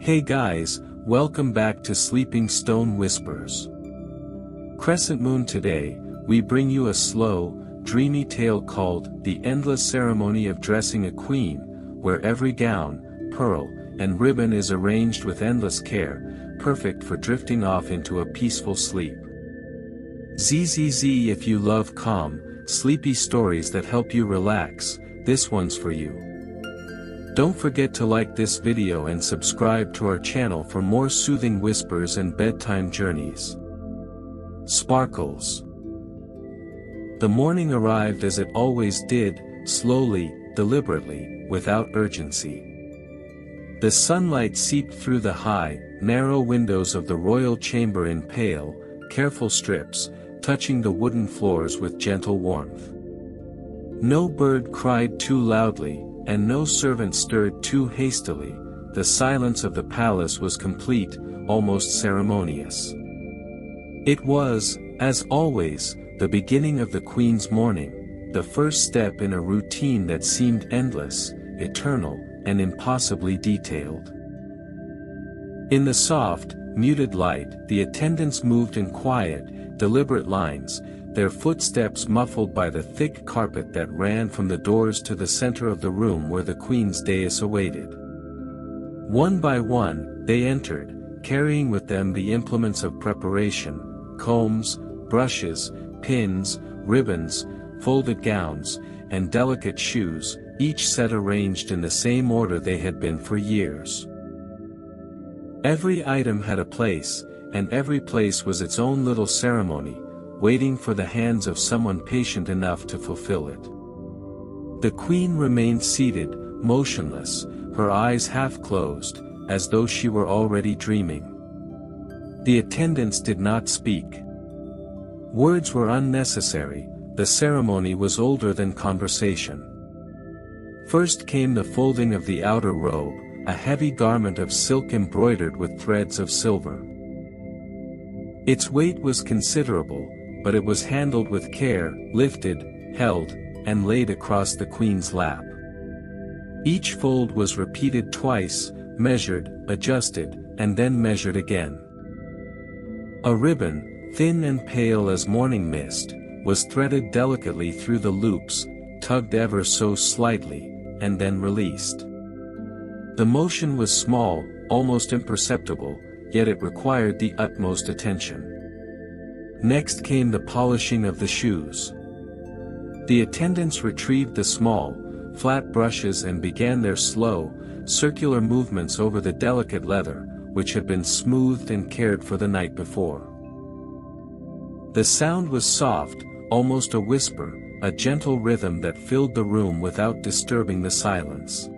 Hey guys, welcome back to Sleeping Stone Whispers. Crescent moon today, we bring you a slow, dreamy tale called The Endless Ceremony of Dressing a Queen, where every gown, pearl, and ribbon is arranged with endless care, perfect for drifting off into a peaceful sleep. ZZZ, if you love calm, sleepy stories that help you relax, this one's for you. Don't forget to like this video and subscribe to our channel for more soothing whispers and bedtime journeys. Sparkles. The morning arrived as it always did, slowly, deliberately, without urgency. The sunlight seeped through the high, narrow windows of the royal chamber in pale, careful strips, touching the wooden floors with gentle warmth. No bird cried too loudly, and no servant stirred too hastily. The silence of the palace was complete, almost ceremonious. It was, as always, the beginning of the Queen's morning, the first step in a routine that seemed endless, eternal, and impossibly detailed. In the soft, muted light, the attendants moved in quiet, deliberate lines, their footsteps muffled by the thick carpet that ran from the doors to the center of the room where the Queen's dais awaited. One by one, they entered, carrying with them the implements of preparation: combs, brushes, pins, ribbons, folded gowns, and delicate shoes, each set arranged in the same order they had been for years. Every item had a place, and every place was its own little ceremony, waiting for the hands of someone patient enough to fulfill it. The Queen remained seated, motionless, her eyes half closed, as though she were already dreaming. The attendants did not speak. Words were unnecessary, the ceremony was older than conversation. First came the folding of the outer robe, a heavy garment of silk embroidered with threads of silver. Its weight was considerable, but it was handled with care, lifted, held, and laid across the Queen's lap. Each fold was repeated twice, measured, adjusted, and then measured again. A ribbon, thin and pale as morning mist, was threaded delicately through the loops, tugged ever so slightly, and then released. The motion was small, almost imperceptible, yet it required the utmost attention. Next came the polishing of the shoes. The attendants retrieved the small, flat brushes and began their slow, circular movements over the delicate leather, which had been smoothed and cared for the night before. The sound was soft, almost a whisper, a gentle rhythm that filled the room without disturbing the silence.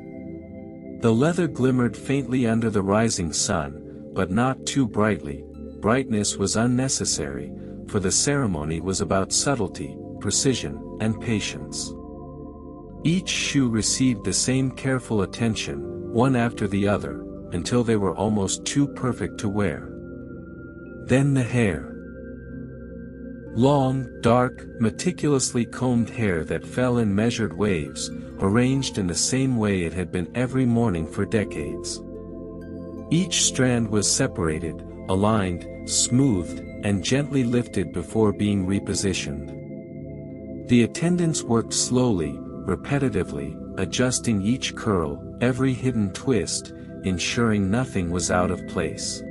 The leather glimmered faintly under the rising sun, but not too brightly. Brightness was unnecessary, for the ceremony was about subtlety, precision, and patience. Each shoe received the same careful attention, one after the other, until they were almost too perfect to wear. Then the hair. Long, dark, meticulously combed hair that fell in measured waves, arranged in the same way it had been every morning for decades. Each strand was separated, aligned, smoothed, and gently lifted before being repositioned. The attendants worked slowly, repetitively, adjusting each curl, every hidden twist, ensuring nothing was out of place.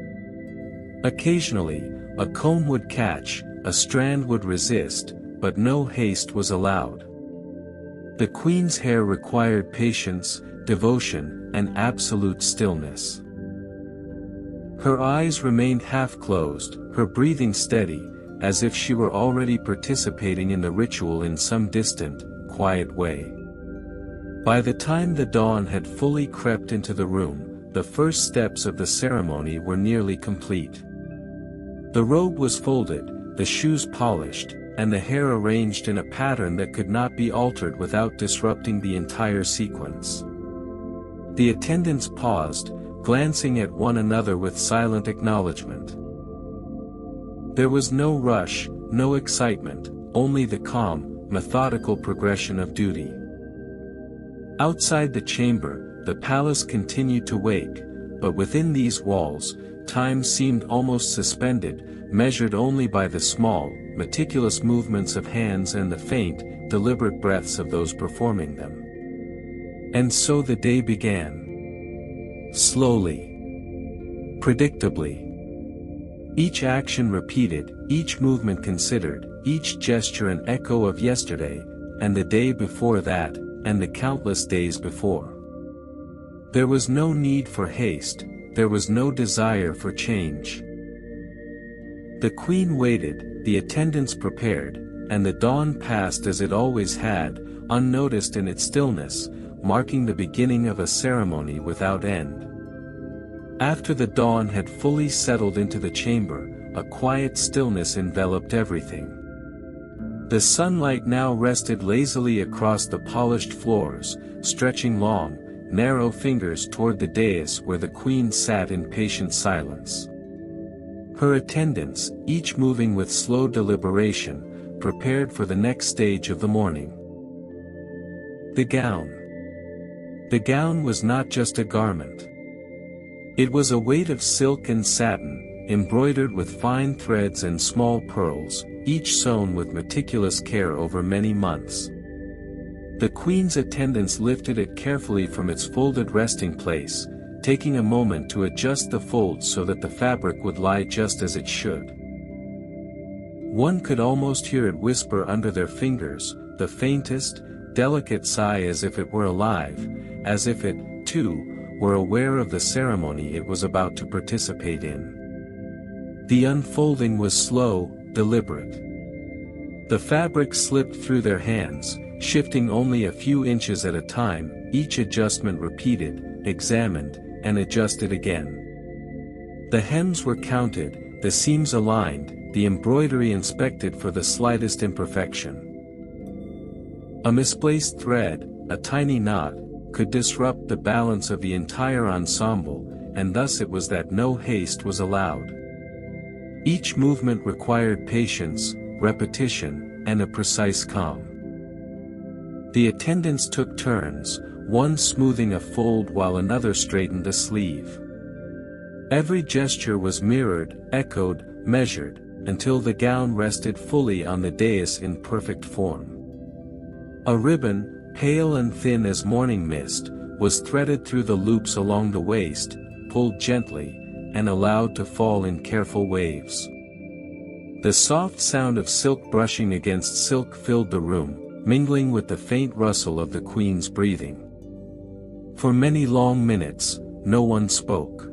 Occasionally, a comb would catch, a strand would resist, but no haste was allowed. The Queen's hair required patience, devotion, and absolute stillness. Her eyes remained half closed, her breathing steady, as if she were already participating in the ritual in some distant, quiet way. By the time the dawn had fully crept into the room, the first steps of the ceremony were nearly complete. The robe was folded, the shoes polished, and the hair arranged in a pattern that could not be altered without disrupting the entire sequence. The attendants paused, glancing at one another with silent acknowledgement. There was no rush, no excitement, only the calm, methodical progression of duty. Outside the chamber, the palace continued to wake, but within these walls, time seemed almost suspended, measured only by the small, meticulous movements of hands and the faint, deliberate breaths of those performing them. And so the day began. Slowly. Predictably. Each action repeated, each movement considered, each gesture an echo of yesterday, and the day before that, and the countless days before. There was no need for haste, there was no desire for change. The queen waited, the attendants prepared, and the dawn passed as it always had, unnoticed in its stillness, marking the beginning of a ceremony without end. After the dawn had fully settled into the chamber, a quiet stillness enveloped everything. The sunlight now rested lazily across the polished floors, stretching long, narrow fingers toward the dais where the queen sat in patient silence. Her attendants, each moving with slow deliberation, prepared for the next stage of the morning. The gown. The gown was not just a garment. It was a weight of silk and satin, embroidered with fine threads and small pearls, each sewn with meticulous care over many months. The queen's attendants lifted it carefully from its folded resting place, taking a moment to adjust the folds so that the fabric would lie just as it should. One could almost hear it whisper under their fingers, the faintest, delicate sigh as if it were alive, as if it, too, were aware of the ceremony it was about to participate in. The unfolding was slow, deliberate. The fabric slipped through their hands, shifting only a few inches at a time, each adjustment repeated, examined, and adjusted again. The hems were counted, the seams aligned, the embroidery inspected for the slightest imperfection. A misplaced thread, a tiny knot, could disrupt the balance of the entire ensemble, and thus it was that no haste was allowed. Each movement required patience, repetition, and a precise calm. The attendants took turns, one smoothing a fold while another straightened a sleeve. Every gesture was mirrored, echoed, measured, until the gown rested fully on the dais in perfect form. A ribbon, pale and thin as morning mist, was threaded through the loops along the waist, pulled gently, and allowed to fall in careful waves. The soft sound of silk brushing against silk filled the room, mingling with the faint rustle of the queen's breathing. For many long minutes, no one spoke.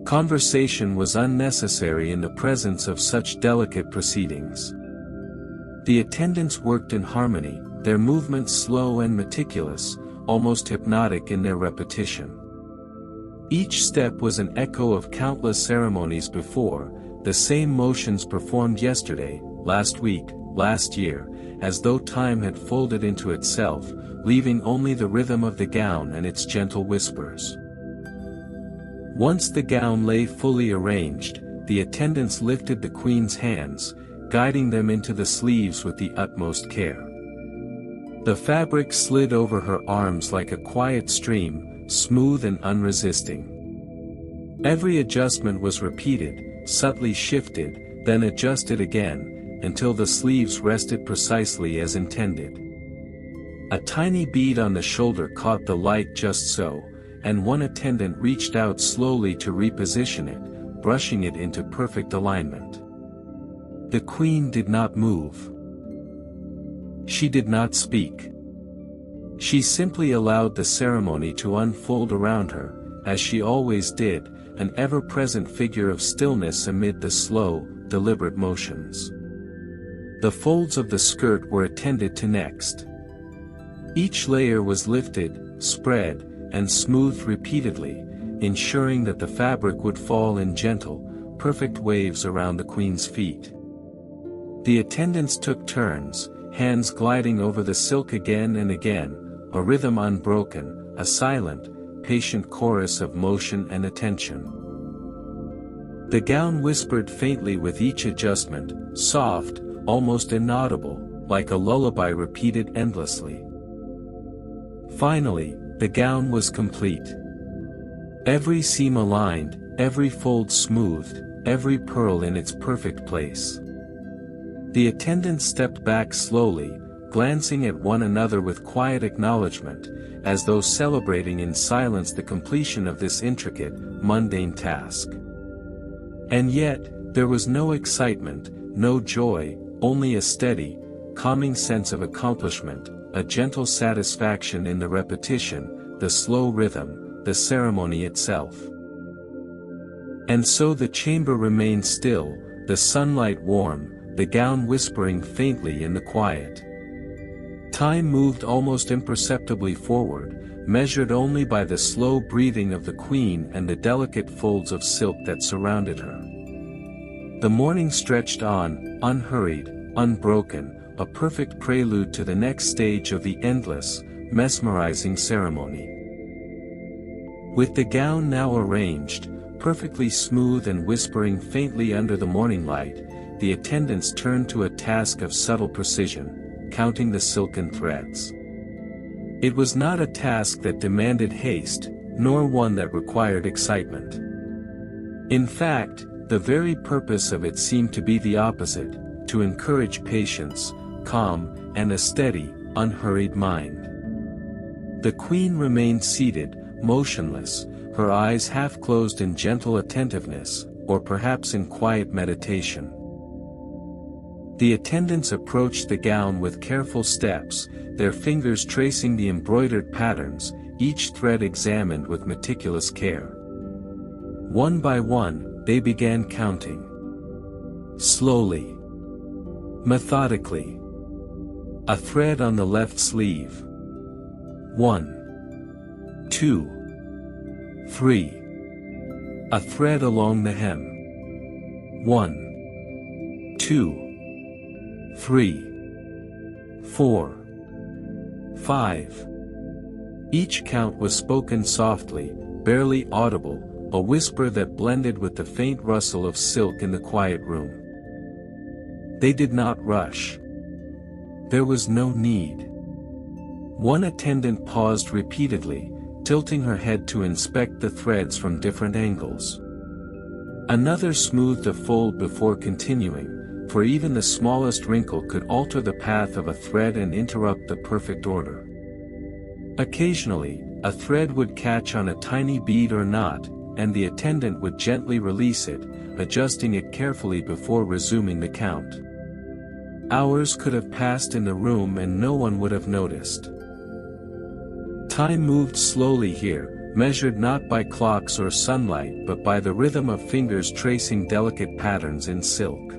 Conversation was unnecessary in the presence of such delicate proceedings. The attendants worked in harmony, their movements slow and meticulous, almost hypnotic in their repetition. Each step was an echo of countless ceremonies before, the same motions performed yesterday, last week, last year, as though time had folded into itself, leaving only the rhythm of the gown and its gentle whispers. Once the gown lay fully arranged, the attendants lifted the queen's hands, guiding them into the sleeves with the utmost care. The fabric slid over her arms like a quiet stream, smooth and unresisting. Every adjustment was repeated, subtly shifted, then adjusted again, until the sleeves rested precisely as intended. A tiny bead on the shoulder caught the light just so, and one attendant reached out slowly to reposition it, brushing it into perfect alignment. The queen did not move. She did not speak. She simply allowed the ceremony to unfold around her, as she always did, an ever-present figure of stillness amid the slow, deliberate motions. The folds of the skirt were attended to next. Each layer was lifted, spread, and smoothed repeatedly, ensuring that the fabric would fall in gentle, perfect waves around the queen's feet. The attendants took turns, hands gliding over the silk again and again, a rhythm unbroken, a silent, patient chorus of motion and attention. The gown whispered faintly with each adjustment, soft, almost inaudible, like a lullaby repeated endlessly. Finally, the gown was complete. Every seam aligned, every fold smoothed, every pearl in its perfect place. The attendants stepped back slowly, glancing at one another with quiet acknowledgement, as though celebrating in silence the completion of this intricate, mundane task. And yet, there was no excitement, no joy, only a steady, calming sense of accomplishment, a gentle satisfaction in the repetition, the slow rhythm, the ceremony itself. And so the chamber remained still, the sunlight warm, the gown whispering faintly in the quiet. Time moved almost imperceptibly forward, measured only by the slow breathing of the queen and the delicate folds of silk that surrounded her. The morning stretched on, unhurried, unbroken, a perfect prelude to the next stage of the endless, mesmerizing ceremony. With the gown now arranged, perfectly smooth and whispering faintly under the morning light, the attendants turned to a task of subtle precision, counting the silken threads. It was not a task that demanded haste, nor one that required excitement. In fact, the very purpose of it seemed to be the opposite, to encourage patience, calm, and a steady, unhurried mind. The queen remained seated, motionless, her eyes half closed in gentle attentiveness, or perhaps in quiet meditation. The attendants approached the gown with careful steps, their fingers tracing the embroidered patterns, each thread examined with meticulous care. One by one, they began counting. Slowly. Methodically. A thread on the left sleeve. 1, 2, 3. A thread along the hem. 1, 2, 3, 4, 5. Each count was spoken softly, barely audible, a whisper that blended with the faint rustle of silk in the quiet room. They did not rush. There was no need. One attendant paused repeatedly, tilting her head to inspect the threads from different angles. Another smoothed a fold before continuing, for even the smallest wrinkle could alter the path of a thread and interrupt the perfect order. Occasionally, a thread would catch on a tiny bead or knot, and the attendant would gently release it, adjusting it carefully before resuming the count. Hours could have passed in the room and no one would have noticed. Time moved slowly here, measured not by clocks or sunlight but by the rhythm of fingers tracing delicate patterns in silk.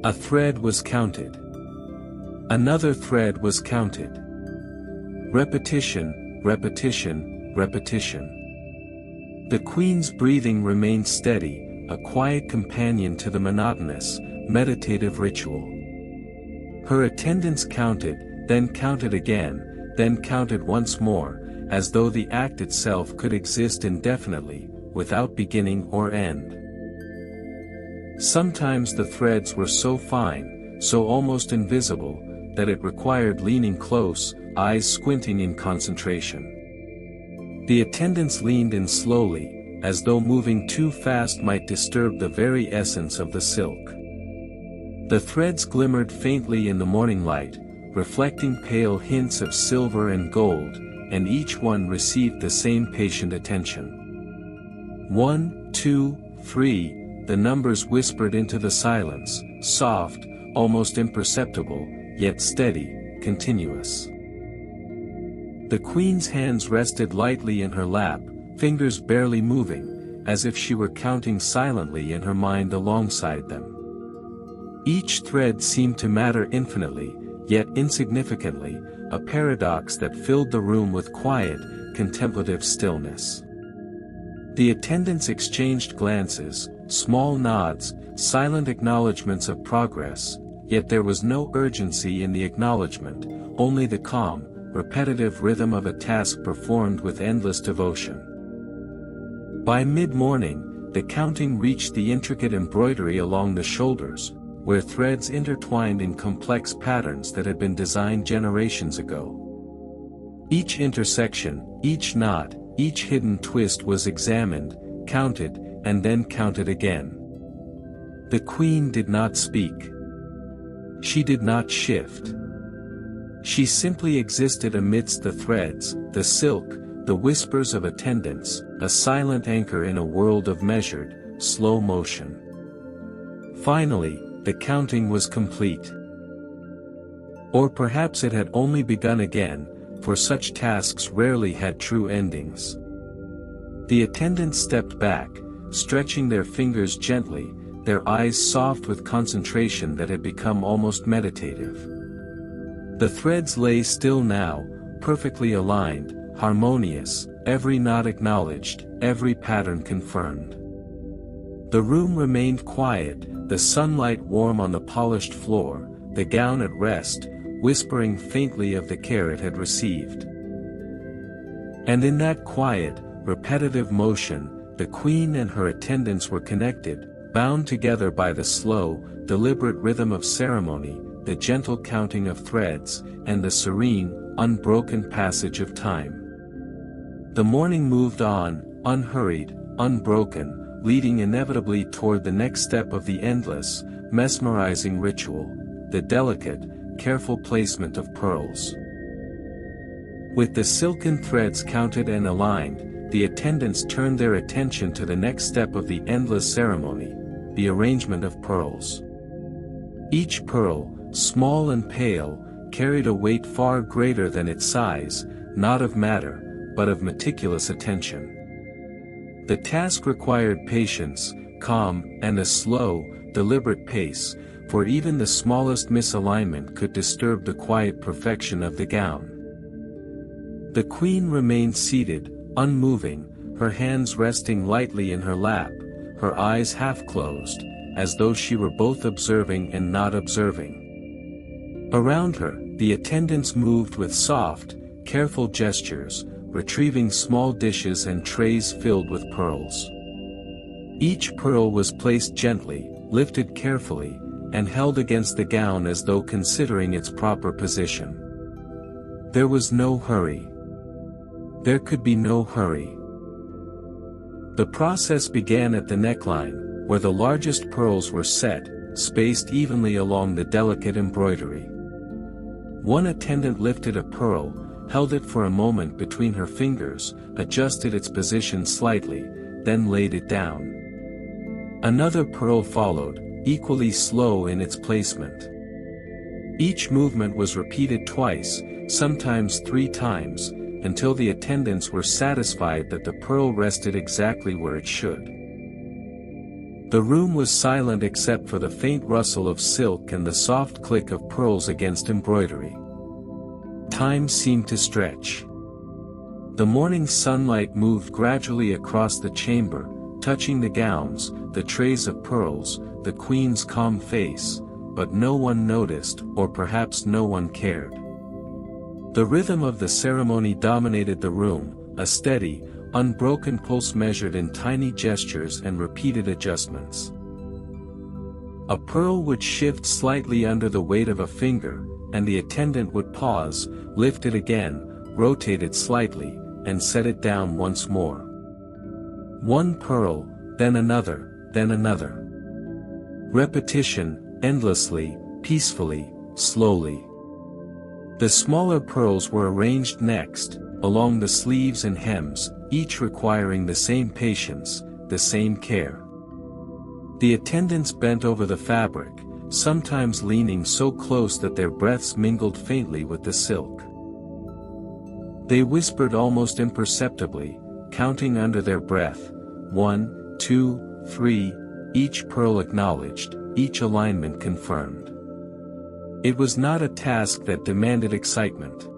A thread was counted. Another thread was counted. Repetition, repetition, repetition. The queen's breathing remained steady, a quiet companion to the monotonous, meditative ritual. Her attendants counted, then counted again, then counted once more, as though the act itself could exist indefinitely, without beginning or end. Sometimes the threads were so fine, so almost invisible, that it required leaning close, eyes squinting in concentration. The attendants leaned in slowly, as though moving too fast might disturb the very essence of the silk. The threads glimmered faintly in the morning light, reflecting pale hints of silver and gold, and each one received the same patient attention. 1, 2, 3, the numbers whispered into the silence, soft, almost imperceptible, yet steady, continuous. The queen's hands rested lightly in her lap, fingers barely moving, as if she were counting silently in her mind alongside them. Each thread seemed to matter infinitely, yet insignificantly, a paradox that filled the room with quiet, contemplative stillness. The attendants exchanged glances, small nods, silent acknowledgments of progress, yet there was no urgency in the acknowledgement, only the calm, repetitive rhythm of a task performed with endless devotion. By mid-morning, the counting reached the intricate embroidery along the shoulders, where threads intertwined in complex patterns that had been designed generations ago. Each intersection, each knot, each hidden twist was examined, counted, and then counted again. The queen did not speak. She did not shift. She simply existed amidst the threads, the silk, the whispers of attendants, a silent anchor in a world of measured, slow motion. Finally, the counting was complete. Or perhaps it had only begun again, for such tasks rarely had true endings. The attendants stepped back, stretching their fingers gently, their eyes soft with concentration that had become almost meditative. The threads lay still now, perfectly aligned, harmonious, every knot acknowledged, every pattern confirmed. The room remained quiet, the sunlight warm on the polished floor, the gown at rest, whispering faintly of the care it had received. And in that quiet, repetitive motion, the queen and her attendants were connected, bound together by the slow, deliberate rhythm of ceremony, the gentle counting of threads, and the serene, unbroken passage of time. The morning moved on, unhurried, unbroken, leading inevitably toward the next step of the endless, mesmerizing ritual, the delicate, careful placement of pearls. With the silken threads counted and aligned, the attendants turned their attention to the next step of the endless ceremony, the arrangement of pearls. Each pearl, small and pale, carried a weight far greater than its size, not of matter, but of meticulous attention. The task required patience, calm, and a slow, deliberate pace, for even the smallest misalignment could disturb the quiet perfection of the gown. The queen remained seated, unmoving, her hands resting lightly in her lap, her eyes half closed, as though she were both observing and not observing. Around her, the attendants moved with soft, careful gestures, retrieving small dishes and trays filled with pearls. Each pearl was placed gently, lifted carefully, and held against the gown as though considering its proper position. There was no hurry. There could be no hurry. The process began at the neckline, where the largest pearls were set, spaced evenly along the delicate embroidery. One attendant lifted a pearl, held it for a moment between her fingers, adjusted its position slightly, then laid it down. Another pearl followed, equally slow in its placement. Each movement was repeated twice, sometimes 3 times, until the attendants were satisfied that the pearl rested exactly where it should. The room was silent except for the faint rustle of silk and the soft click of pearls against embroidery. Time seemed to stretch. The morning sunlight moved gradually across the chamber, touching the gowns, the trays of pearls, the queen's calm face, but no one noticed, or perhaps no one cared. The rhythm of the ceremony dominated the room, a steady, unbroken pulse measured in tiny gestures and repeated adjustments. A pearl would shift slightly under the weight of a finger, and the attendant would pause, lift it again, rotate it slightly, and set it down once more. One pearl, then another, then another. Repetition, endlessly, peacefully, slowly. The smaller pearls were arranged next, along the sleeves and hems, each requiring the same patience, the same care. The attendants bent over the fabric, sometimes leaning so close that their breaths mingled faintly with the silk. They whispered almost imperceptibly, counting under their breath, 1, 2, 3, each pearl acknowledged, each alignment confirmed. It was not a task that demanded excitement.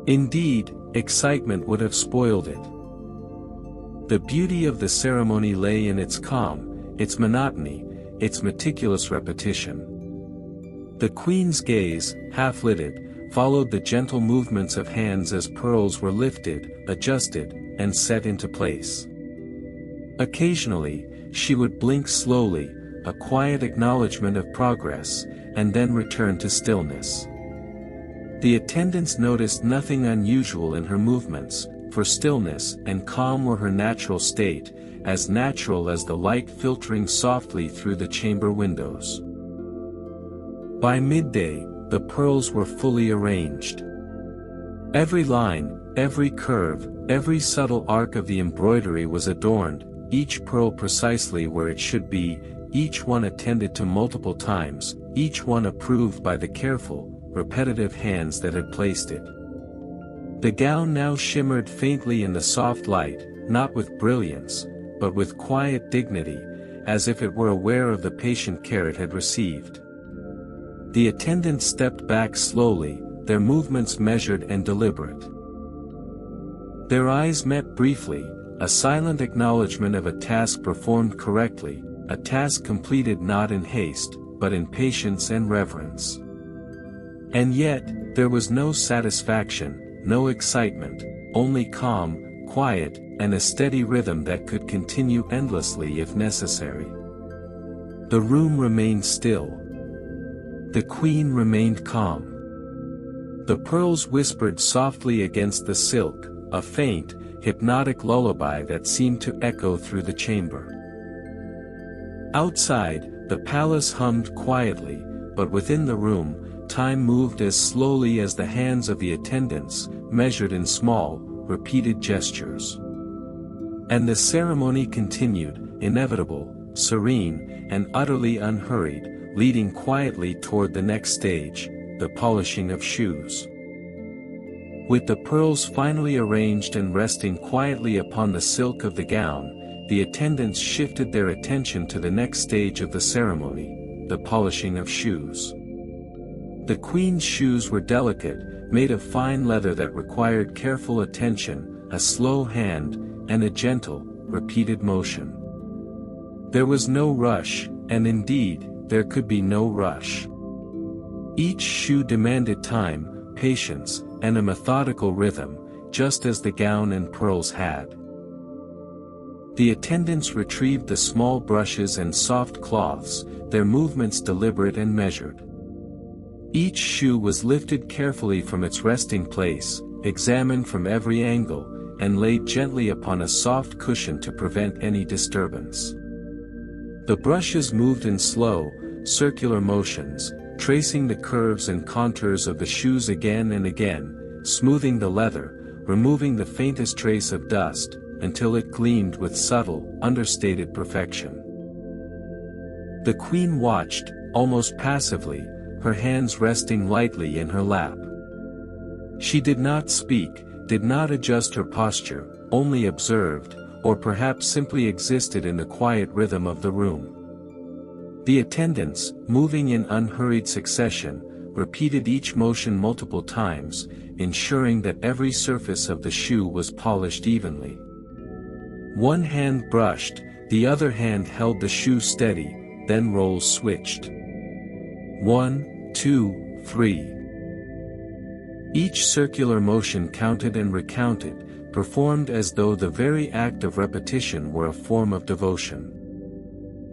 Indeed, excitement would have spoiled it. The beauty of the ceremony lay in its calm, its monotony, its meticulous repetition. The queen's gaze, half-lidded, followed the gentle movements of hands as pearls were lifted, adjusted, and set into place. Occasionally, she would blink slowly, a quiet acknowledgement of progress, and then return to stillness. The attendants noticed nothing unusual in her movements, for stillness and calm were her natural state, as natural as the light filtering softly through the chamber windows. By midday, the pearls were fully arranged. Every line, every curve, every subtle arc of the embroidery was adorned, each pearl precisely where it should be, each one attended to multiple times, each one approved by the careful, repetitive hands that had placed it. The gown now shimmered faintly in the soft light, not with brilliance, but with quiet dignity, as if it were aware of the patient care it had received. The attendants stepped back slowly, their movements measured and deliberate. Their eyes met briefly, a silent acknowledgement of a task performed correctly, a task completed not in haste, but in patience and reverence. And yet, there was no satisfaction, no excitement, only calm, quiet, and a steady rhythm that could continue endlessly if necessary. The room remained still. The queen remained calm. The pearls whispered softly against the silk, a faint, hypnotic lullaby that seemed to echo through the chamber. Outside, the palace hummed quietly, but within the room, time moved as slowly as the hands of the attendants, measured in small, repeated gestures. And the ceremony continued, inevitable, serene, and utterly unhurried, leading quietly toward the next stage, the polishing of shoes. With the pearls finally arranged and resting quietly upon the silk of the gown, the attendants shifted their attention to the next stage of the ceremony, the polishing of shoes. The queen's shoes were delicate, made of fine leather that required careful attention, a slow hand, and a gentle, repeated motion. There was no rush, and indeed, there could be no rush. Each shoe demanded time, patience, and a methodical rhythm, just as the gown and pearls had. The attendants retrieved the small brushes and soft cloths, their movements deliberate and measured. Each shoe was lifted carefully from its resting place, examined from every angle, and laid gently upon a soft cushion to prevent any disturbance. The brushes moved in slow, circular motions, tracing the curves and contours of the shoes again and again, smoothing the leather, removing the faintest trace of dust, until it gleamed with subtle, understated perfection. The queen watched, almost passively, her hands resting lightly in her lap. She did not speak, did not adjust her posture, only observed, or perhaps simply existed in the quiet rhythm of the room. The attendants, moving in unhurried succession, repeated each motion multiple times, ensuring that every surface of the shoe was polished evenly. One hand brushed, the other hand held the shoe steady, then roles switched. 1, 2, 3. Each circular motion counted and recounted, performed as though the very act of repetition were a form of devotion.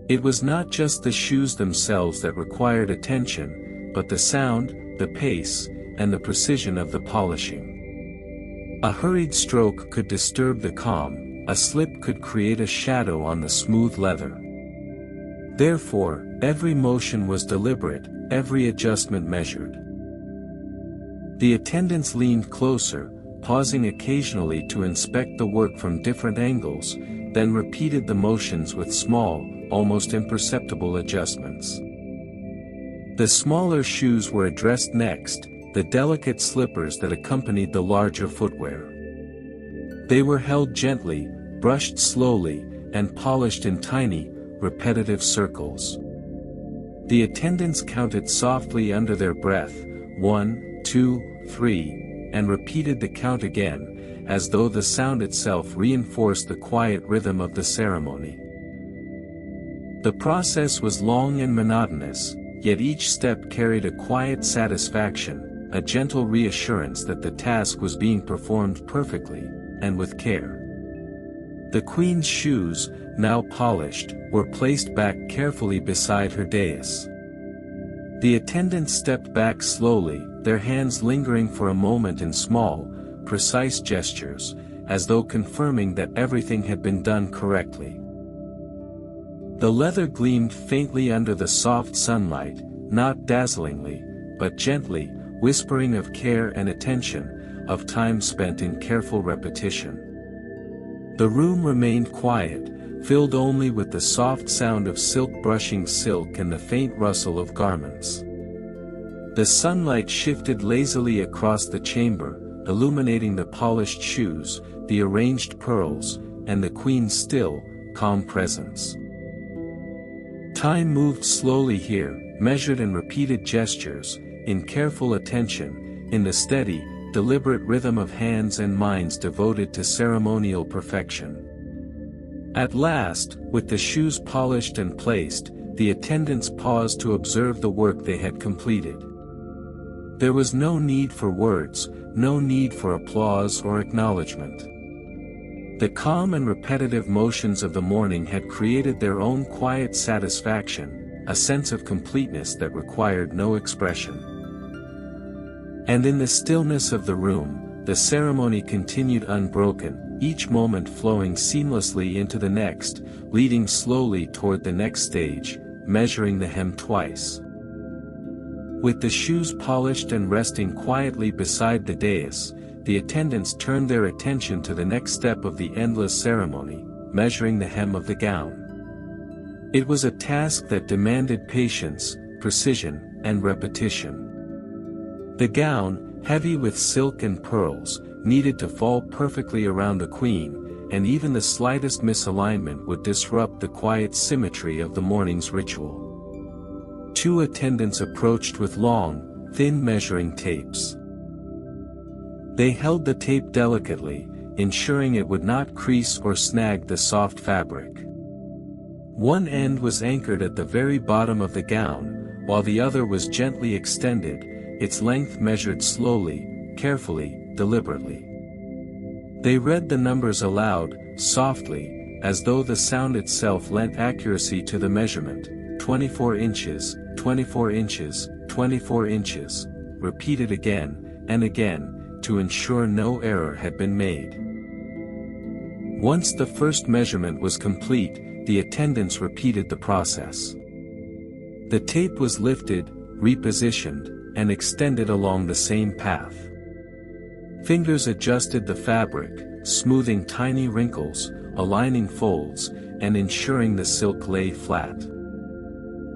It was not just the shoes themselves that required attention, but the sound, the pace, and the precision of the polishing. A hurried stroke could disturb the calm, a slip could create a shadow on the smooth leather. Therefore, every motion was deliberate, every adjustment measured. The attendants leaned closer, pausing occasionally to inspect the work from different angles, then repeated the motions with small, almost imperceptible adjustments. The smaller shoes were addressed next, the delicate slippers that accompanied the larger footwear. They were held gently, brushed slowly, and polished in tiny, repetitive circles. The attendants counted softly under their breath, 1, 2, 3, and repeated the count again, as though the sound itself reinforced the quiet rhythm of the ceremony. The process was long and monotonous, yet each step carried a quiet satisfaction, a gentle reassurance that the task was being performed perfectly, and with care. The queen's shoes, now polished, were placed back carefully beside her dais. The attendants stepped back slowly, their hands lingering for a moment in small, precise gestures, as though confirming that everything had been done correctly. The leather gleamed faintly under the soft sunlight, not dazzlingly, but gently, whispering of care and attention, of time spent in careful repetition. The room remained quiet, filled only with the soft sound of silk brushing silk and the faint rustle of garments. The sunlight shifted lazily across the chamber, illuminating the polished shoes, the arranged pearls, and the queen's still, calm presence. Time moved slowly here, measured and repeated gestures, in careful attention, in the steady, deliberate rhythm of hands and minds devoted to ceremonial perfection. At last, with the shoes polished and placed, the attendants paused to observe the work they had completed. There was no need for words, no need for applause or acknowledgement. The calm and repetitive motions of the morning had created their own quiet satisfaction, a sense of completeness that required no expression. And in the stillness of the room, the ceremony continued unbroken, each moment flowing seamlessly into the next, leading slowly toward the next stage, measuring the hem twice. With the shoes polished and resting quietly beside the dais, the attendants turned their attention to the next step of the endless ceremony, measuring the hem of the gown. It was a task that demanded patience, precision, and repetition. The gown, heavy with silk and pearls, needed to fall perfectly around the queen, and even the slightest misalignment would disrupt the quiet symmetry of the morning's ritual. Two attendants approached with long, thin measuring tapes. They held the tape delicately, ensuring it would not crease or snag the soft fabric. One end was anchored at the very bottom of the gown, while the other was gently extended, its length measured slowly, carefully, deliberately. They read the numbers aloud, softly, as though the sound itself lent accuracy to the measurement: 24 inches, 24 inches, 24 inches, repeated again, and again, to ensure no error had been made. Once the first measurement was complete, the attendants repeated the process. The tape was lifted, repositioned, and extended along the same path. Fingers adjusted the fabric, smoothing tiny wrinkles, aligning folds, and ensuring the silk lay flat.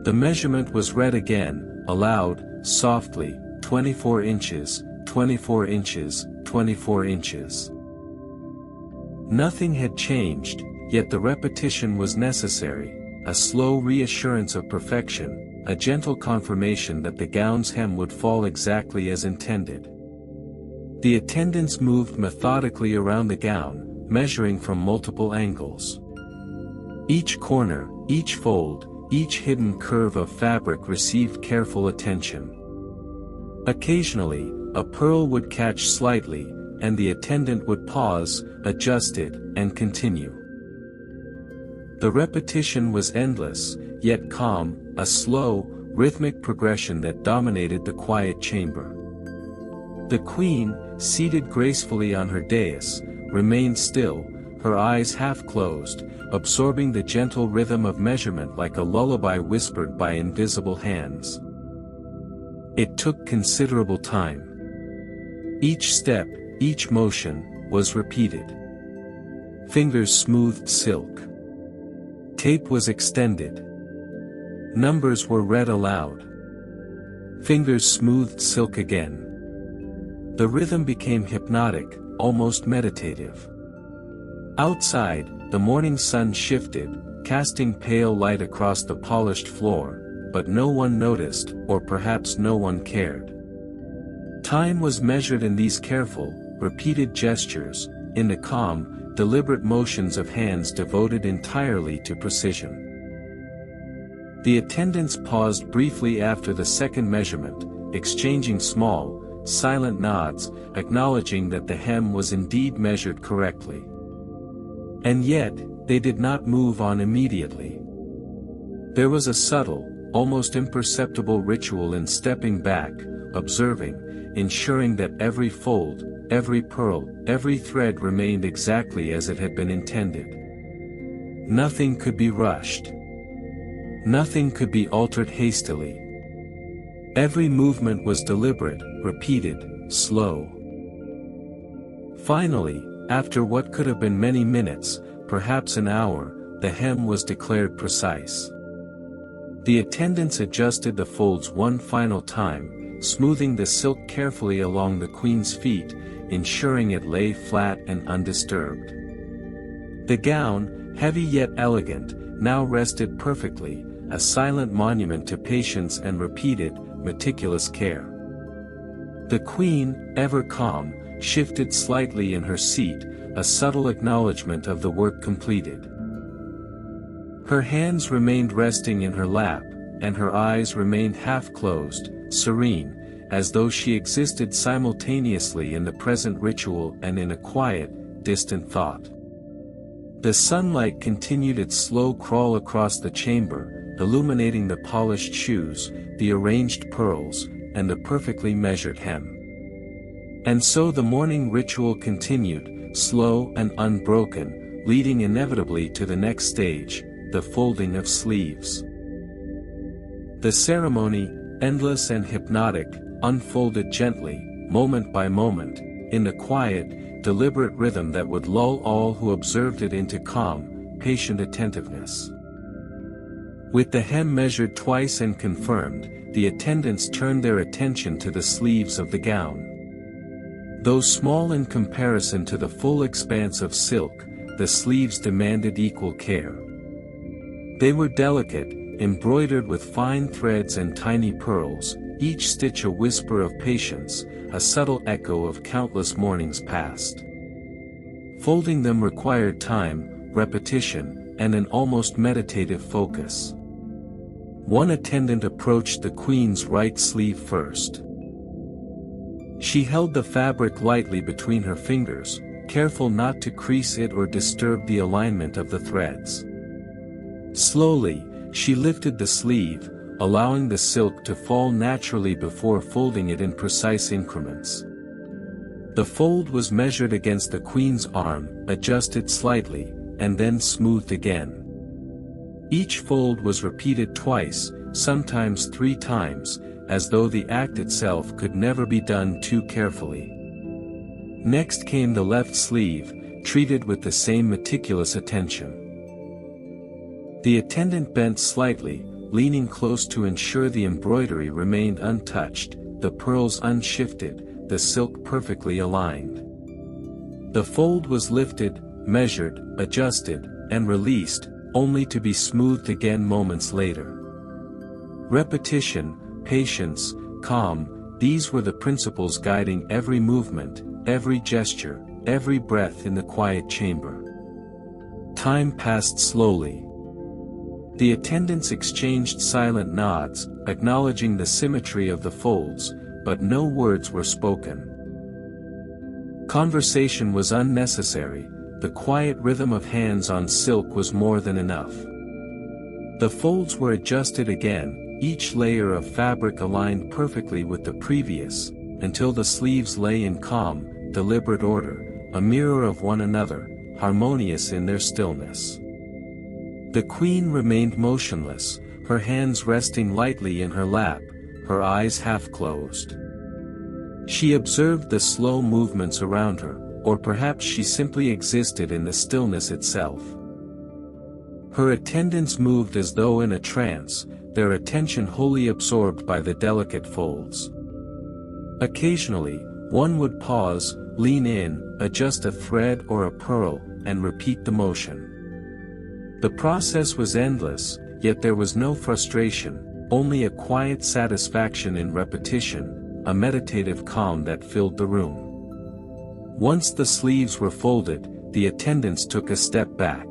The measurement was read again, aloud, softly: 24 inches, 24 inches, 24 inches. Nothing had changed, yet the repetition was necessary, a slow reassurance of perfection, a gentle confirmation that the gown's hem would fall exactly as intended. The attendants moved methodically around the gown, measuring from multiple angles. Each corner, each fold, each hidden curve of fabric received careful attention. Occasionally, a pearl would catch slightly, and the attendant would pause, adjust it, and continue. The repetition was endless, yet calm, a slow, rhythmic progression that dominated the quiet chamber. The queen, seated gracefully on her dais, remained still, her eyes half closed, absorbing the gentle rhythm of measurement like a lullaby whispered by invisible hands. It took considerable time. Each step, each motion, was repeated. Fingers smoothed silk. Tape was extended. Numbers were read aloud. Fingers smoothed silk again. The rhythm became hypnotic, almost meditative. Outside, the morning sun shifted, casting pale light across the polished floor, but no one noticed, or perhaps no one cared. Time was measured in these careful, repeated gestures, in the calm, deliberate motions of hands devoted entirely to precision. The attendants paused briefly after the second measurement, exchanging small, silent nods, acknowledging that the hem was indeed measured correctly. And yet, they did not move on immediately. There was a subtle, almost imperceptible ritual in stepping back, observing, ensuring that every fold, every pearl, every thread remained exactly as it had been intended. Nothing could be rushed. Nothing could be altered hastily. Every movement was deliberate, repeated, slow. Finally, after what could have been many minutes, perhaps an hour, the hem was declared precise. The attendants adjusted the folds one final time, smoothing the silk carefully along the queen's feet, ensuring it lay flat and undisturbed. The gown, heavy yet elegant, now rested perfectly, a silent monument to patience and repeated, meticulous care. The queen, ever calm, shifted slightly in her seat, a subtle acknowledgement of the work completed. Her hands remained resting in her lap, and her eyes remained half-closed, serene, as though she existed simultaneously in the present ritual and in a quiet, distant thought. The sunlight continued its slow crawl across the chamber, illuminating the polished shoes, the arranged pearls, and the perfectly measured hem. And so the morning ritual continued, slow and unbroken, leading inevitably to the next stage, the folding of sleeves. The ceremony, endless and hypnotic, unfolded gently, moment by moment, in the quiet, deliberate rhythm that would lull all who observed it into calm, patient attentiveness. With the hem measured twice and confirmed, the attendants turned their attention to the sleeves of the gown. Though small in comparison to the full expanse of silk, the sleeves demanded equal care. They were delicate, embroidered with fine threads and tiny pearls, each stitch a whisper of patience, a subtle echo of countless mornings past. Folding them required time, repetition, and an almost meditative focus. One attendant approached the queen's right sleeve first. She held the fabric lightly between her fingers, careful not to crease it or disturb the alignment of the threads. Slowly, she lifted the sleeve, allowing the silk to fall naturally before folding it in precise increments. The fold was measured against the queen's arm, adjusted slightly, and then smoothed again. Each fold was repeated twice, sometimes 3 times, as though the act itself could never be done too carefully. Next came the left sleeve, treated with the same meticulous attention. The attendant bent slightly, leaning close to ensure the embroidery remained untouched, the pearls unshifted, the silk perfectly aligned. The fold was lifted, measured, adjusted, and released, only to be smoothed again moments later. Repetition, patience, calm, these were the principles guiding every movement, every gesture, every breath in the quiet chamber. Time passed slowly. The attendants exchanged silent nods, acknowledging the symmetry of the folds, but no words were spoken. Conversation was unnecessary, the quiet rhythm of hands on silk was more than enough. The folds were adjusted again, each layer of fabric aligned perfectly with the previous, until the sleeves lay in calm, deliberate order, a mirror of one another, harmonious in their stillness. The queen remained motionless, her hands resting lightly in her lap, her eyes half closed. She observed the slow movements around her, or perhaps she simply existed in the stillness itself. Her attendants moved as though in a trance, their attention wholly absorbed by the delicate folds. Occasionally, one would pause, lean in, adjust a thread or a pearl, and repeat the motion. The process was endless, yet there was no frustration, only a quiet satisfaction in repetition, a meditative calm that filled the room. Once the sleeves were folded, the attendants took a step back.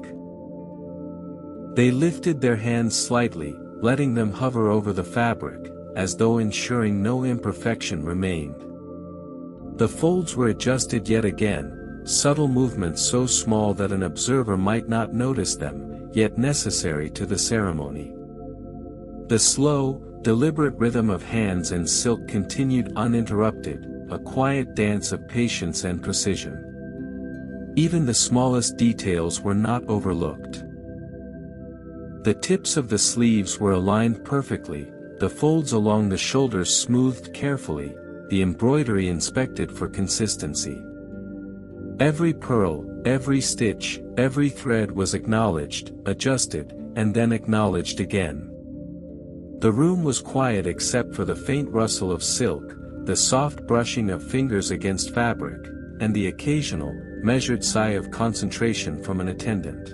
They lifted their hands slightly, letting them hover over the fabric, as though ensuring no imperfection remained. The folds were adjusted yet again, subtle movements so small that an observer might not notice them, yet necessary to the ceremony. The slow, deliberate rhythm of hands and silk continued uninterrupted, a quiet dance of patience and precision. Even the smallest details were not overlooked. The tips of the sleeves were aligned perfectly, the folds along the shoulders smoothed carefully, the embroidery inspected for consistency. Every pearl, every stitch, every thread was acknowledged, adjusted, and then acknowledged again. The room was quiet except for the faint rustle of silk, the soft brushing of fingers against fabric, and the occasional, measured sigh of concentration from an attendant.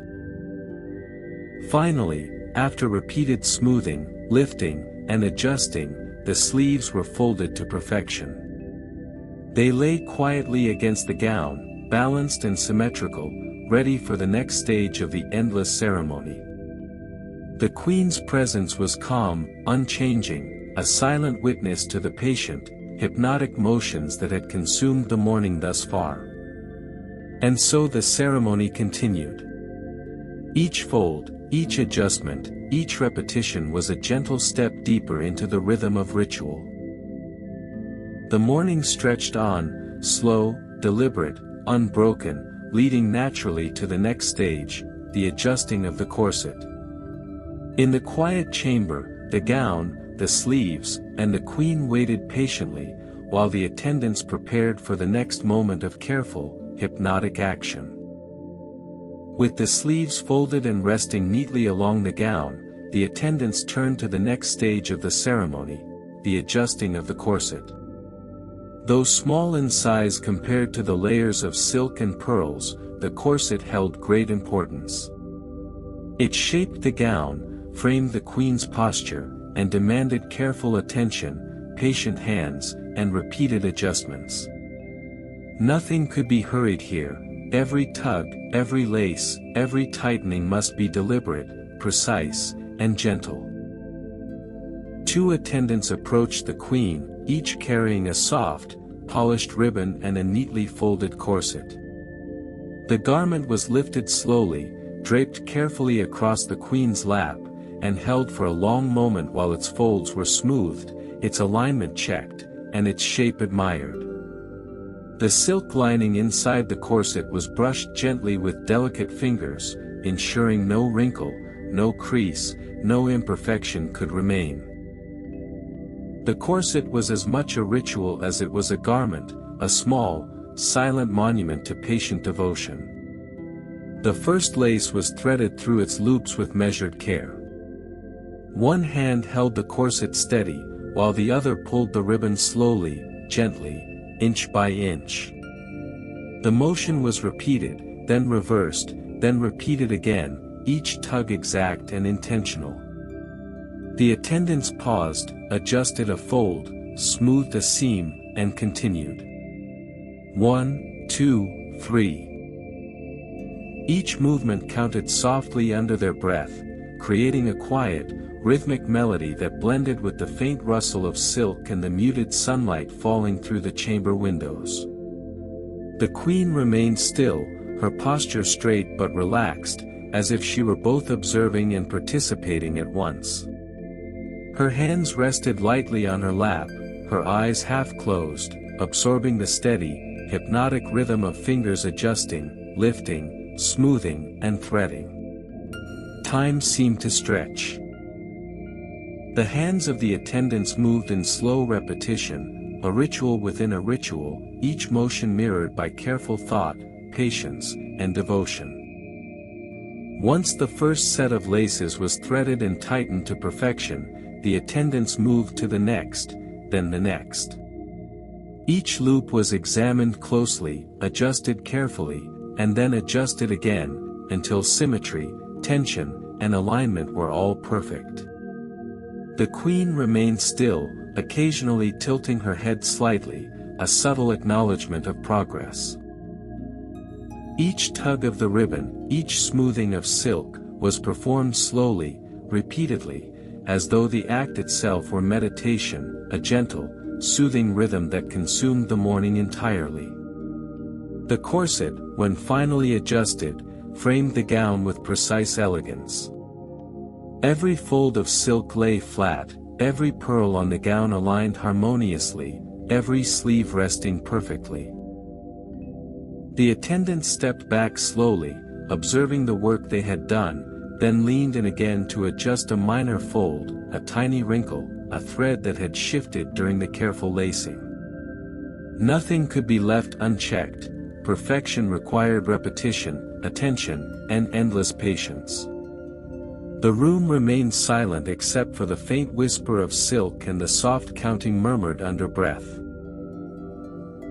Finally, after repeated smoothing, lifting, and adjusting, the sleeves were folded to perfection. They lay quietly against the gown, balanced and symmetrical, ready for the next stage of the endless ceremony. The Queen's presence was calm, unchanging, a silent witness to the patient, hypnotic motions that had consumed the morning thus far. And so the ceremony continued. Each fold, each adjustment, each repetition was a gentle step deeper into the rhythm of ritual. The morning stretched on, slow, deliberate, unbroken, leading naturally to the next stage, the adjusting of the corset. In the quiet chamber, the gown, the sleeves, and the Queen waited patiently, while the attendants prepared for the next moment of careful, hypnotic action. With the sleeves folded and resting neatly along the gown, the attendants turned to the next stage of the ceremony, the adjusting of the corset. Though small in size compared to the layers of silk and pearls, the corset held great importance. It shaped the gown, framed the Queen's posture, and demanded careful attention, patient hands, and repeated adjustments. Nothing could be hurried here. Every tug, every lace, every tightening must be deliberate, precise, and gentle. 2 attendants approached the Queen, each carrying a soft, polished ribbon and a neatly folded corset. The garment was lifted slowly, draped carefully across the Queen's lap, and held for a long moment while its folds were smoothed, its alignment checked, and its shape admired. The silk lining inside the corset was brushed gently with delicate fingers, ensuring no wrinkle, no crease, no imperfection could remain. The corset was as much a ritual as it was a garment, a small, silent monument to patient devotion. The first lace was threaded through its loops with measured care. One hand held the corset steady, while the other pulled the ribbon slowly, gently, inch by inch. The motion was repeated, then reversed, then repeated again, each tug exact and intentional. The attendants paused, adjusted a fold, smoothed a seam, and continued. 1, 2, 3. Each movement counted softly under their breath, creating a quiet, rhythmic melody that blended with the faint rustle of silk and the muted sunlight falling through the chamber windows. The Queen remained still, her posture straight but relaxed, as if she were both observing and participating at once. Her hands rested lightly on her lap, her eyes half closed, absorbing the steady, hypnotic rhythm of fingers adjusting, lifting, smoothing, and threading. Time seemed to stretch. The hands of the attendants moved in slow repetition, a ritual within a ritual, each motion mirrored by careful thought, patience, and devotion. Once the first set of laces was threaded and tightened to perfection, the attendants moved to the next, then the next. Each loop was examined closely, adjusted carefully, and then adjusted again, until symmetry, tension, and alignment were all perfect. The Queen remained still, occasionally tilting her head slightly, a subtle acknowledgement of progress. Each tug of the ribbon, each smoothing of silk, was performed slowly, repeatedly, as though the act itself were meditation, a gentle, soothing rhythm that consumed the morning entirely. The corset, when finally adjusted, framed the gown with precise elegance. Every fold of silk lay flat, every pearl on the gown aligned harmoniously, every sleeve resting perfectly. The attendant stepped back slowly, observing the work they had done, then leaned in again to adjust a minor fold, a tiny wrinkle, a thread that had shifted during the careful lacing. Nothing could be left unchecked. Perfection required repetition, attention, and endless patience. The room remained silent except for the faint whisper of silk and the soft counting murmured under breath.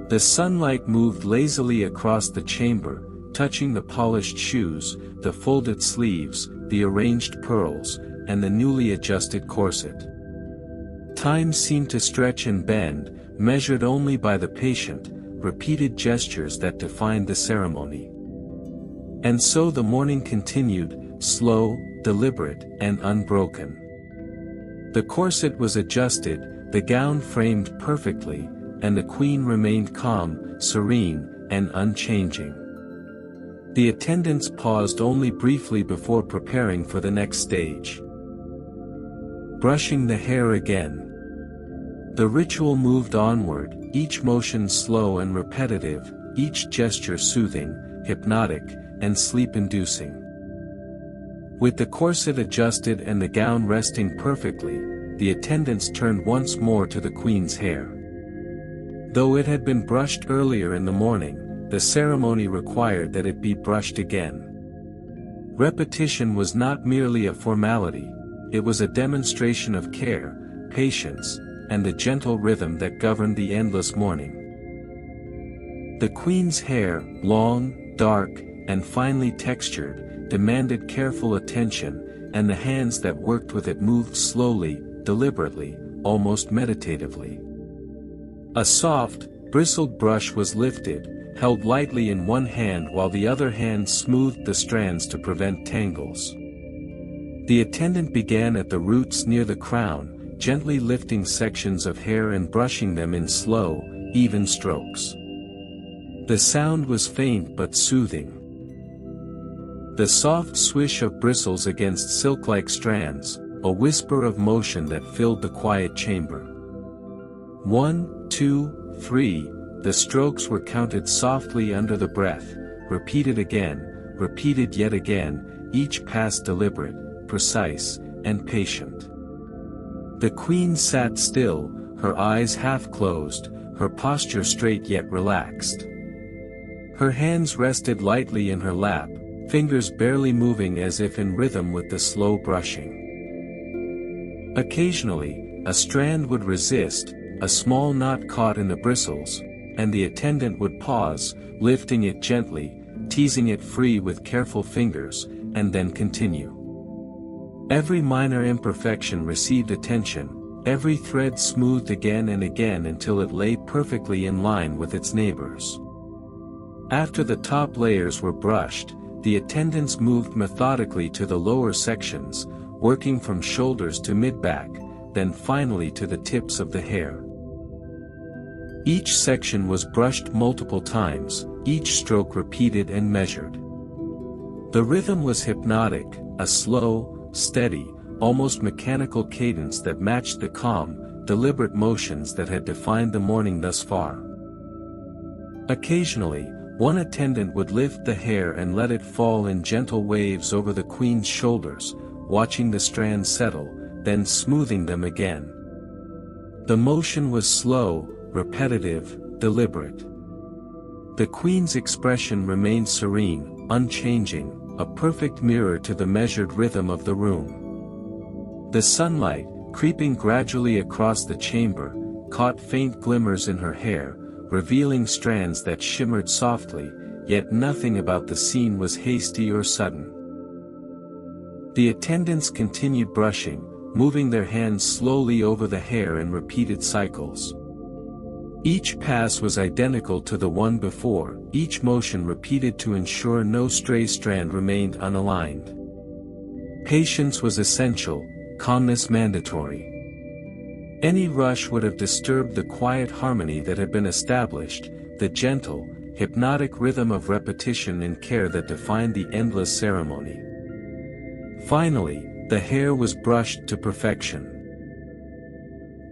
The sunlight moved lazily across the chamber, touching the polished shoes, the folded sleeves, the arranged pearls, and the newly adjusted corset. Time seemed to stretch and bend, measured only by the patient, repeated gestures that defined the ceremony. And so the morning continued, slow, deliberate, and unbroken. The corset was adjusted, the gown framed perfectly, and the queen remained calm, serene, and unchanging. The attendants paused only briefly before preparing for the next stage. Brushing the hair again. The ritual moved onward, each motion slow and repetitive, each gesture soothing, hypnotic, and sleep-inducing. With the corset adjusted and the gown resting perfectly, the attendants turned once more to the queen's hair. Though it had been brushed earlier in the morning, the ceremony required that it be brushed again. Repetition was not merely a formality, it was a demonstration of care, patience, and the gentle rhythm that governed the endless morning. The queen's hair, long, dark, and finely textured, demanded careful attention, and the hands that worked with it moved slowly, deliberately, almost meditatively. A soft, bristled brush was lifted, held lightly in one hand while the other hand smoothed the strands to prevent tangles. The attendant began at the roots near the crown, gently lifting sections of hair and brushing them in slow, even strokes. The sound was faint but soothing. The soft swish of bristles against silk-like strands, a whisper of motion that filled the quiet chamber. 1, 2, 3, the strokes were counted softly under the breath, repeated again, repeated yet again, each pass deliberate, precise, and patient. The queen sat still, her eyes half closed, her posture straight yet relaxed. Her hands rested lightly in her lap, fingers barely moving as if in rhythm with the slow brushing. Occasionally, a strand would resist, a small knot caught in the bristles, and the attendant would pause, lifting it gently, teasing it free with careful fingers, and then continue. Every minor imperfection received attention, every thread smoothed again and again until it lay perfectly in line with its neighbors. After the top layers were brushed, the attendants moved methodically to the lower sections, working from shoulders to mid-back, then finally to the tips of the hair. Each section was brushed multiple times, each stroke repeated and measured. The rhythm was hypnotic, a slow, steady, almost mechanical cadence that matched the calm, deliberate motions that had defined the morning thus far. Occasionally, one attendant would lift the hair and let it fall in gentle waves over the queen's shoulders, watching the strands settle, then smoothing them again. The motion was slow, repetitive, deliberate. The queen's expression remained serene, unchanging, a perfect mirror to the measured rhythm of the room. The sunlight, creeping gradually across the chamber, caught faint glimmers in her hair, revealing strands that shimmered softly, yet nothing about the scene was hasty or sudden. The attendants continued brushing, moving their hands slowly over the hair in repeated cycles. Each pass was identical to the one before, each motion repeated to ensure no stray strand remained unaligned. Patience was essential, calmness mandatory. Any rush would have disturbed the quiet harmony that had been established, the gentle, hypnotic rhythm of repetition and care that defined the endless ceremony. Finally, the hair was brushed to perfection.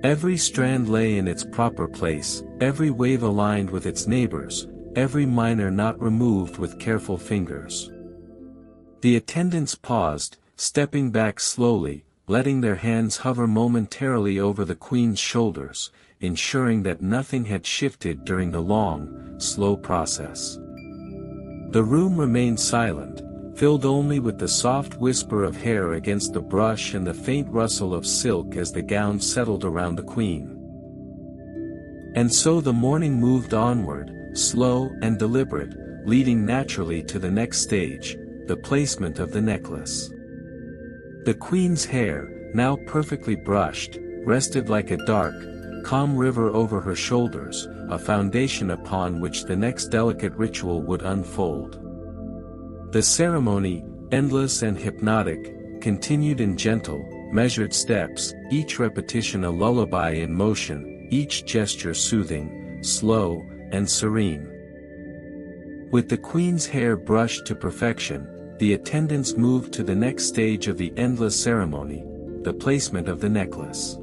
Every strand lay in its proper place, every wave aligned with its neighbors, every minor knot removed with careful fingers. The attendants paused, stepping back slowly, letting their hands hover momentarily over the queen's shoulders, ensuring that nothing had shifted during the long, slow process. The room remained silent, filled only with the soft whisper of hair against the brush and the faint rustle of silk as the gown settled around the queen. And so the morning moved onward, slow and deliberate, leading naturally to the next stage, the placement of the necklace. The queen's hair, now perfectly brushed, rested like a dark, calm river over her shoulders, a foundation upon which the next delicate ritual would unfold. The ceremony, endless and hypnotic, continued in gentle, measured steps, each repetition a lullaby in motion, each gesture soothing, slow, and serene. With the queen's hair brushed to perfection, the attendants moved to the next stage of the endless ceremony, the placement of the necklace.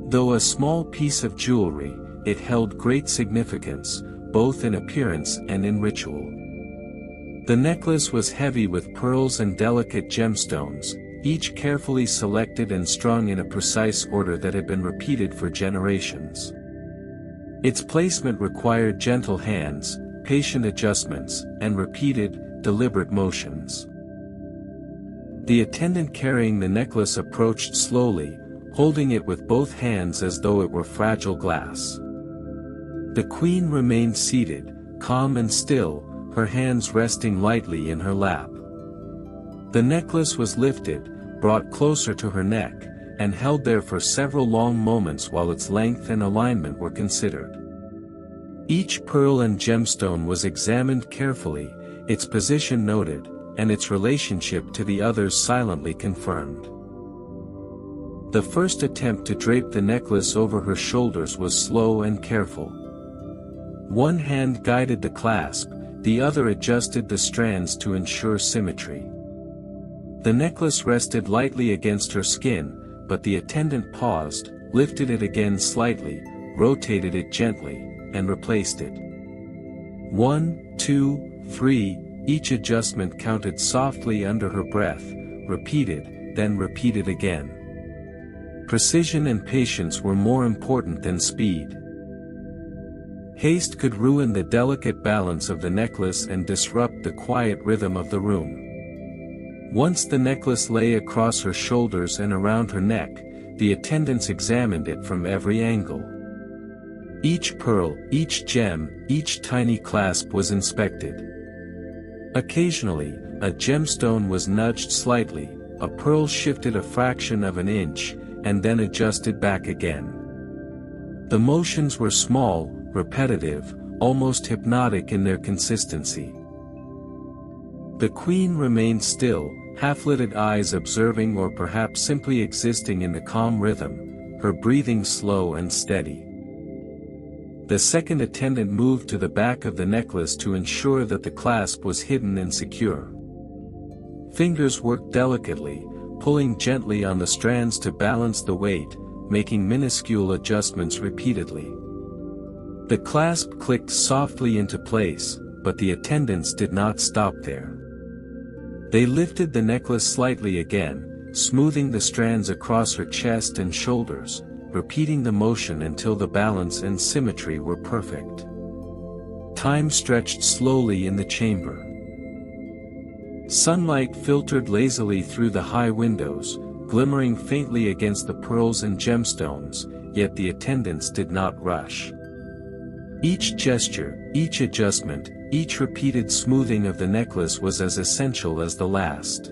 Though a small piece of jewelry, it held great significance, both in appearance and in ritual. The necklace was heavy with pearls and delicate gemstones, each carefully selected and strung in a precise order that had been repeated for generations. Its placement required gentle hands, patient adjustments, and repeated, deliberate motions. The attendant carrying the necklace approached slowly, holding it with both hands as though it were fragile glass. The queen remained seated, calm and still, her hands resting lightly in her lap. The necklace was lifted, brought closer to her neck, and held there for several long moments while its length and alignment were considered. Each pearl and gemstone was examined carefully, its position noted, and its relationship to the others silently confirmed. The first attempt to drape the necklace over her shoulders was slow and careful. One hand guided the clasp, the other adjusted the strands to ensure symmetry. The necklace rested lightly against her skin, but the attendant paused, lifted it again slightly, rotated it gently, and replaced it. 1, 2, 3, each adjustment counted softly under her breath, repeated, then repeated again. Precision and patience were more important than speed. Haste could ruin the delicate balance of the necklace and disrupt the quiet rhythm of the room. Once the necklace lay across her shoulders and around her neck, the attendants examined it from every angle. Each pearl, each gem, each tiny clasp was inspected. Occasionally, a gemstone was nudged slightly, a pearl shifted a fraction of an inch, and then adjusted back again. The motions were small, repetitive, almost hypnotic in their consistency. The queen remained still, half-lidded eyes observing or perhaps simply existing in the calm rhythm, her breathing slow and steady. The second attendant moved to the back of the necklace to ensure that the clasp was hidden and secure. Fingers worked delicately, pulling gently on the strands to balance the weight, making minuscule adjustments repeatedly. The clasp clicked softly into place, but the attendants did not stop there. They lifted the necklace slightly again, smoothing the strands across her chest and shoulders, repeating the motion until the balance and symmetry were perfect. Time stretched slowly in the chamber. Sunlight filtered lazily through the high windows, glimmering faintly against the pearls and gemstones, yet the attendants did not rush. Each gesture, each adjustment, each repeated smoothing of the necklace was as essential as the last.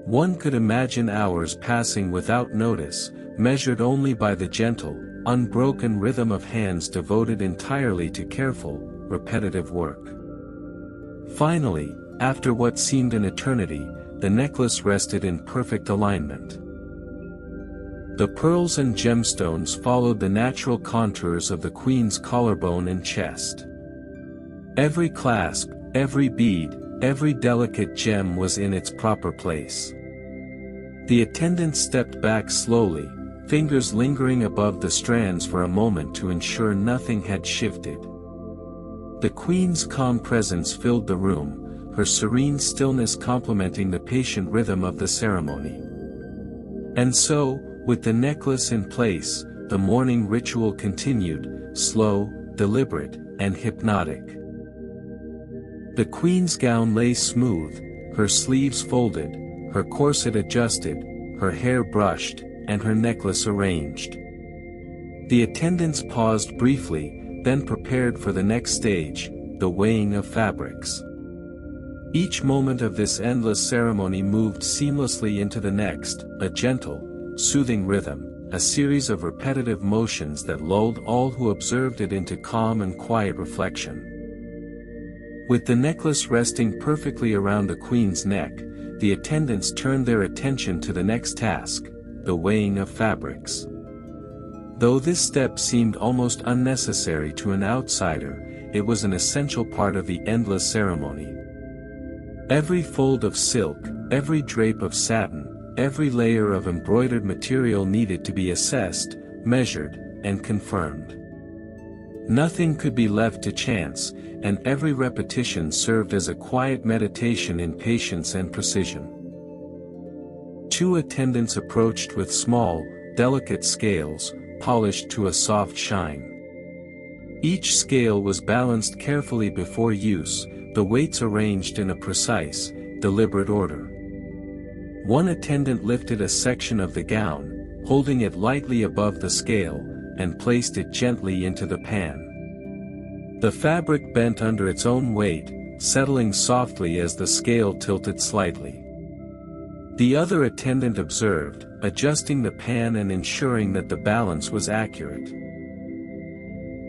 One could imagine hours passing without notice, measured only by the gentle, unbroken rhythm of hands devoted entirely to careful, repetitive work. Finally, after what seemed an eternity, the necklace rested in perfect alignment. The pearls and gemstones followed the natural contours of the queen's collarbone and chest. Every clasp, every bead, every delicate gem was in its proper place. The attendant stepped back slowly, fingers lingering above the strands for a moment to ensure nothing had shifted. The Queen's calm presence filled the room, her serene stillness complementing the patient rhythm of the ceremony. And so, with the necklace in place, the morning ritual continued, slow, deliberate, and hypnotic. The Queen's gown lay smooth, her sleeves folded, her corset adjusted, her hair brushed, and her necklace arranged. The attendants paused briefly, then prepared for the next stage, the weighing of fabrics. Each moment of this endless ceremony moved seamlessly into the next, a gentle, soothing rhythm, a series of repetitive motions that lulled all who observed it into calm and quiet reflection. With the necklace resting perfectly around the Queen's neck, the attendants turned their attention to the next task, the weighing of fabrics. Though this step seemed almost unnecessary to an outsider, it was an essential part of the endless ceremony. Every fold of silk, every drape of satin, every layer of embroidered material needed to be assessed, measured, and confirmed. Nothing could be left to chance, and every repetition served as a quiet meditation in patience and precision. Two attendants approached with small, delicate scales, polished to a soft shine. Each scale was balanced carefully before use, the weights arranged in a precise, deliberate order. One attendant lifted a section of the gown, holding it lightly above the scale, and placed it gently into the pan. The fabric bent under its own weight, settling softly as the scale tilted slightly. The other attendant observed, adjusting the pan and ensuring that the balance was accurate.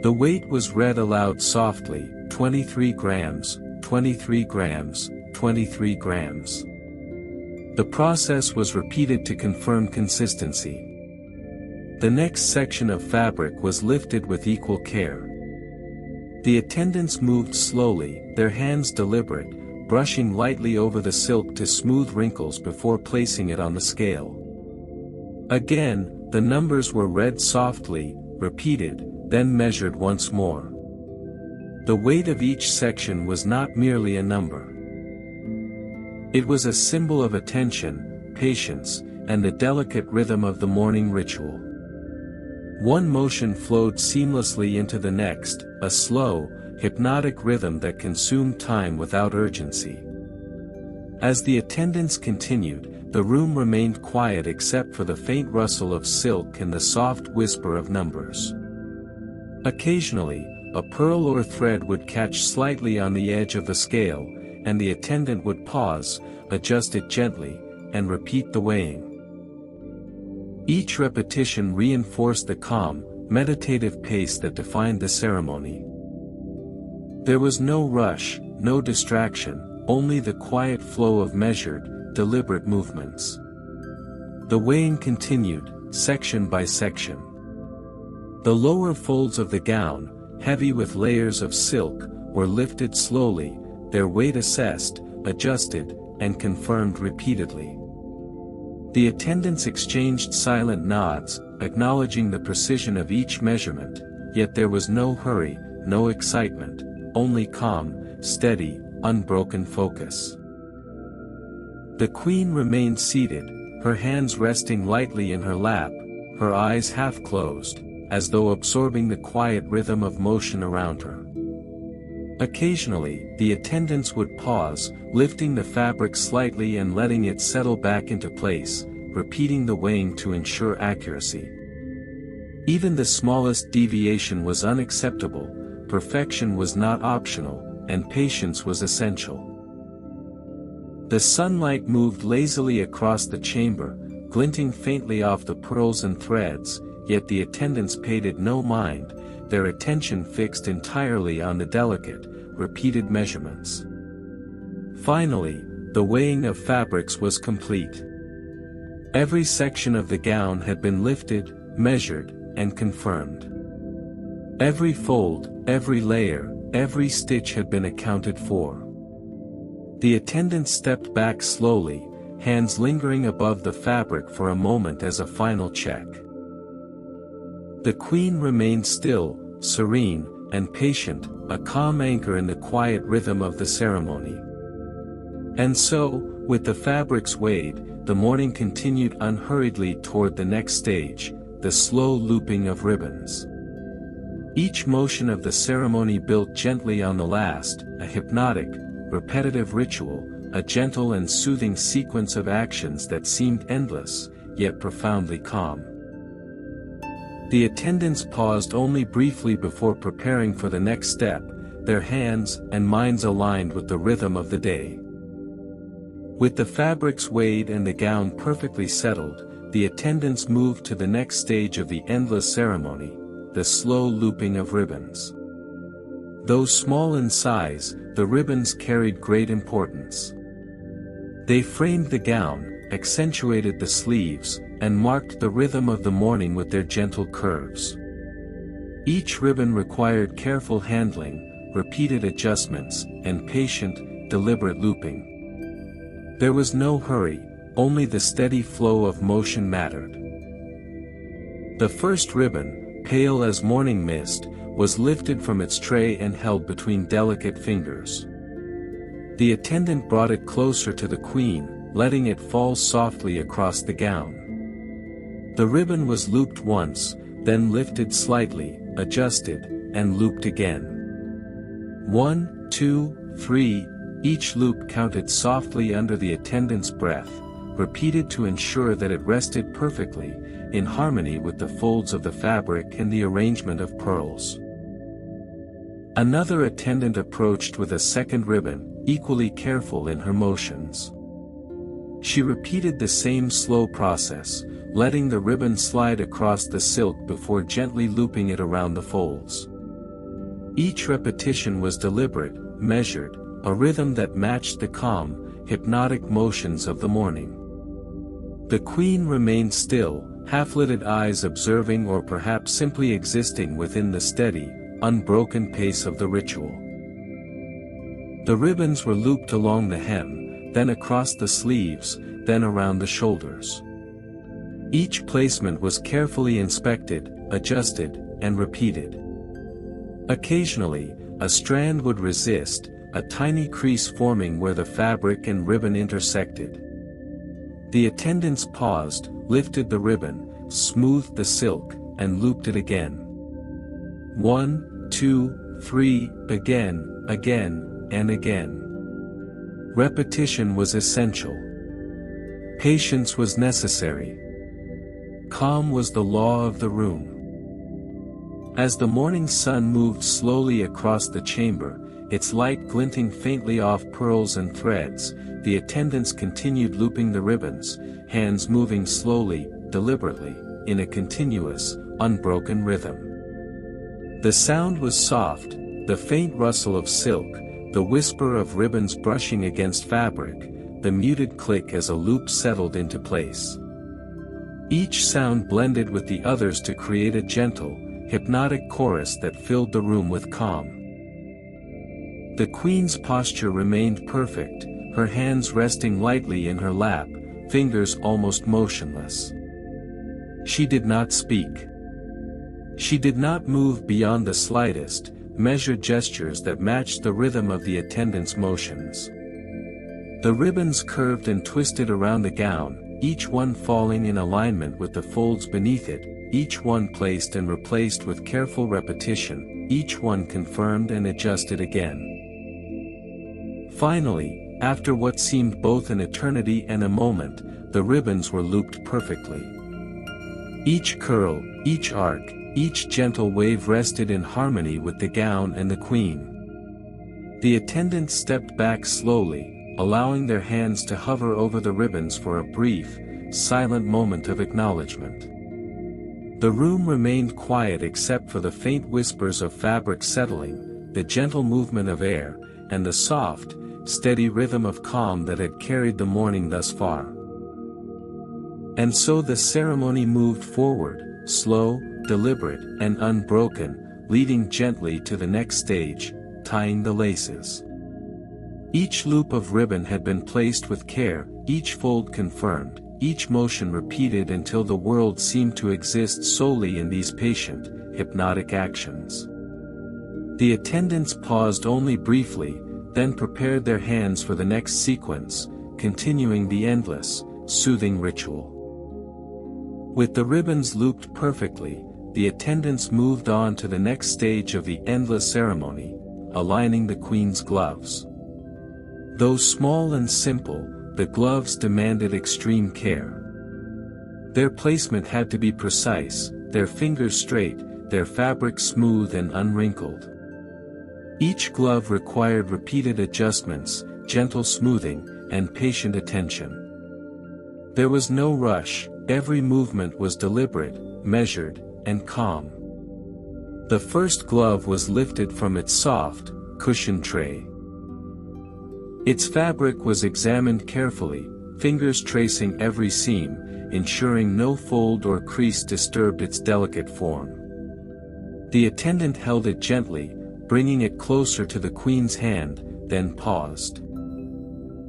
The weight was read aloud softly, 23 grams, 23 grams, 23 grams. The process was repeated to confirm consistency. The next section of fabric was lifted with equal care. The attendants moved slowly, their hands deliberate, brushing lightly over the silk to smooth wrinkles before placing it on the scale. Again, the numbers were read softly, repeated, then measured once more. The weight of each section was not merely a number. It was a symbol of attention, patience, and the delicate rhythm of the morning ritual. One motion flowed seamlessly into the next, a slow, hypnotic rhythm that consumed time without urgency. As the attendants continued, the room remained quiet except for the faint rustle of silk and the soft whisper of numbers. Occasionally, a pearl or thread would catch slightly on the edge of the scale, and the attendant would pause, adjust it gently, and repeat the weighing. Each repetition reinforced the calm, meditative pace that defined the ceremony. There was no rush, no distraction, only the quiet flow of measured, deliberate movements. The weighing continued, section by section. The lower folds of the gown, heavy with layers of silk, were lifted slowly, their weight assessed, adjusted, and confirmed repeatedly. The attendants exchanged silent nods, acknowledging the precision of each measurement, yet there was no hurry, no excitement, only calm, steady, unbroken focus. The Queen remained seated, her hands resting lightly in her lap, her eyes half closed, as though absorbing the quiet rhythm of motion around her. Occasionally, the attendants would pause, lifting the fabric slightly and letting it settle back into place, repeating the weighing to ensure accuracy. Even the smallest deviation was unacceptable, perfection was not optional, and patience was essential. The sunlight moved lazily across the chamber, glinting faintly off the pearls and threads, yet the attendants paid it no mind, their attention fixed entirely on the delicate, repeated measurements. Finally, the weighing of fabrics was complete. Every section of the gown had been lifted, measured, and confirmed. Every fold, every layer, every stitch had been accounted for. The attendants stepped back slowly, hands lingering above the fabric for a moment as a final check. The queen remained still, serene, and patient, a calm anchor in the quiet rhythm of the ceremony. And so, with the fabrics weighed, the morning continued unhurriedly toward the next stage, the slow looping of ribbons. Each motion of the ceremony built gently on the last, a hypnotic, repetitive ritual, a gentle and soothing sequence of actions that seemed endless, yet profoundly calm. The attendants paused only briefly before preparing for the next step, their hands and minds aligned with the rhythm of the day. With the fabrics weighed and the gown perfectly settled, the attendants moved to the next stage of the endless ceremony, the slow looping of ribbons. Though small in size, the ribbons carried great importance. They framed the gown, accentuated the sleeves, and marked the rhythm of the morning with their gentle curves. Each ribbon required careful handling, repeated adjustments, and patient, deliberate looping. There was no hurry, only the steady flow of motion mattered. The first ribbon, pale as morning mist, was lifted from its tray and held between delicate fingers. The attendant brought it closer to the queen, letting it fall softly across the gown. The ribbon was looped once, then lifted slightly, adjusted, and looped again. 1, 2, 3, each loop counted softly under the attendant's breath, repeated to ensure that it rested perfectly, in harmony with the folds of the fabric and the arrangement of pearls. Another attendant approached with a second ribbon, equally careful in her motions. She repeated the same slow process, letting the ribbon slide across the silk before gently looping it around the folds. Each repetition was deliberate, measured, a rhythm that matched the calm, hypnotic motions of the morning. The queen remained still, half-lidded eyes observing or perhaps simply existing within the steady, unbroken pace of the ritual. The ribbons were looped along the hem, then across the sleeves, then around the shoulders. Each placement was carefully inspected, adjusted, and repeated. Occasionally, a strand would resist, a tiny crease forming where the fabric and ribbon intersected. The attendants paused, lifted the ribbon, smoothed the silk, and looped it again. 1, 2, 3, again, and again. Repetition was essential. Patience was necessary. Calm was the law of the room. As the morning sun moved slowly across the chamber, its light glinting faintly off pearls and threads, the attendants continued looping the ribbons, hands moving slowly, deliberately, in a continuous, unbroken rhythm. The sound was soft, the faint rustle of silk, the whisper of ribbons brushing against fabric, the muted click as a loop settled into place. Each sound blended with the others to create a gentle, hypnotic chorus that filled the room with calm. The queen's posture remained perfect, her hands resting lightly in her lap, fingers almost motionless. She did not speak. She did not move beyond the slightest, measured gestures that matched the rhythm of the attendants' motions. The ribbons curved and twisted around the gown, each one falling in alignment with the folds beneath it, each one placed and replaced with careful repetition, each one confirmed and adjusted again. Finally, after what seemed both an eternity and a moment, the ribbons were looped perfectly. Each curl, each arc, each gentle wave rested in harmony with the gown and the queen. The attendants stepped back slowly, allowing their hands to hover over the ribbons for a brief, silent moment of acknowledgement. The room remained quiet except for the faint whispers of fabric settling, the gentle movement of air, and the soft, steady rhythm of calm that had carried the morning thus far. And so the ceremony moved forward, slow, deliberate, and unbroken, leading gently to the next stage, tying the laces. Each loop of ribbon had been placed with care, each fold confirmed, each motion repeated until the world seemed to exist solely in these patient, hypnotic actions. The attendants paused only briefly, then prepared their hands for the next sequence, continuing the endless, soothing ritual. With the ribbons looped perfectly, the attendants moved on to the next stage of the endless ceremony, aligning the queen's gloves. Though small and simple, the gloves demanded extreme care. Their placement had to be precise, their fingers straight, their fabric smooth and unwrinkled. Each glove required repeated adjustments, gentle smoothing, and patient attention. There was no rush, every movement was deliberate, measured, and calm. The first glove was lifted from its soft, cushioned tray. Its fabric was examined carefully, fingers tracing every seam, ensuring no fold or crease disturbed its delicate form. The attendant held it gently, bringing it closer to the queen's hand, then paused.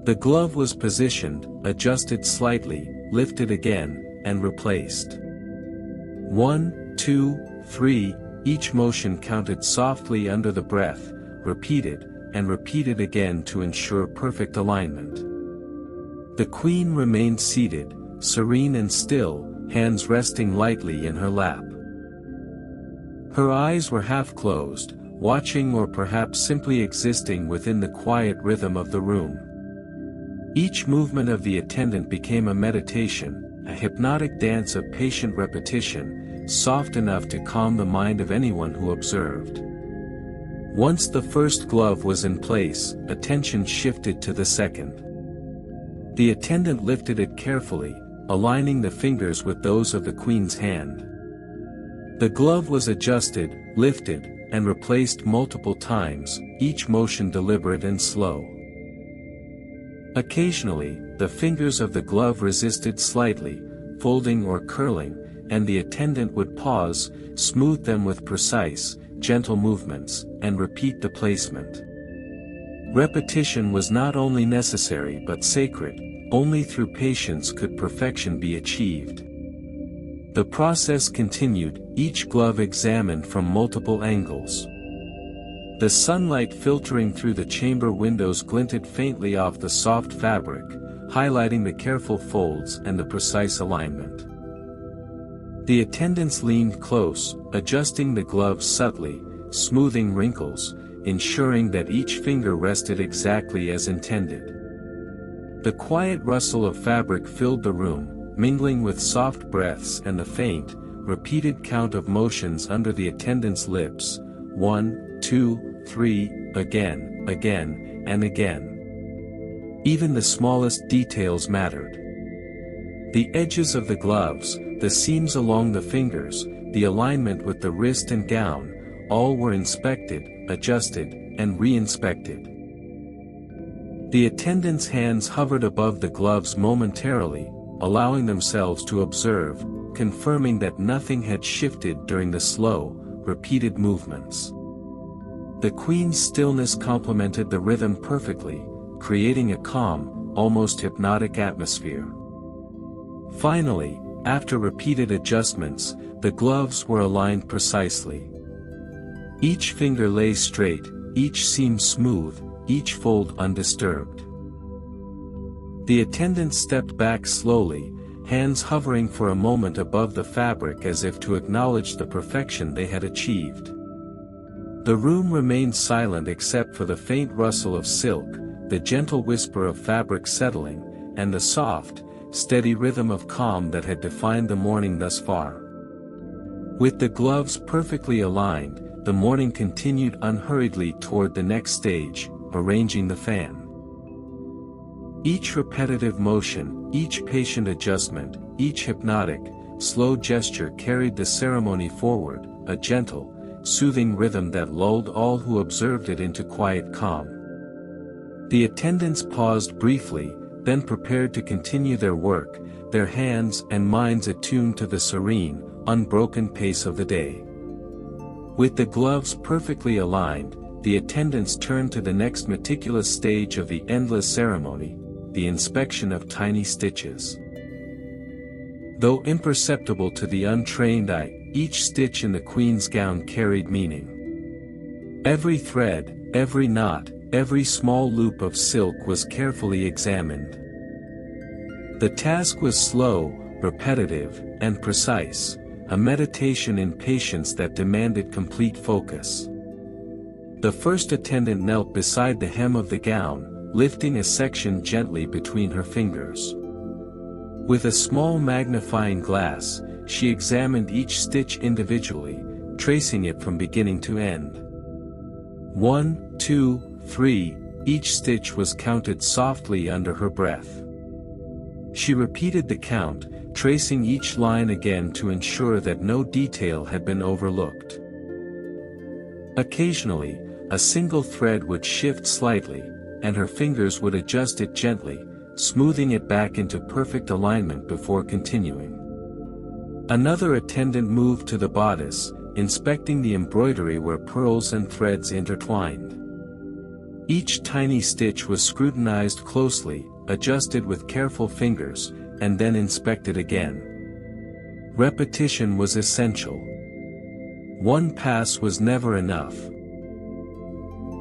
The glove was positioned, adjusted slightly, lifted again, and replaced. 1, 2, 3, each motion counted softly under the breath, repeated, and repeated again to ensure perfect alignment. The queen remained seated, serene and still, hands resting lightly in her lap. Her eyes were half closed, watching or perhaps simply existing within the quiet rhythm of the room. Each movement of the attendant became a meditation, a hypnotic dance of patient repetition, soft enough to calm the mind of anyone who observed. Once the first glove was in place, attention shifted to the second. The attendant lifted it carefully, aligning the fingers with those of the queen's hand. The glove was adjusted, lifted, and replaced multiple times, each motion deliberate and slow. Occasionally, the fingers of the glove resisted slightly, folding or curling, and the attendant would pause, smooth them with precise, gentle movements, and repeat the placement. Repetition was not only necessary but sacred, only through patience could perfection be achieved. The process continued, each glove examined from multiple angles. The sunlight filtering through the chamber windows glinted faintly off the soft fabric, highlighting the careful folds and the precise alignment. The attendants leaned close, adjusting the gloves subtly, smoothing wrinkles, ensuring that each finger rested exactly as intended. The quiet rustle of fabric filled the room, mingling with soft breaths and the faint, repeated count of motions under the attendant's lips, 1, 2, 3, again, again, and again. Even the smallest details mattered. The edges of the gloves, the seams along the fingers, the alignment with the wrist and gown, all were inspected, adjusted, and re-inspected. The attendant's hands hovered above the gloves momentarily, allowing themselves to observe, confirming that nothing had shifted during the slow, repeated movements. The queen's stillness complemented the rhythm perfectly, creating a calm, almost hypnotic atmosphere. Finally, after repeated adjustments, the gloves were aligned precisely. Each finger lay straight, each seam smooth, each fold undisturbed. The attendant stepped back slowly, hands hovering for a moment above the fabric as if to acknowledge the perfection they had achieved. The room remained silent except for the faint rustle of silk, the gentle whisper of fabric settling, and the soft, steady rhythm of calm that had defined the morning thus far. With the gloves perfectly aligned, the morning continued unhurriedly toward the next stage, arranging the fan. Each repetitive motion, each patient adjustment, each hypnotic, slow gesture carried the ceremony forward, a gentle, soothing rhythm that lulled all who observed it into quiet calm. The attendants paused briefly, then prepared to continue their work, their hands and minds attuned to the serene, unbroken pace of the day. With the gloves perfectly aligned, the attendants turned to the next meticulous stage of the endless ceremony, the inspection of tiny stitches. Though imperceptible to the untrained eye, each stitch in the queen's gown carried meaning. Every thread, every knot, every small loop of silk was carefully examined. The task was slow, repetitive, and precise, a meditation in patience that demanded complete focus. The first attendant knelt beside the hem of the gown, lifting a section gently between her fingers. With a small magnifying glass, she examined each stitch individually, tracing it from beginning to end. 1, 2, 3, each stitch was counted softly under her breath. She repeated the count, tracing each line again to ensure that no detail had been overlooked. Occasionally, a single thread would shift slightly, and her fingers would adjust it gently, smoothing it back into perfect alignment before continuing. Another attendant moved to the bodice, inspecting the embroidery where pearls and threads intertwined. Each tiny stitch was scrutinized closely, adjusted with careful fingers, and then inspected again. Repetition was essential. One pass was never enough.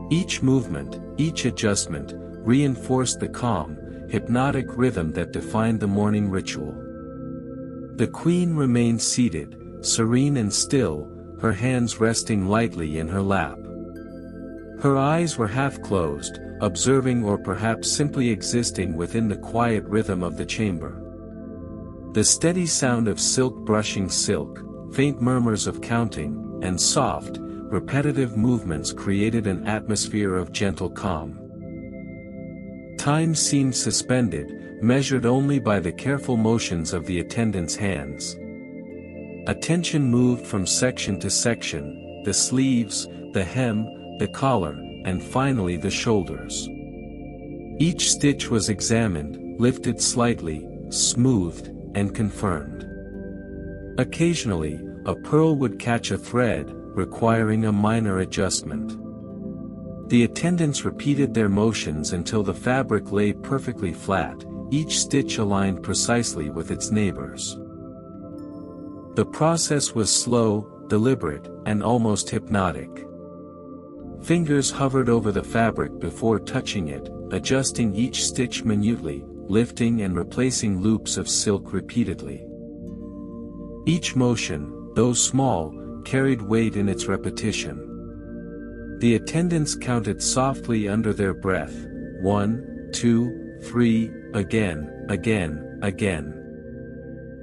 Each movement, each adjustment, reinforced the calm, hypnotic rhythm that defined the morning ritual. The queen remained seated, serene and still, her hands resting lightly in her lap. Her eyes were half closed, observing or perhaps simply existing within the quiet rhythm of the chamber. The steady sound of silk brushing silk, faint murmurs of counting, and soft, repetitive movements created an atmosphere of gentle calm. Time seemed suspended, measured only by the careful motions of the attendant's hands. Attention moved from section to section, the sleeves, the hem, the collar, and finally the shoulders. Each stitch was examined, lifted slightly, smoothed, and confirmed. Occasionally, a pearl would catch a thread, requiring a minor adjustment. The attendants repeated their motions until the fabric lay perfectly flat, each stitch aligned precisely with its neighbors. The process was slow, deliberate, and almost hypnotic. Fingers hovered over the fabric before touching it, adjusting each stitch minutely, lifting and replacing loops of silk repeatedly. Each motion, though small, carried weight in its repetition. The attendants counted softly under their breath, 1, 2, 3, again, again, again.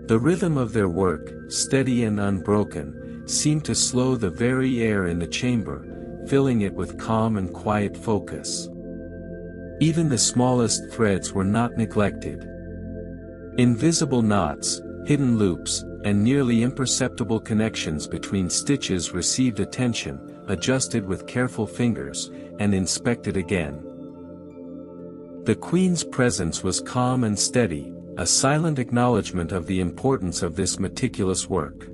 The rhythm of their work, steady and unbroken, seemed to slow the very air in the chamber, filling it with calm and quiet focus. Even the smallest threads were not neglected. Invisible knots, hidden loops, and nearly imperceptible connections between stitches received attention, adjusted with careful fingers, and inspected again. The queen's presence was calm and steady, a silent acknowledgement of the importance of this meticulous work.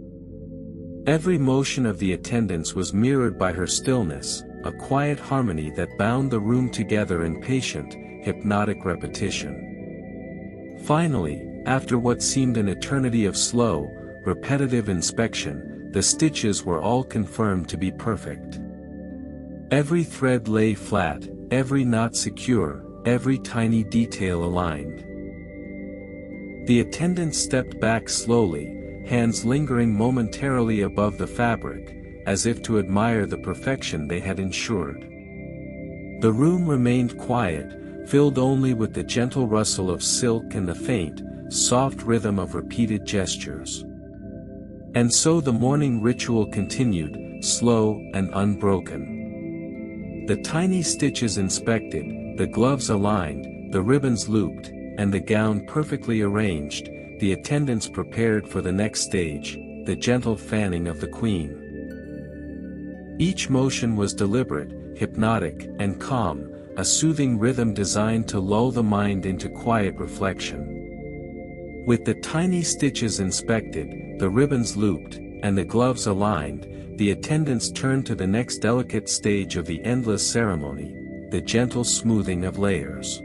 Every motion of the attendants was mirrored by her stillness, a quiet harmony that bound the room together in patient, hypnotic repetition. Finally, after what seemed an eternity of slow, repetitive inspection, the stitches were all confirmed to be perfect. Every thread lay flat, every knot secure, every tiny detail aligned. The attendants stepped back slowly, hands lingering momentarily above the fabric, as if to admire the perfection they had ensured. The room remained quiet, filled only with the gentle rustle of silk and the faint, soft rhythm of repeated gestures. And so the morning ritual continued, slow and unbroken. The tiny stitches inspected, the gloves aligned, the ribbons looped, and the gown perfectly arranged, the attendants prepared for the next stage, the gentle fanning of the queen. Each motion was deliberate, hypnotic, and calm, a soothing rhythm designed to lull the mind into quiet reflection. With the tiny stitches inspected, the ribbons looped, and the gloves aligned, the attendants turned to the next delicate stage of the endless ceremony, the gentle smoothing of layers.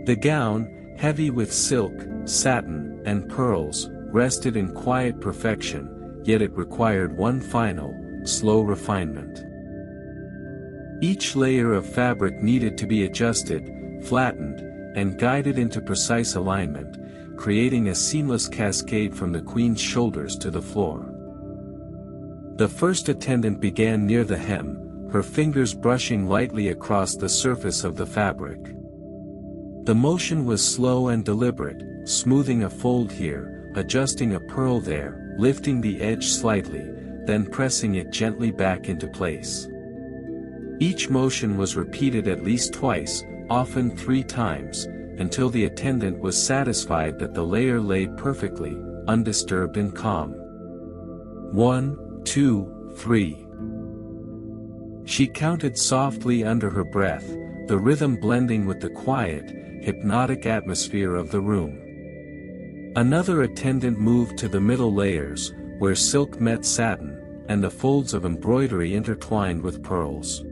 The gown, heavy with silk, satin, and pearls, rested in quiet perfection, yet it required one final, slow refinement. Each layer of fabric needed to be adjusted, flattened, and guided into precise alignment, creating a seamless cascade from the queen's shoulders to the floor. The first attendant began near the hem, her fingers brushing lightly across the surface of the fabric. The motion was slow and deliberate, smoothing a fold here, adjusting a pearl there, lifting the edge slightly, then pressing it gently back into place. Each motion was repeated at least twice, often 3 times, until the attendant was satisfied that the layer lay perfectly, undisturbed and calm. 1, 2, 3. She counted softly under her breath, the rhythm blending with the quiet, hypnotic atmosphere of the room. Another attendant moved to the middle layers, where silk met satin, and the folds of embroidery intertwined with pearls.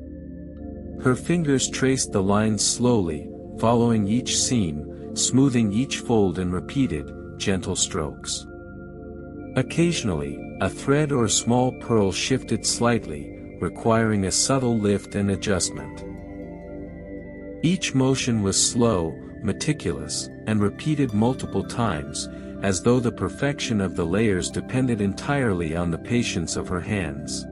Her fingers traced the lines slowly, following each seam, smoothing each fold in repeated, gentle strokes. Occasionally, a thread or small pearl shifted slightly, requiring a subtle lift and adjustment. Each motion was slow, meticulous, and repeated multiple times, as though the perfection of the layers depended entirely on the patience of her hands.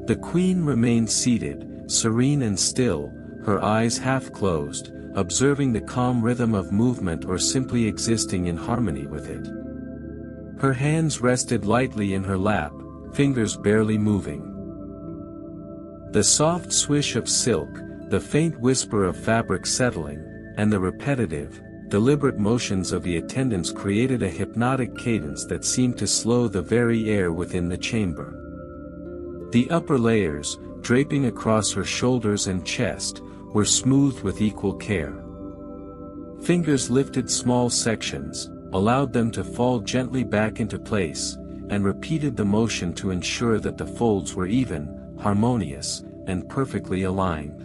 The queen remained seated, serene and still, her eyes half closed, observing the calm rhythm of movement or simply existing in harmony with it. Her hands rested lightly in her lap, fingers barely moving. The soft swish of silk, the faint whisper of fabric settling, and the repetitive, deliberate motions of the attendants created a hypnotic cadence that seemed to slow the very air within the chamber. The upper layers, draping across her shoulders and chest, were smoothed with equal care. Fingers lifted small sections, allowed them to fall gently back into place, and repeated the motion to ensure that the folds were even, harmonious, and perfectly aligned.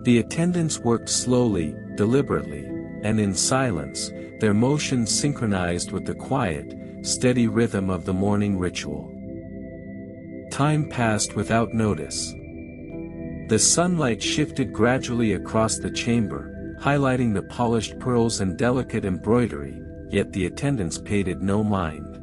The attendants worked slowly, deliberately, and in silence, their motions synchronized with the quiet, steady rhythm of the morning ritual. Time passed without notice. The sunlight shifted gradually across the chamber, highlighting the polished pearls and delicate embroidery, yet the attendants paid it no mind.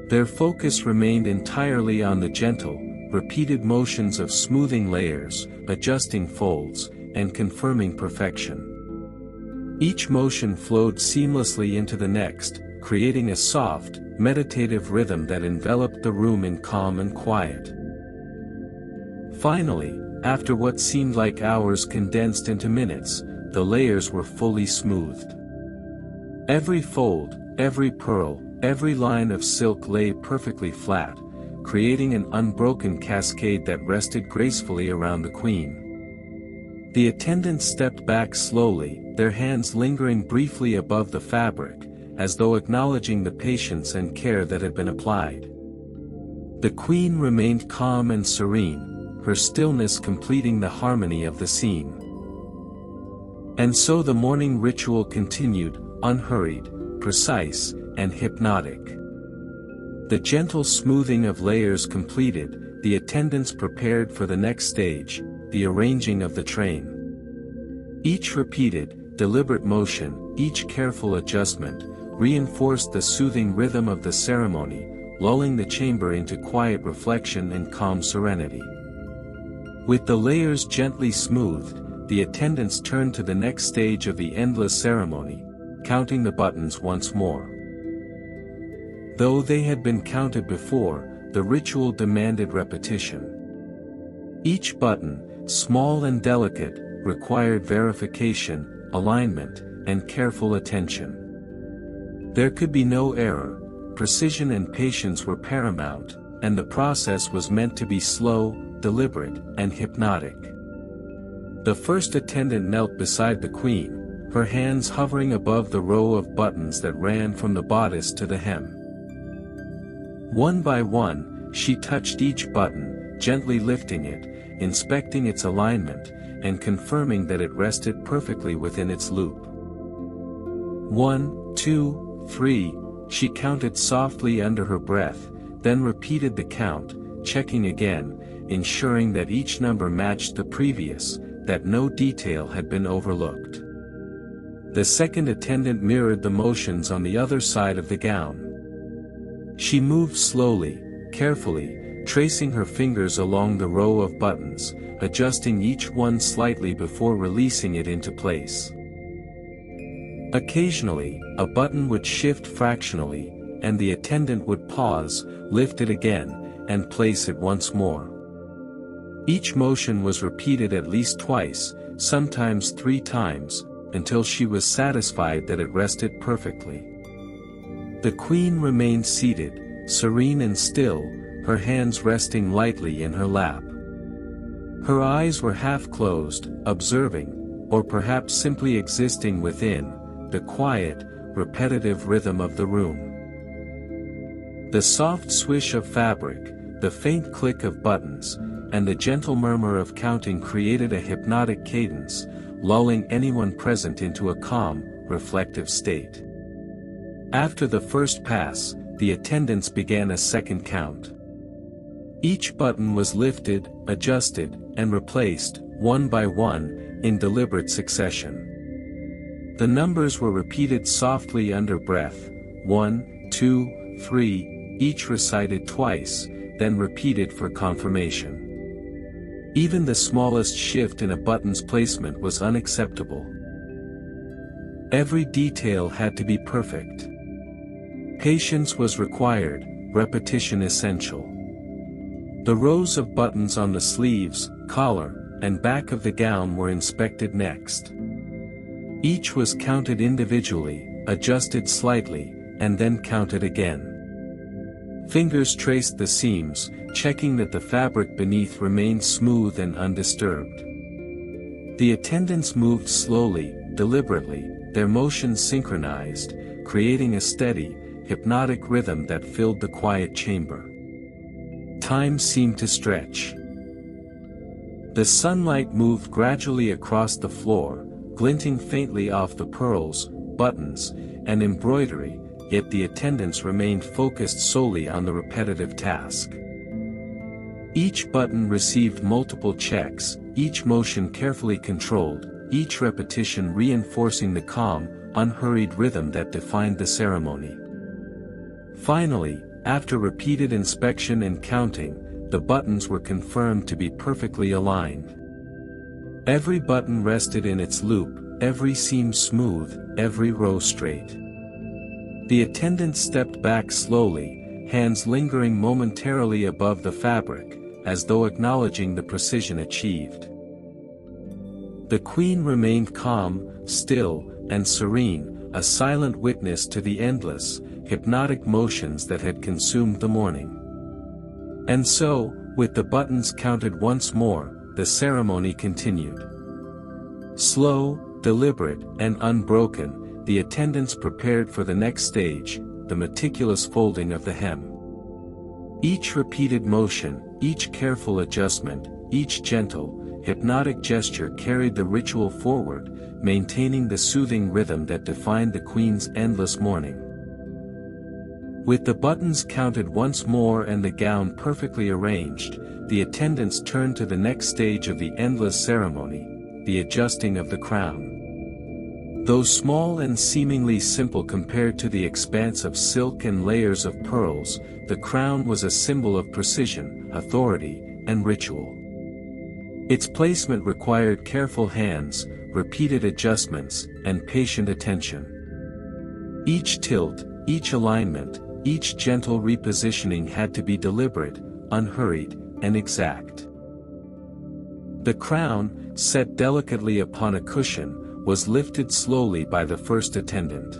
Their focus remained entirely on the gentle, repeated motions of smoothing layers, adjusting folds, and confirming perfection. Each motion flowed seamlessly into the next, creating a soft, meditative rhythm that enveloped the room in calm and quiet. Finally, after what seemed like hours condensed into minutes, the layers were fully smoothed. Every fold, every pearl, every line of silk lay perfectly flat, creating an unbroken cascade that rested gracefully around the queen. The attendants stepped back slowly, their hands lingering briefly above the fabric, as though acknowledging the patience and care that had been applied. The queen remained calm and serene, her stillness completing the harmony of the scene. And so the morning ritual continued, unhurried, precise, and hypnotic. The gentle smoothing of layers completed, the attendants prepared for the next stage, the arranging of the train. Each repeated, deliberate motion, each careful adjustment, reinforced the soothing rhythm of the ceremony, lulling the chamber into quiet reflection and calm serenity. With the layers gently smoothed, the attendants turned to the next stage of the endless ceremony, counting the buttons once more. Though they had been counted before, the ritual demanded repetition. Each button, small and delicate, required verification, alignment, and careful attention. There could be no error, precision and patience were paramount, and the process was meant to be slow, deliberate, and hypnotic. The first attendant knelt beside the queen, her hands hovering above the row of buttons that ran from the bodice to the hem. One by one, she touched each button, gently lifting it, inspecting its alignment, and confirming that it rested perfectly within its loop. 1, 2, 3, she counted softly under her breath, then repeated the count, checking again, ensuring that each number matched the previous, that no detail had been overlooked. The second attendant mirrored the motions on the other side of the gown. She moved slowly, carefully, tracing her fingers along the row of buttons, adjusting each one slightly before releasing it into place. Occasionally, a button would shift fractionally, and the attendant would pause, lift it again, and place it once more. Each motion was repeated at least twice, sometimes 3 times, until she was satisfied that it rested perfectly. The queen remained seated, serene and still, her hands resting lightly in her lap. Her eyes were half closed, observing, or perhaps simply existing within, the quiet, repetitive rhythm of the room. The soft swish of fabric, the faint click of buttons, and the gentle murmur of counting created a hypnotic cadence, lulling anyone present into a calm, reflective state. After the first pass, the attendants began a second count. Each button was lifted, adjusted, and replaced, one by one, in deliberate succession. The numbers were repeated softly under breath, 1, 2, 3, each recited twice, then repeated for confirmation. Even the smallest shift in a button's placement was unacceptable. Every detail had to be perfect. Patience was required, repetition essential. The rows of buttons on the sleeves, collar, and back of the gown were inspected next. Each was counted individually, adjusted slightly, and then counted again. Fingers traced the seams, checking that the fabric beneath remained smooth and undisturbed. The attendants moved slowly, deliberately, their motions synchronized, creating a steady, hypnotic rhythm that filled the quiet chamber. Time seemed to stretch. The sunlight moved gradually across the floor, glinting faintly off the pearls, buttons, and embroidery, yet the attendants remained focused solely on the repetitive task. Each button received multiple checks, each motion carefully controlled, each repetition reinforcing the calm, unhurried rhythm that defined the ceremony. Finally, after repeated inspection and counting, the buttons were confirmed to be perfectly aligned. Every button rested in its loop, every seam smooth, every row straight. The attendant stepped back slowly, hands lingering momentarily above the fabric, as though acknowledging the precision achieved. The queen remained calm, still, and serene, a silent witness to the endless, hypnotic motions that had consumed the morning. And so, with the buttons counted once more, the ceremony continued. Slow, deliberate, and unbroken, the attendants prepared for the next stage, the meticulous folding of the hem. Each repeated motion, each careful adjustment, each gentle, hypnotic gesture carried the ritual forward, maintaining the soothing rhythm that defined the queen's endless morning. With the buttons counted once more and the gown perfectly arranged, the attendants turned to the next stage of the endless ceremony, the adjusting of the crown. Though small and seemingly simple compared to the expanse of silk and layers of pearls, the crown was a symbol of precision, authority, and ritual. Its placement required careful hands, repeated adjustments, and patient attention. Each tilt, each alignment, each gentle repositioning had to be deliberate, unhurried, and exact. The crown, set delicately upon a cushion, was lifted slowly by the first attendant.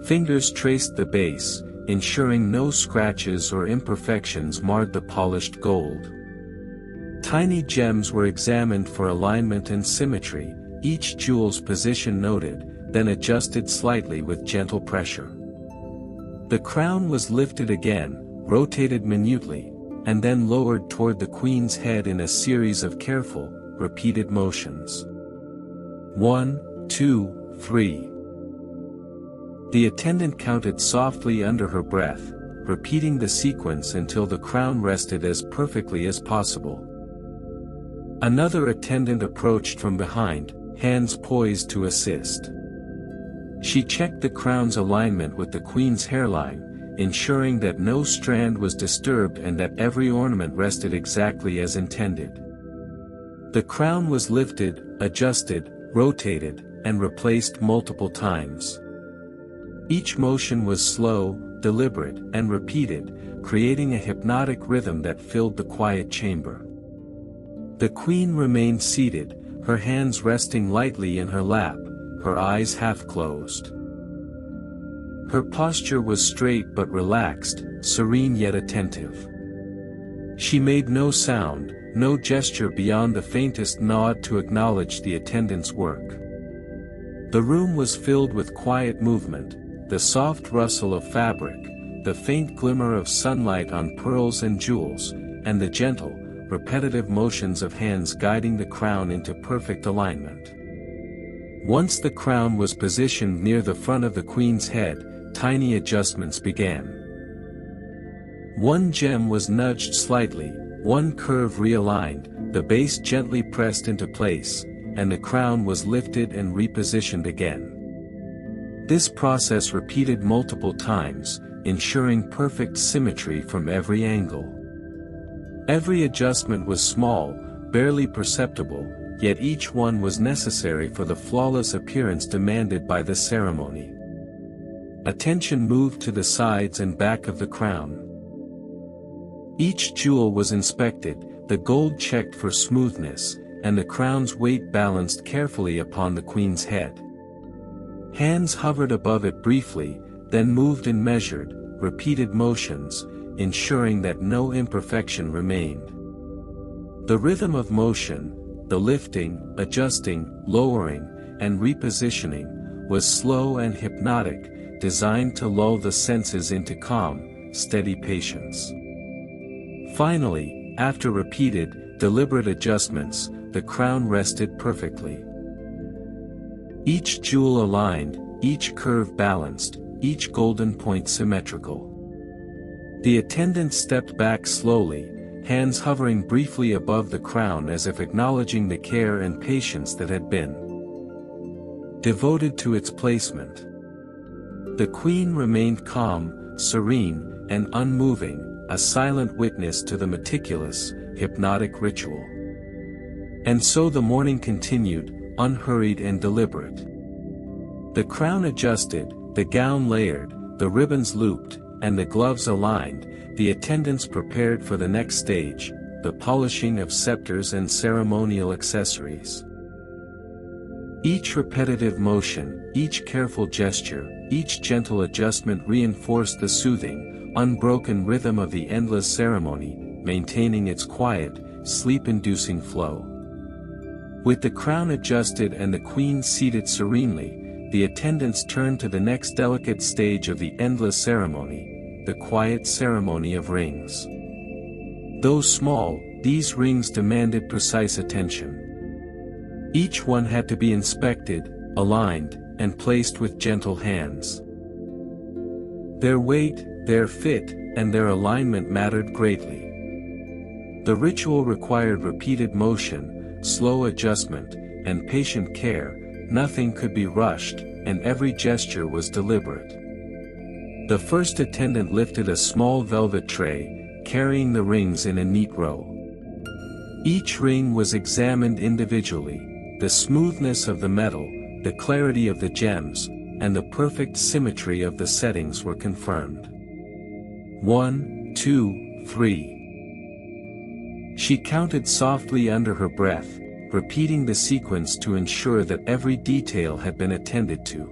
Fingers traced the base, ensuring no scratches or imperfections marred the polished gold. Tiny gems were examined for alignment and symmetry, each jewel's position noted, then adjusted slightly with gentle pressure. The crown was lifted again, rotated minutely, and then lowered toward the queen's head in a series of careful, repeated motions. 1, 2, 3. The attendant counted softly under her breath, repeating the sequence until the crown rested as perfectly as possible. Another attendant approached from behind, hands poised to assist. She checked the crown's alignment with the queen's hairline, ensuring that no strand was disturbed and that every ornament rested exactly as intended. The crown was lifted, adjusted, rotated, and replaced multiple times. Each motion was slow, deliberate, and repeated, creating a hypnotic rhythm that filled the quiet chamber. The queen remained seated, her hands resting lightly in her lap, her eyes half closed. Her posture was straight but relaxed, serene yet attentive. She made no sound, no gesture beyond the faintest nod to acknowledge the attendant's work. The room was filled with quiet movement, the soft rustle of fabric, the faint glimmer of sunlight on pearls and jewels, and the gentle, repetitive motions of hands guiding the crown into perfect alignment. Once the crown was positioned near the front of the queen's head, tiny adjustments began. One gem was nudged slightly, one curve realigned, the base gently pressed into place, and the crown was lifted and repositioned again. This process repeated multiple times, ensuring perfect symmetry from every angle. Every adjustment was small, barely perceptible, yet each one was necessary for the flawless appearance demanded by the ceremony. Attention moved to the sides and back of the crown. Each jewel was inspected, the gold checked for smoothness, and the crown's weight balanced carefully upon the queen's head. Hands hovered above it briefly, then moved in measured, repeated motions, ensuring that no imperfection remained. The rhythm of motion, the lifting, adjusting, lowering, and repositioning, was slow and hypnotic, designed to lull the senses into calm, steady patience. Finally, after repeated, deliberate adjustments, the crown rested perfectly. Each jewel aligned, each curve balanced, each golden point symmetrical. The attendant stepped back slowly, hands hovering briefly above the crown as if acknowledging the care and patience that had been devoted to its placement. The queen remained calm, serene, and unmoving, a silent witness to the meticulous, hypnotic ritual. And so the morning continued, unhurried and deliberate. The crown adjusted, the gown layered, the ribbons looped, and the gloves aligned, the attendants prepared for the next stage, the polishing of scepters and ceremonial accessories. Each repetitive motion, each careful gesture, each gentle adjustment reinforced the soothing, unbroken rhythm of the endless ceremony, maintaining its quiet, sleep-inducing flow. With the crown adjusted and the queen seated serenely, the attendants turned to the next delicate stage of the endless ceremony, the quiet ceremony of rings. Though small, these rings demanded precise attention. Each one had to be inspected, aligned, and placed with gentle hands. Their weight, their fit, and their alignment mattered greatly. The ritual required repeated motion, slow adjustment, and patient care. Nothing could be rushed, and every gesture was deliberate. The first attendant lifted a small velvet tray, carrying the rings in a neat row. Each ring was examined individually, the smoothness of the metal, the clarity of the gems, and the perfect symmetry of the settings were confirmed. 1, 2, 3. She counted softly under her breath, repeating the sequence to ensure that every detail had been attended to.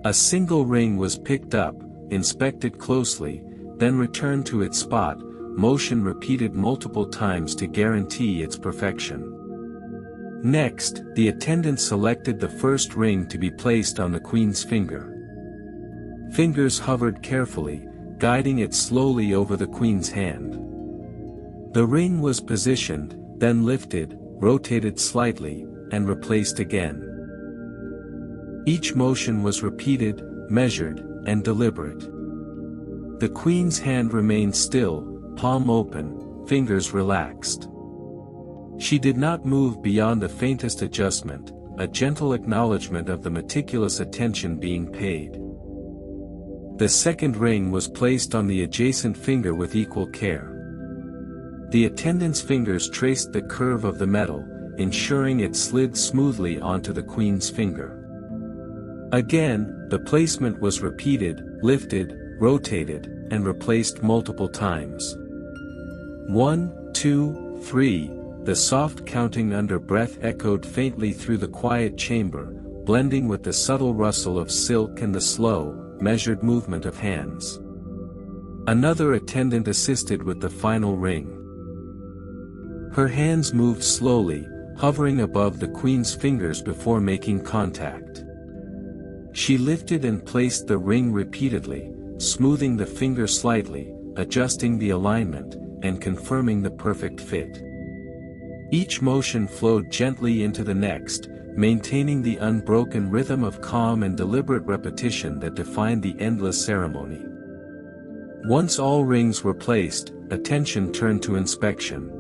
A single ring was picked up, inspected closely, then returned to its spot, motion repeated multiple times to guarantee its perfection. Next, the attendant selected the first ring to be placed on the queen's finger. Fingers hovered carefully, guiding it slowly over the queen's hand. The ring was positioned, then lifted, rotated slightly, and replaced again. Each motion was repeated, measured, and deliberate. The queen's hand remained still, palm open, fingers relaxed. She did not move beyond the faintest adjustment, a gentle acknowledgement of the meticulous attention being paid. The second ring was placed on the adjacent finger with equal care. The attendant's fingers traced the curve of the metal, ensuring it slid smoothly onto the queen's finger. Again, the placement was repeated, lifted, rotated, and replaced multiple times. 1, 2, 3, the soft counting under breath echoed faintly through the quiet chamber, blending with the subtle rustle of silk and the slow, measured movement of hands. Another attendant assisted with the final ring. Her hands moved slowly, hovering above the queen's fingers before making contact. She lifted and placed the ring repeatedly, smoothing the finger slightly, adjusting the alignment, and confirming the perfect fit. Each motion flowed gently into the next, maintaining the unbroken rhythm of calm and deliberate repetition that defined the endless ceremony. Once all rings were placed, attention turned to inspection.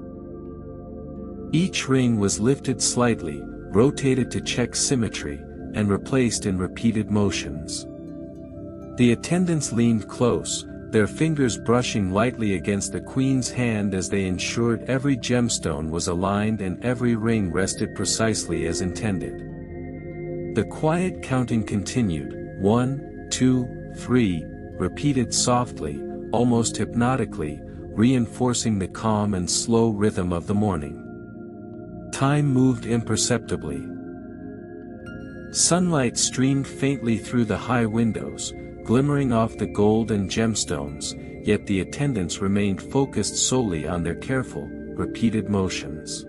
Each ring was lifted slightly, rotated to check symmetry, and replaced in repeated motions. The attendants leaned close, their fingers brushing lightly against the queen's hand as they ensured every gemstone was aligned and every ring rested precisely as intended. The quiet counting continued, 1, 2, 3, repeated softly, almost hypnotically, reinforcing the calm and slow rhythm of the morning. Time moved imperceptibly. Sunlight streamed faintly through the high windows, glimmering off the gold and gemstones, yet the attendants remained focused solely on their careful, repeated motions.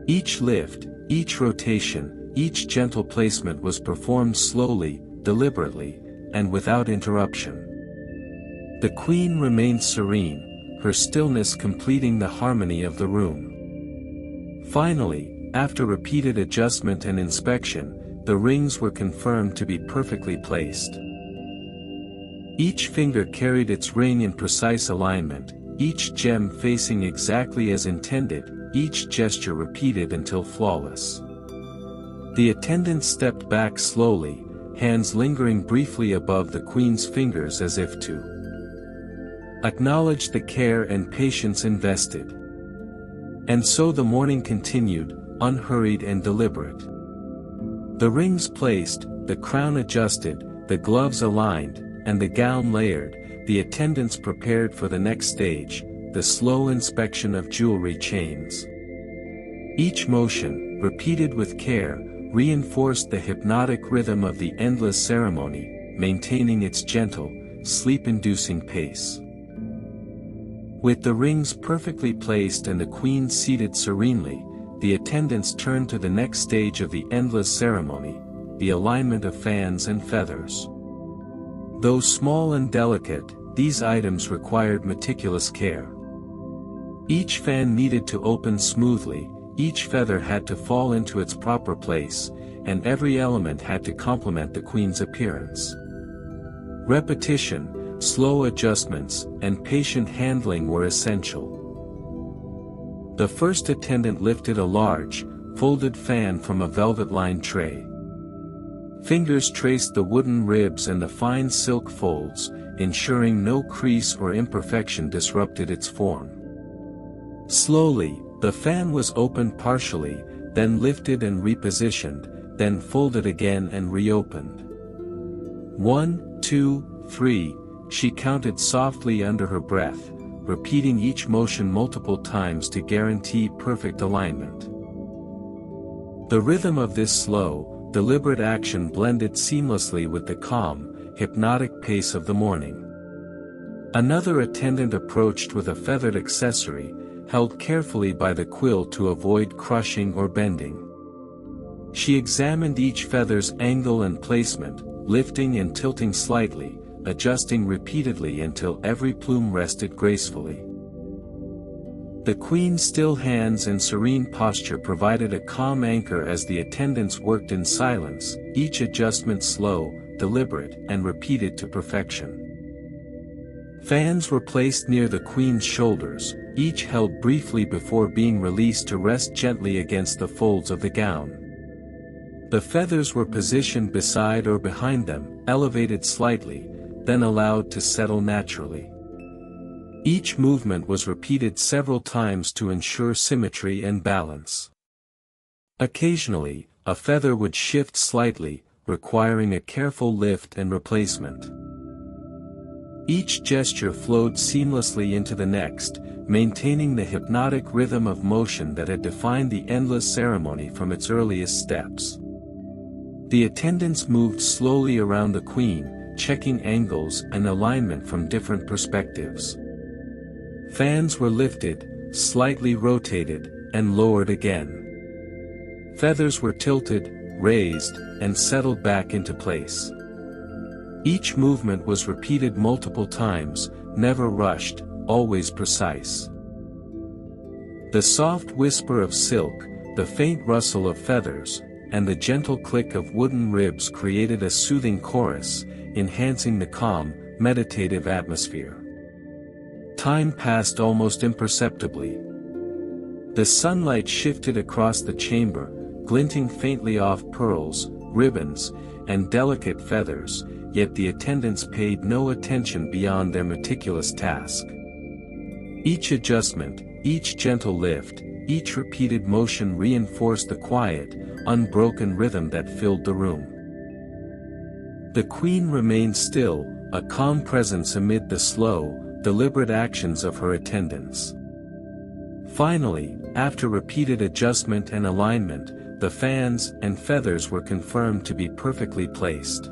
Each lift, each rotation, each gentle placement was performed slowly, deliberately, and without interruption. The queen remained serene, her stillness completing the harmony of the room. Finally, after repeated adjustment and inspection, the rings were confirmed to be perfectly placed. Each finger carried its ring in precise alignment, each gem facing exactly as intended, each gesture repeated until flawless. The attendant stepped back slowly, hands lingering briefly above the queen's fingers as if to acknowledge the care and patience invested. And so the morning continued, unhurried and deliberate. The rings placed, the crown adjusted, the gloves aligned, and the gown layered, the attendants prepared for the next stage, the slow inspection of jewelry chains. Each motion, repeated with care, reinforced the hypnotic rhythm of the endless ceremony, maintaining its gentle, sleep-inducing pace. With the rings perfectly placed and the queen seated serenely, the attendants turned to the next stage of the endless ceremony, the alignment of fans and feathers. Though small and delicate, these items required meticulous care. Each fan needed to open smoothly, each feather had to fall into its proper place, and every element had to complement the queen's appearance. Repetition, slow adjustments, and patient handling were essential. The first attendant lifted a large, folded fan from a velvet-lined tray. Fingers traced the wooden ribs and the fine silk folds, ensuring no crease or imperfection disrupted its form. Slowly, the fan was opened partially, then lifted and repositioned, then folded again and reopened. 1, 2, 3, she counted softly under her breath, repeating each motion multiple times to guarantee perfect alignment. The rhythm of this slow, deliberate action blended seamlessly with the calm, hypnotic pace of the morning. Another attendant approached with a feathered accessory, held carefully by the quill to avoid crushing or bending. She examined each feather's angle and placement, lifting and tilting slightly, adjusting repeatedly until every plume rested gracefully. The queen's still hands and serene posture provided a calm anchor as the attendants worked in silence, each adjustment slow, deliberate and repeated to perfection. Fans were placed near the queen's shoulders, each held briefly before being released to rest gently against the folds of the gown. The feathers were positioned beside or behind them, elevated slightly, then allowed to settle naturally. Each movement was repeated several times to ensure symmetry and balance. Occasionally, a feather would shift slightly, requiring a careful lift and replacement. Each gesture flowed seamlessly into the next, maintaining the hypnotic rhythm of motion that had defined the endless ceremony from its earliest steps. The attendants moved slowly around the queen, checking angles and alignment from different perspectives. Fans were lifted, slightly rotated, and lowered again. Feathers were tilted, raised, and settled back into place. Each movement was repeated multiple times, never rushed, always precise. The soft whisper of silk, the faint rustle of feathers, and the gentle click of wooden ribs created a soothing chorus, enhancing the calm, meditative atmosphere. Time passed almost imperceptibly. The sunlight shifted across the chamber, glinting faintly off pearls, ribbons, and delicate feathers, yet the attendants paid no attention beyond their meticulous task. Each adjustment, each gentle lift, each repeated motion reinforced the quiet, unbroken rhythm that filled the room. The queen remained still, a calm presence amid the slow, deliberate actions of her attendants. Finally, after repeated adjustment and alignment, the fans and feathers were confirmed to be perfectly placed.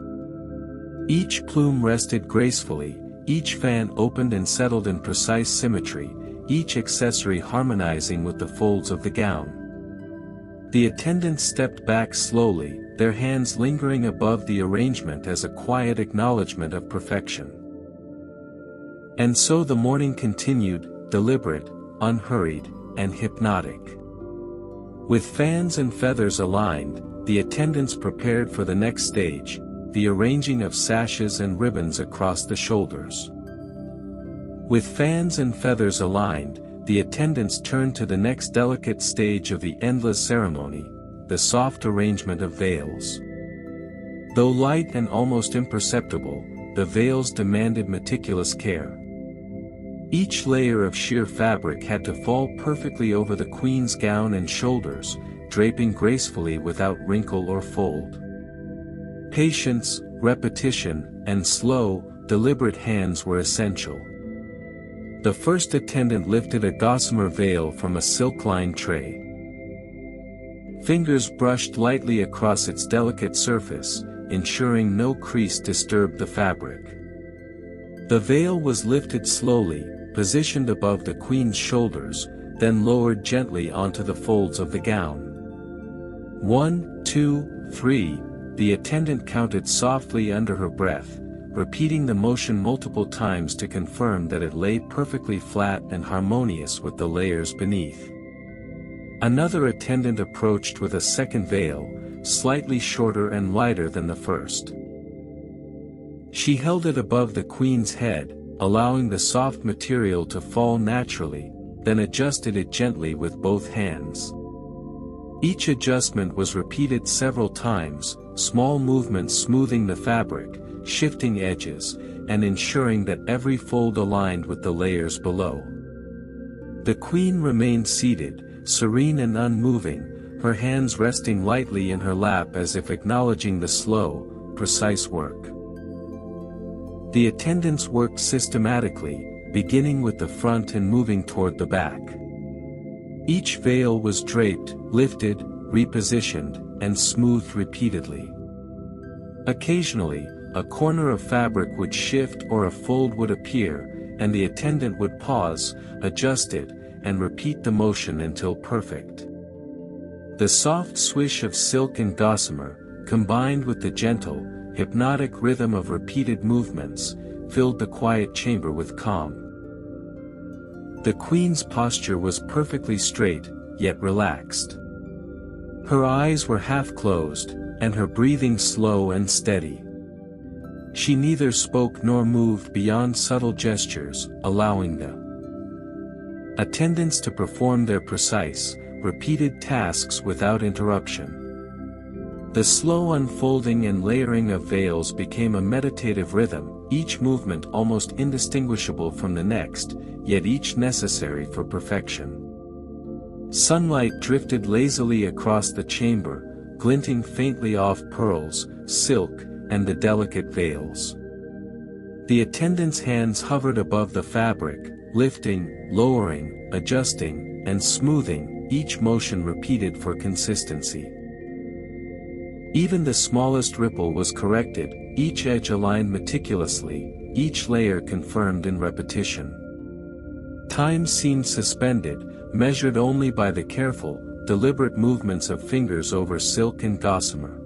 Each plume rested gracefully, each fan opened and settled in precise symmetry, each accessory harmonizing with the folds of the gown. The attendants stepped back slowly, their hands lingering above the arrangement as a quiet acknowledgement of perfection. And so the morning continued, deliberate, unhurried, and hypnotic. With fans and feathers aligned, the attendants prepared for the next stage, the arranging of sashes and ribbons across the shoulders. With fans and feathers aligned, the attendants turned to the next delicate stage of the endless ceremony, the soft arrangement of veils. Though light and almost imperceptible, the veils demanded meticulous care. Each layer of sheer fabric had to fall perfectly over the queen's gown and shoulders, draping gracefully without wrinkle or fold. Patience, repetition, and slow, deliberate hands were essential. The first attendant lifted a gossamer veil from a silk-lined tray. Fingers brushed lightly across its delicate surface, ensuring no crease disturbed the fabric. The veil was lifted slowly, positioned above the queen's shoulders, then lowered gently onto the folds of the gown. 1, 2, 3, the attendant counted softly under her breath, repeating the motion multiple times to confirm that it lay perfectly flat and harmonious with the layers beneath. Another attendant approached with a second veil, slightly shorter and lighter than the first. She held it above the queen's head, allowing the soft material to fall naturally, then adjusted it gently with both hands. Each adjustment was repeated several times, small movements smoothing the fabric, shifting edges, and ensuring that every fold aligned with the layers below. The queen remained seated, serene and unmoving, her hands resting lightly in her lap as if acknowledging the slow, precise work. The attendants worked systematically, beginning with the front and moving toward the back. Each veil was draped, lifted, repositioned, and smoothed repeatedly. Occasionally, a corner of fabric would shift or a fold would appear, and the attendant would pause, adjust it, and repeat the motion until perfect. The soft swish of silk and gossamer, combined with the gentle, hypnotic rhythm of repeated movements, filled the quiet chamber with calm. The queen's posture was perfectly straight, yet relaxed. Her eyes were half closed, and her breathing slow and steady. She neither spoke nor moved beyond subtle gestures, allowing the attendants to perform their precise, repeated tasks without interruption. The slow unfolding and layering of veils became a meditative rhythm, each movement almost indistinguishable from the next, yet each necessary for perfection. Sunlight drifted lazily across the chamber, glinting faintly off pearls, silk, and the delicate veils. The attendant's hands hovered above the fabric, lifting, lowering, adjusting, and smoothing, each motion repeated for consistency. Even the smallest ripple was corrected, each edge aligned meticulously, each layer confirmed in repetition. Time seemed suspended, measured only by the careful, deliberate movements of fingers over silk and gossamer.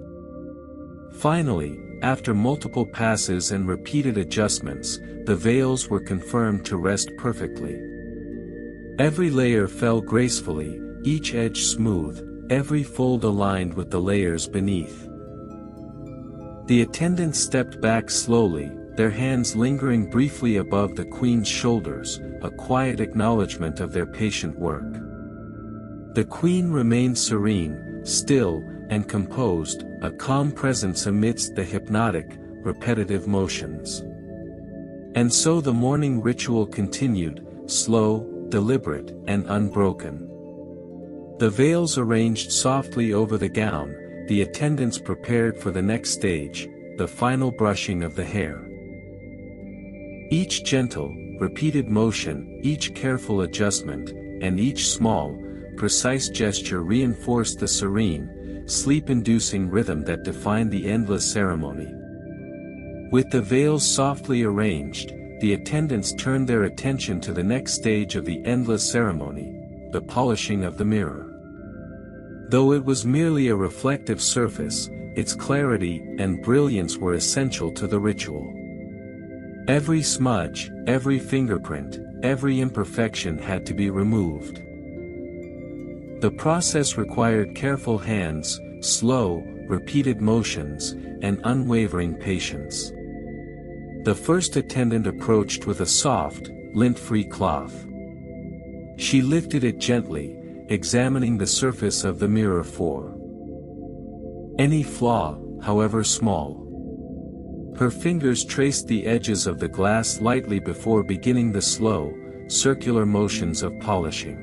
Finally, after multiple passes and repeated adjustments, the veils were confirmed to rest perfectly. Every layer fell gracefully, each edge smooth, every fold aligned with the layers beneath. The attendants stepped back slowly, their hands lingering briefly above the queen's shoulders, a quiet acknowledgement of their patient work. The queen remained serene, still, and composed, a calm presence amidst the hypnotic, repetitive motions. And so the morning ritual continued, slow, deliberate, and unbroken. The veils arranged softly over the gown, the attendants prepared for the next stage, the final brushing of the hair. Each gentle, repeated motion, each careful adjustment, and each small, precise gesture reinforced the serene, sleep-inducing rhythm that defined the endless ceremony. With the veils softly arranged, the attendants turned their attention to the next stage of the endless ceremony, the polishing of the mirror. Though it was merely a reflective surface, its clarity and brilliance were essential to the ritual. Every smudge, every fingerprint, every imperfection had to be removed. The process required careful hands, slow, repeated motions, and unwavering patience. The first attendant approached with a soft, lint-free cloth. She lifted it gently, examining the surface of the mirror for any flaw, however small. Her fingers traced the edges of the glass lightly before beginning the slow, circular motions of polishing.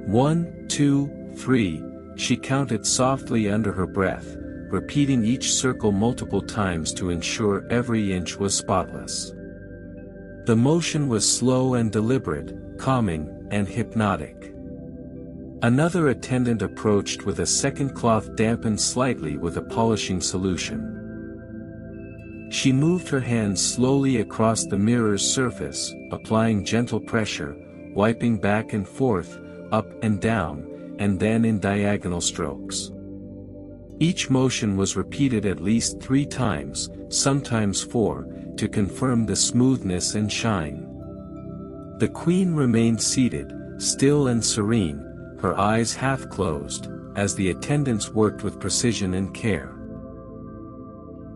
1, 2, 3, she counted softly under her breath, repeating each circle multiple times to ensure every inch was spotless. The motion was slow and deliberate, calming, and hypnotic. Another attendant approached with a second cloth dampened slightly with a polishing solution. She moved her hands slowly across the mirror's surface, applying gentle pressure, wiping back and forth, up and down, and then in diagonal strokes. Each motion was repeated at least 3 times, sometimes 4, to confirm the smoothness and shine. The queen remained seated, still and serene, her eyes half closed, as the attendants worked with precision and care.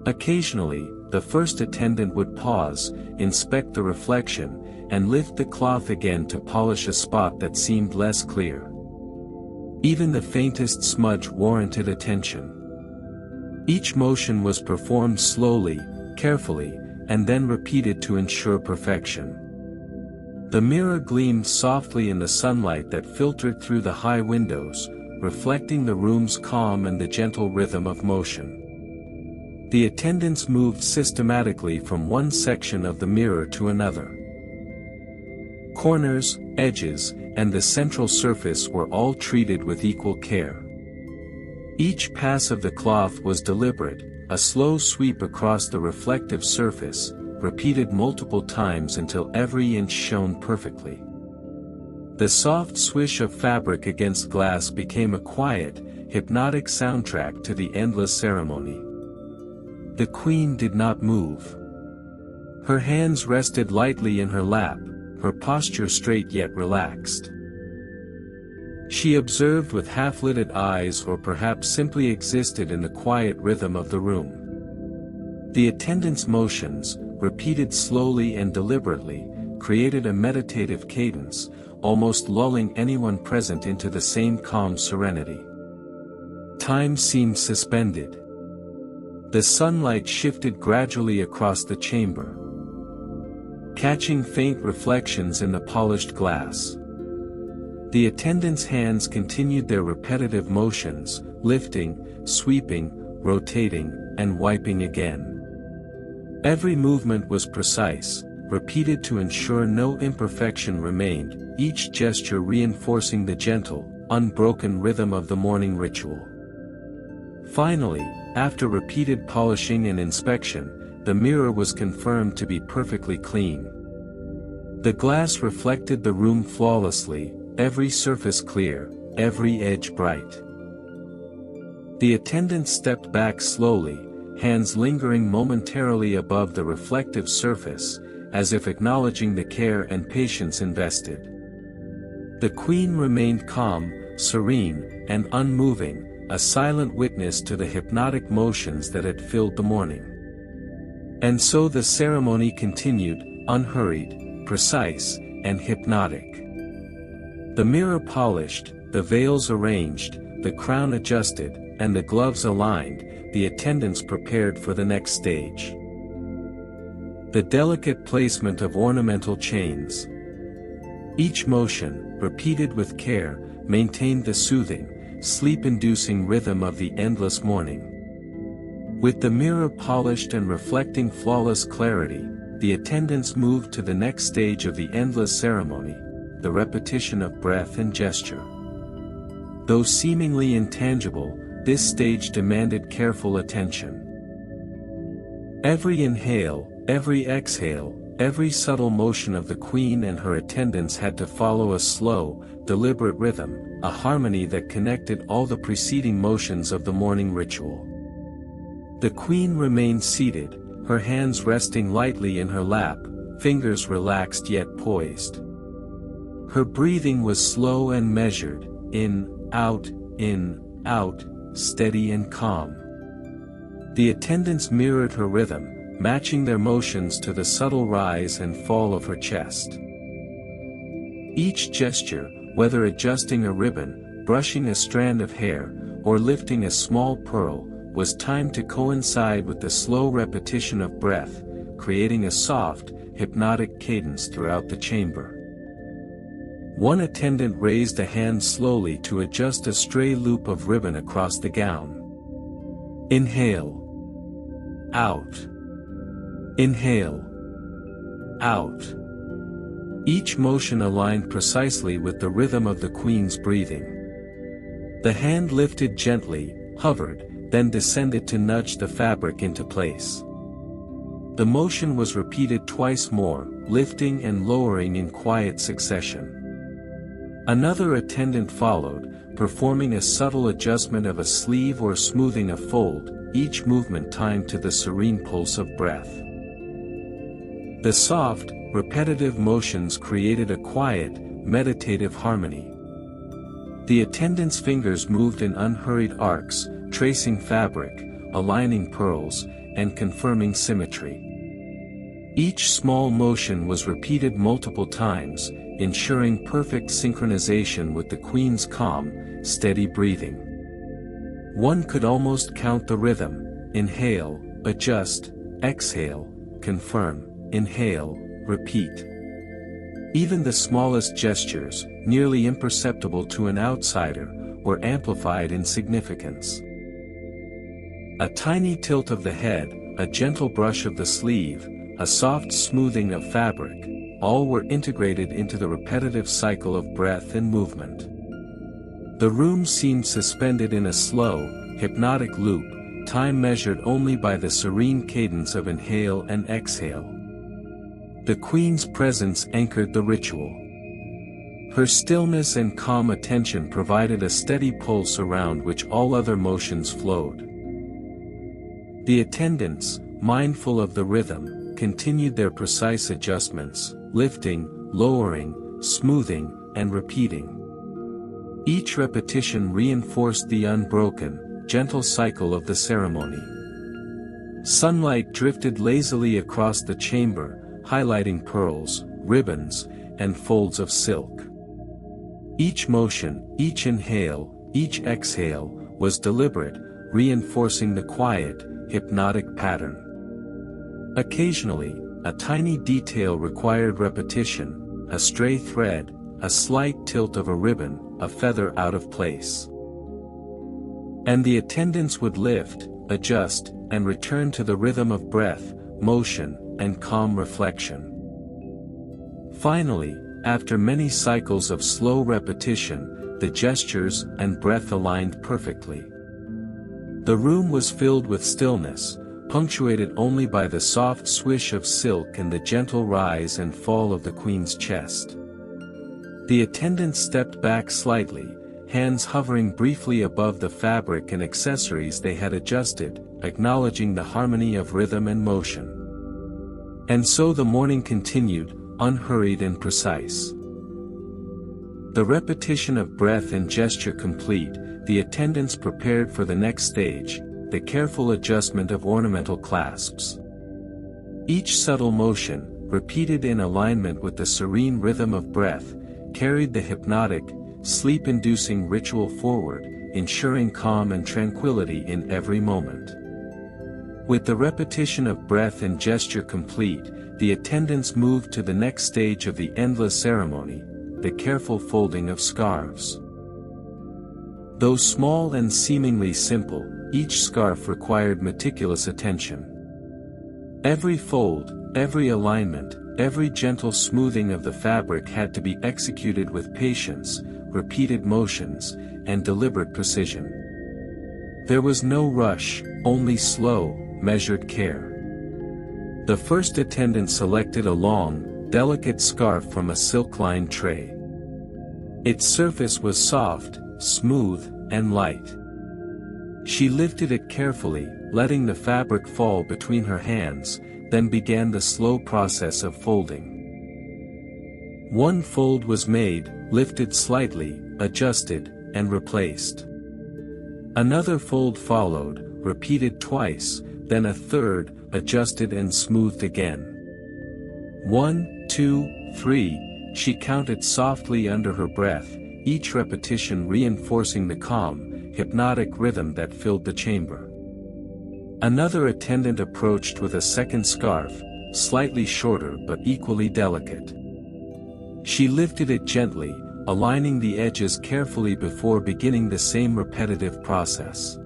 Occasionally, the first attendant would pause, inspect the reflection, and lift the cloth again to polish a spot that seemed less clear. Even the faintest smudge warranted attention. Each motion was performed slowly, carefully, and then repeated to ensure perfection. The mirror gleamed softly in the sunlight that filtered through the high windows, reflecting the room's calm and the gentle rhythm of motion. The attendants moved systematically from one section of the mirror to another. Corners, edges, and the central surface were all treated with equal care. Each pass of the cloth was deliberate, a slow sweep across the reflective surface, repeated multiple times until every inch shone perfectly. The soft swish of fabric against glass became a quiet, hypnotic soundtrack to the endless ceremony. The queen did not move. Her hands rested lightly in her lap, her posture straight yet relaxed. She observed with half-lidded eyes or perhaps simply existed in the quiet rhythm of the room. The attendant's motions, repeated slowly and deliberately, created a meditative cadence, almost lulling anyone present into the same calm serenity. Time seemed suspended. The sunlight shifted gradually across the chamber, catching faint reflections in the polished glass. The attendant's hands continued their repetitive motions, lifting, sweeping, rotating, and wiping again. Every movement was precise, repeated to ensure no imperfection remained, each gesture reinforcing the gentle, unbroken rhythm of the morning ritual. Finally, after repeated polishing and inspection, the mirror was confirmed to be perfectly clean. The glass reflected the room flawlessly, every surface clear, every edge bright. The attendant stepped back slowly, hands lingering momentarily above the reflective surface, as if acknowledging the care and patience invested. The queen remained calm, serene, and unmoving, a silent witness to the hypnotic motions that had filled the morning. And so the ceremony continued, unhurried, precise, and hypnotic. The mirror polished, the veils arranged, the crown adjusted, and the gloves aligned, the attendants prepared for the next stage. The delicate placement of ornamental chains. Each motion, repeated with care, maintained the soothing, sleep-inducing rhythm of the endless morning. With the mirror polished and reflecting flawless clarity, the attendants moved to the next stage of the endless ceremony, the repetition of breath and gesture. Though seemingly intangible, this stage demanded careful attention. Every inhale, every exhale, every subtle motion of the queen and her attendants had to follow a slow, deliberate rhythm, a harmony that connected all the preceding motions of the morning ritual. The queen remained seated, her hands resting lightly in her lap, fingers relaxed yet poised. Her breathing was slow and measured, in, out, steady and calm. The attendants mirrored her rhythm, matching their motions to the subtle rise and fall of her chest. Each gesture, whether adjusting a ribbon, brushing a strand of hair, or lifting a small pearl, was timed to coincide with the slow repetition of breath, creating a soft, hypnotic cadence throughout the chamber. One attendant raised a hand slowly to adjust a stray loop of ribbon across the gown. Inhale. Out. Inhale. Out. Each motion aligned precisely with the rhythm of the queen's breathing. The hand lifted gently, hovered, then descended to nudge the fabric into place. The motion was repeated twice more, lifting and lowering in quiet succession. Another attendant followed, performing a subtle adjustment of a sleeve or smoothing a fold, each movement timed to the serene pulse of breath. The soft, repetitive motions created a quiet, meditative harmony. The attendant's fingers moved in unhurried arcs, tracing fabric, aligning pearls, and confirming symmetry. Each small motion was repeated multiple times, ensuring perfect synchronization with the queen's calm, steady breathing. One could almost count the rhythm: inhale, adjust, exhale, confirm, inhale, repeat. Even the smallest gestures, nearly imperceptible to an outsider, were amplified in significance. A tiny tilt of the head, a gentle brush of the sleeve, a soft smoothing of fabric, all were integrated into the repetitive cycle of breath and movement. The room seemed suspended in a slow, hypnotic loop, time measured only by the serene cadence of inhale and exhale. The queen's presence anchored the ritual. Her stillness and calm attention provided a steady pulse around which all other motions flowed. The attendants, mindful of the rhythm, continued their precise adjustments, lifting, lowering, smoothing, and repeating. Each repetition reinforced the unbroken, gentle cycle of the ceremony. Sunlight drifted lazily across the chamber, highlighting pearls, ribbons, and folds of silk. Each motion, each inhale, each exhale, was deliberate, reinforcing the quiet, hypnotic pattern. Occasionally, a tiny detail required repetition, a stray thread, a slight tilt of a ribbon, a feather out of place. And the attendants would lift, adjust, and return to the rhythm of breath, motion, and calm reflection. Finally, after many cycles of slow repetition, the gestures and breath aligned perfectly. The room was filled with stillness, punctuated only by the soft swish of silk and the gentle rise and fall of the queen's chest. The attendants stepped back slightly, hands hovering briefly above the fabric and accessories they had adjusted, acknowledging the harmony of rhythm and motion. And so the morning continued, unhurried and precise. The repetition of breath and gesture complete, the attendants prepared for the next stage, the careful adjustment of ornamental clasps. Each subtle motion, repeated in alignment with the serene rhythm of breath, carried the hypnotic, sleep-inducing ritual forward, ensuring calm and tranquility in every moment. With the repetition of breath and gesture complete, the attendants moved to the next stage of the endless ceremony, the careful folding of scarves. Though small and seemingly simple, each scarf required meticulous attention. Every fold, every alignment, every gentle smoothing of the fabric had to be executed with patience, repeated motions, and deliberate precision. There was no rush, only slow, measured care. The first attendant selected a long, delicate scarf from a silk-lined tray. Its surface was soft, smooth, and light. She lifted it carefully, letting the fabric fall between her hands, then began the slow process of folding. One fold was made, lifted slightly, adjusted, and replaced. Another fold followed, repeated twice, then a third, adjusted and smoothed again. 1, 2, 3, she counted softly under her breath, each repetition reinforcing the calm, hypnotic rhythm that filled the chamber. Another attendant approached with a second scarf, slightly shorter but equally delicate. She lifted it gently, aligning the edges carefully before beginning the same repetitive process.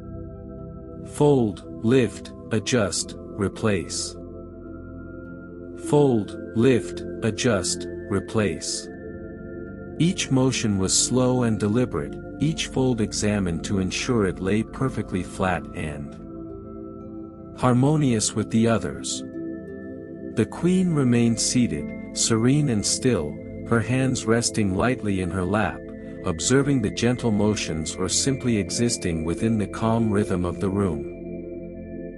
Fold, lift, adjust, replace. Fold, lift, adjust, replace. Each motion was slow and deliberate, each fold examined to ensure it lay perfectly flat and harmonious with the others. The queen remained seated, serene and still, her hands resting lightly in her lap, observing the gentle motions or simply existing within the calm rhythm of the room.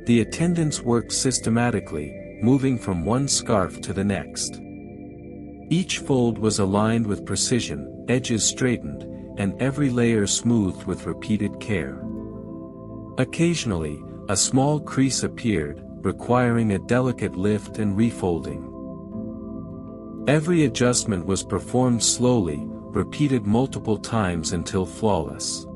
The attendants worked systematically, moving from one scarf to the next. Each fold was aligned with precision, edges straightened, and every layer smoothed with repeated care. Occasionally, a small crease appeared, requiring a delicate lift and refolding. Every adjustment was performed slowly, repeated multiple times until flawless.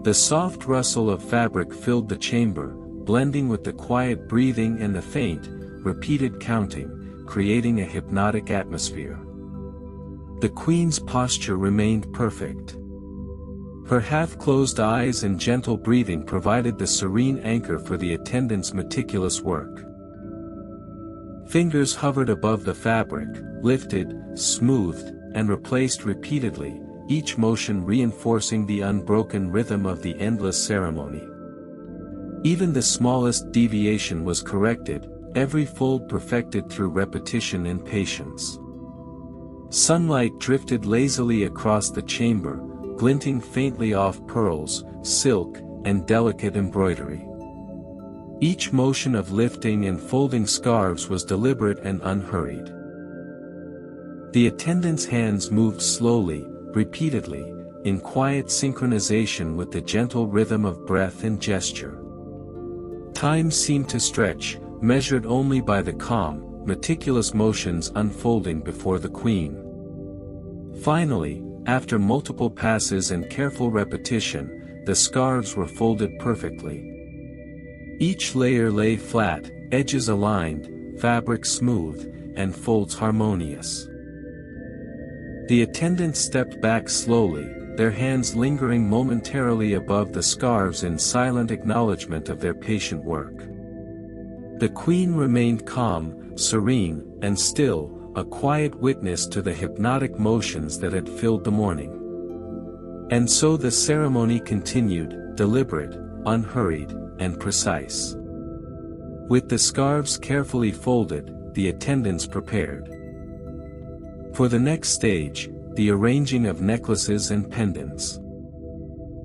The soft rustle of fabric filled the chamber, blending with the quiet breathing and the faint, repeated counting, creating a hypnotic atmosphere. The queen's posture remained perfect. Her half-closed eyes and gentle breathing provided the serene anchor for the attendants' meticulous work. Fingers hovered above the fabric, lifted, smoothed, and replaced repeatedly, each motion reinforcing the unbroken rhythm of the endless ceremony. Even the smallest deviation was corrected, every fold perfected through repetition and patience. Sunlight drifted lazily across the chamber, glinting faintly off pearls, silk, and delicate embroidery. Each motion of lifting and folding scarves was deliberate and unhurried. The attendants' hands moved slowly, repeatedly, in quiet synchronization with the gentle rhythm of breath and gesture. Time seemed to stretch, measured only by the calm, meticulous motions unfolding before the queen. Finally, after multiple passes and careful repetition, the scarves were folded perfectly. Each layer lay flat, edges aligned, fabric smooth, and folds harmonious. The attendants stepped back slowly, their hands lingering momentarily above the scarves in silent acknowledgement of their patient work. The queen remained calm, serene, and still, a quiet witness to the hypnotic motions that had filled the morning. And so the ceremony continued, deliberate, unhurried, and precise. With the scarves carefully folded, the attendants prepared for the next stage, the arranging of necklaces and pendants.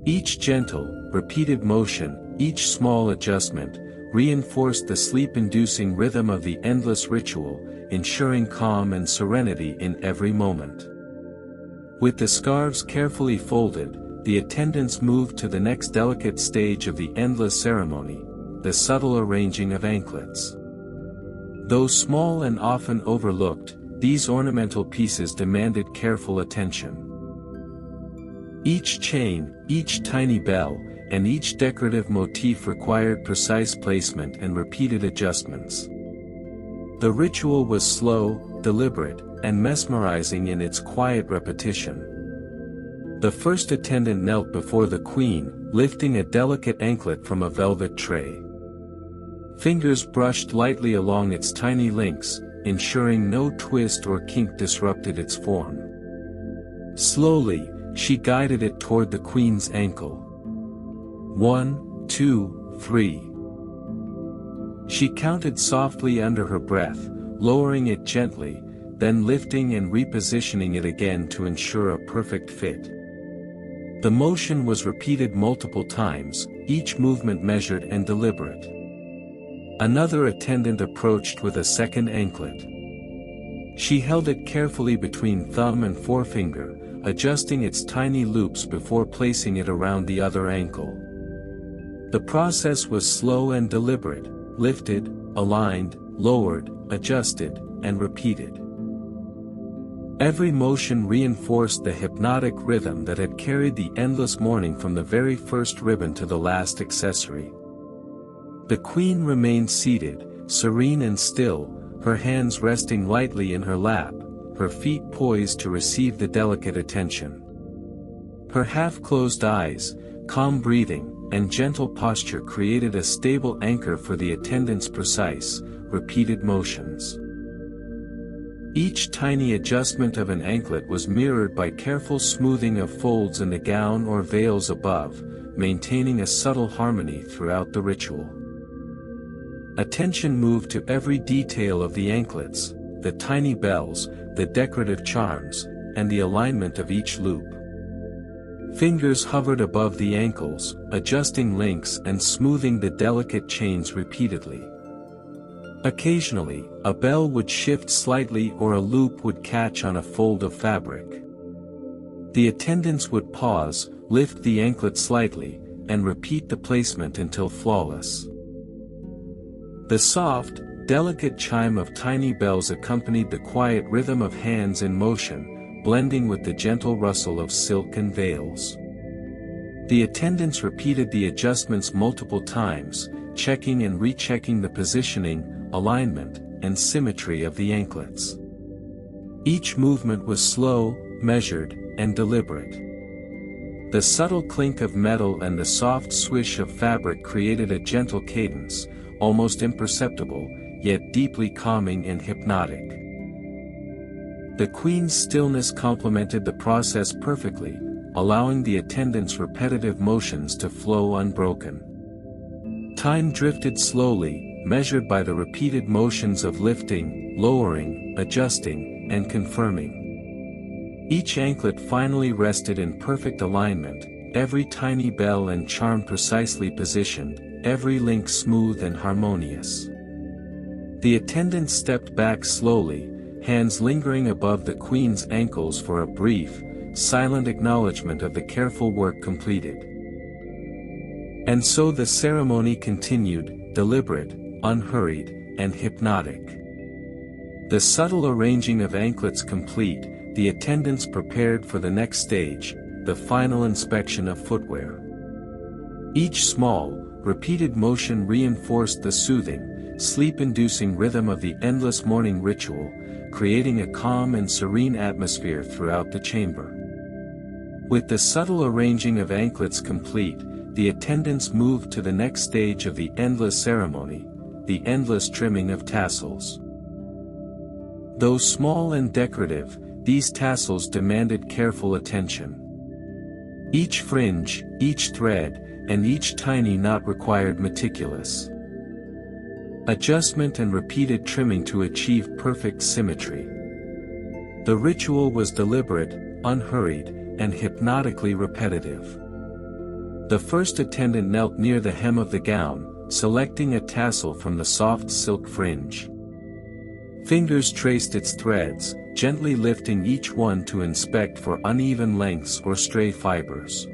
Each gentle, repeated motion, each small adjustment, reinforced the sleep-inducing rhythm of the endless ritual, ensuring calm and serenity in every moment. With the scarves carefully folded, the attendants moved to the next delicate stage of the endless ceremony, the subtle arranging of anklets. Though small and often overlooked, these ornamental pieces demanded careful attention. Each chain, each tiny bell, and each decorative motif required precise placement and repeated adjustments. The ritual was slow, deliberate, and mesmerizing in its quiet repetition. The first attendant knelt before the queen, lifting a delicate anklet from a velvet tray. Fingers brushed lightly along its tiny links, ensuring no twist or kink disrupted its form. Slowly, she guided it toward the queen's ankle. 1, 2, 3. She counted softly under her breath, lowering it gently, then lifting and repositioning it again to ensure a perfect fit. The motion was repeated multiple times, each movement measured and deliberate. Another attendant approached with a second anklet. She held it carefully between thumb and forefinger, adjusting its tiny loops before placing it around the other ankle. The process was slow and deliberate, lifted, aligned, lowered, adjusted, and repeated. Every motion reinforced the hypnotic rhythm that had carried the endless morning from the very first ribbon to the last accessory. The queen remained seated, serene and still, her hands resting lightly in her lap, her feet poised to receive the delicate attention. Her half-closed eyes, calm breathing, and gentle posture created a stable anchor for the attendant's precise, repeated motions. Each tiny adjustment of an anklet was mirrored by careful smoothing of folds in the gown or veils above, maintaining a subtle harmony throughout the ritual. Attention moved to every detail of the anklets, the tiny bells, the decorative charms, and the alignment of each loop. Fingers hovered above the ankles, adjusting links and smoothing the delicate chains repeatedly. Occasionally, a bell would shift slightly or a loop would catch on a fold of fabric. The attendants would pause, lift the anklet slightly, and repeat the placement until flawless. The soft, delicate chime of tiny bells accompanied the quiet rhythm of hands in motion, blending with the gentle rustle of silk and veils. The attendants repeated the adjustments multiple times, checking and rechecking the positioning, alignment, and symmetry of the anklets. Each movement was slow, measured, and deliberate. The subtle clink of metal and the soft swish of fabric created a gentle cadence, almost imperceptible, yet deeply calming and hypnotic. The queen's stillness complemented the process perfectly, allowing the attendants' repetitive motions to flow unbroken. Time drifted slowly, measured by the repeated motions of lifting, lowering, adjusting, and confirming. Each anklet finally rested in perfect alignment, every tiny bell and charm precisely positioned, every link smooth and harmonious. The attendants stepped back slowly, hands lingering above the queen's ankles for a brief, silent acknowledgement of the careful work completed. And so the ceremony continued, deliberate, unhurried, and hypnotic. The subtle arranging of anklets complete, the attendants prepared for the next stage, the final inspection of footwear. Each small, repeated motion reinforced the soothing, sleep-inducing rhythm of the endless morning ritual, creating a calm and serene atmosphere throughout the chamber. With the subtle arranging of anklets complete, the attendants moved to the next stage of the endless ceremony, the endless trimming of tassels. Though small and decorative, these tassels demanded careful attention. Each fringe, each thread, and each tiny knot required meticulous adjustment and repeated trimming to achieve perfect symmetry. The ritual was deliberate, unhurried, and hypnotically repetitive. The first attendant knelt near the hem of the gown, selecting a tassel from the soft silk fringe. Fingers traced its threads, gently lifting each one to inspect for uneven lengths or stray fibers.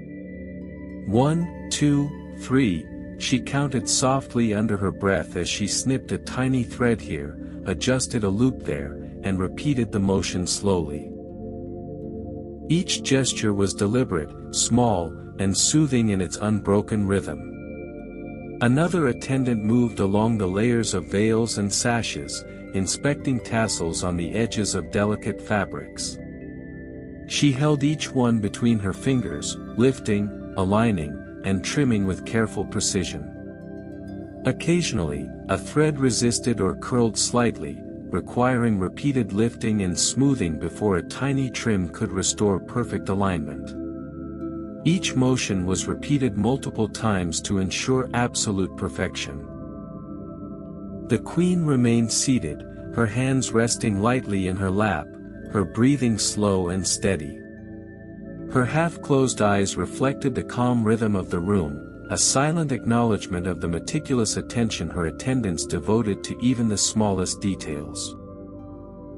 1, 2, 3, she counted softly under her breath as she snipped a tiny thread here, adjusted a loop there, and repeated the motion slowly. Each gesture was deliberate, small, and soothing in its unbroken rhythm. Another attendant moved along the layers of veils and sashes, inspecting tassels on the edges of delicate fabrics. She held each one between her fingers, lifting, aligning, and trimming with careful precision. Occasionally, a thread resisted or curled slightly, requiring repeated lifting and smoothing before a tiny trim could restore perfect alignment. Each motion was repeated multiple times to ensure absolute perfection. The queen remained seated, her hands resting lightly in her lap, her breathing slow and steady. Her half-closed eyes reflected the calm rhythm of the room, a silent acknowledgement of the meticulous attention her attendants devoted to even the smallest details.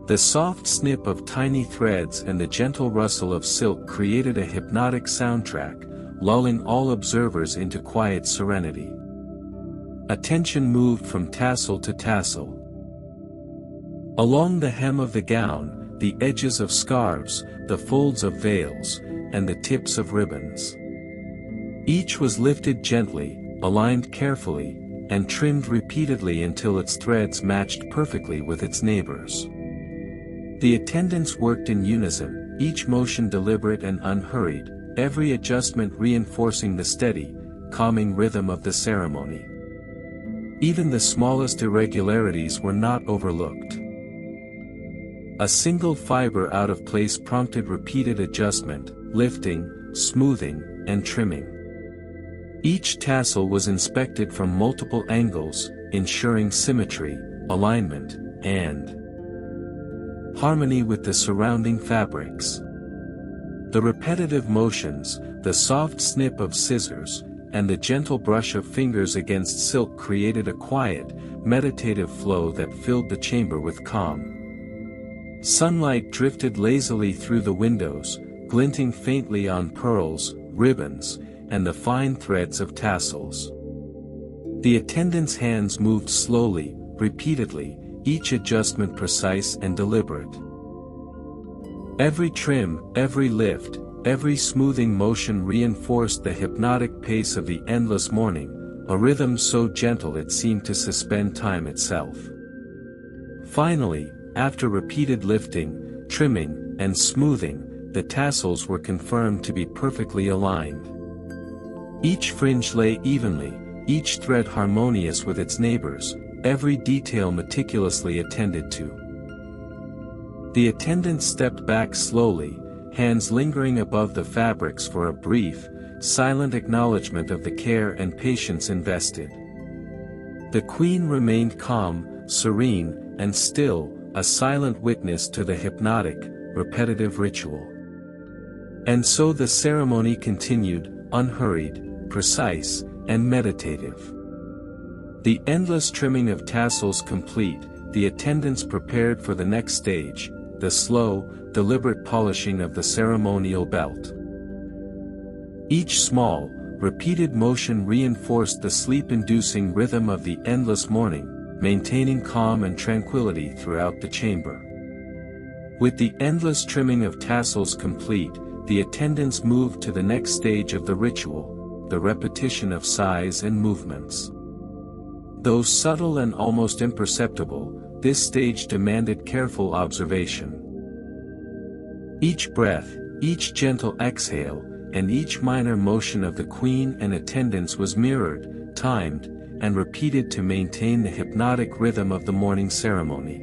The soft snip of tiny threads and the gentle rustle of silk created a hypnotic soundtrack, lulling all observers into quiet serenity. Attention moved from tassel to tassel. Along the hem of the gown, the edges of scarves, the folds of veils, and the tips of ribbons. Each was lifted gently, aligned carefully, and trimmed repeatedly until its threads matched perfectly with its neighbors. The attendants worked in unison, each motion deliberate and unhurried, every adjustment reinforcing the steady, calming rhythm of the ceremony. Even the smallest irregularities were not overlooked. A single fiber out of place prompted repeated adjustment, lifting, smoothing, and trimming. Each tassel was inspected from multiple angles, ensuring symmetry, alignment, and harmony with the surrounding fabrics. The repetitive motions, the soft snip of scissors, and the gentle brush of fingers against silk created a quiet, meditative flow that filled the chamber with calm. Sunlight drifted lazily through the windows, glinting faintly on pearls, ribbons, and the fine threads of tassels. The attendants' hands moved slowly, repeatedly, each adjustment precise and deliberate. Every trim, every lift, every smoothing motion reinforced the hypnotic pace of the endless morning, a rhythm so gentle it seemed to suspend time itself. Finally, after repeated lifting, trimming, and smoothing, the tassels were confirmed to be perfectly aligned. Each fringe lay evenly, each thread harmonious with its neighbors, every detail meticulously attended to. The attendants stepped back slowly, hands lingering above the fabrics for a brief, silent acknowledgement of the care and patience invested. The queen remained calm, serene, and still, a silent witness to the hypnotic, repetitive ritual. And so the ceremony continued, unhurried, precise, and meditative. The endless trimming of tassels complete, the attendants prepared for the next stage, the slow, deliberate polishing of the ceremonial belt. Each small, repeated motion reinforced the sleep-inducing rhythm of the endless morning, maintaining calm and tranquility throughout the chamber. With the endless trimming of tassels complete, the attendants moved to the next stage of the ritual, the repetition of sighs and movements. Though subtle and almost imperceptible, this stage demanded careful observation. Each breath, each gentle exhale, and each minor motion of the queen and attendants was mirrored, timed, and repeated to maintain the hypnotic rhythm of the morning ceremony.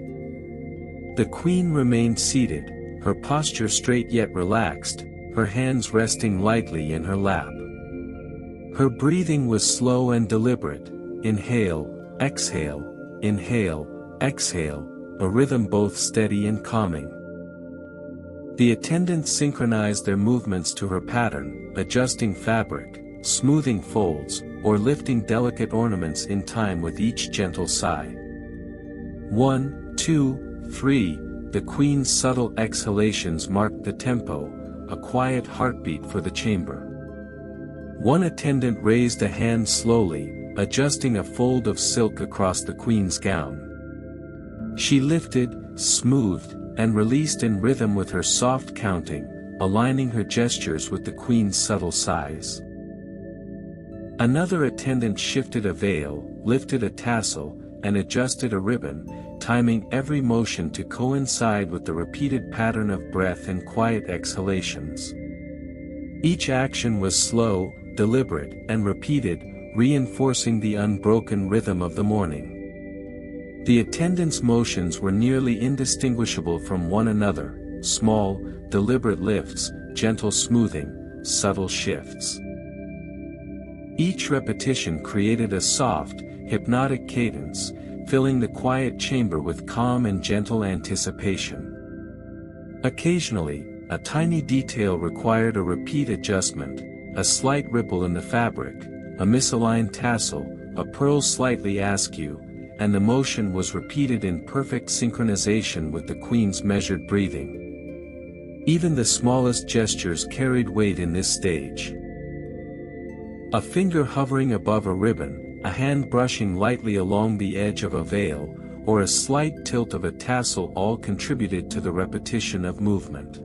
The queen remained seated, her posture straight yet relaxed, her hands resting lightly in her lap. Her breathing was slow and deliberate, inhale, exhale, a rhythm both steady and calming. The attendants synchronized their movements to her pattern, adjusting fabric, smoothing folds, or lifting delicate ornaments in time with each gentle sigh. 1, 2, 3, the queen's subtle exhalations marked the tempo, a quiet heartbeat for the chamber. One attendant raised a hand slowly, adjusting a fold of silk across the queen's gown. She lifted, smoothed, and released in rhythm with her soft counting, aligning her gestures with the queen's subtle sighs. Another attendant shifted a veil, lifted a tassel, and adjusted a ribbon, timing every motion to coincide with the repeated pattern of breath and quiet exhalations. Each action was slow, deliberate, and repeated, reinforcing the unbroken rhythm of the morning. The attendants' motions were nearly indistinguishable from one another, small, deliberate lifts, gentle smoothing, subtle shifts. Each repetition created a soft, hypnotic cadence, filling the quiet chamber with calm and gentle anticipation. Occasionally, a tiny detail required a repeat adjustment, a slight ripple in the fabric, a misaligned tassel, a pearl slightly askew, and the motion was repeated in perfect synchronization with the queen's measured breathing. Even the smallest gestures carried weight in this stage. A finger hovering above a ribbon, a hand brushing lightly along the edge of a veil, or a slight tilt of a tassel all contributed to the repetition of movement.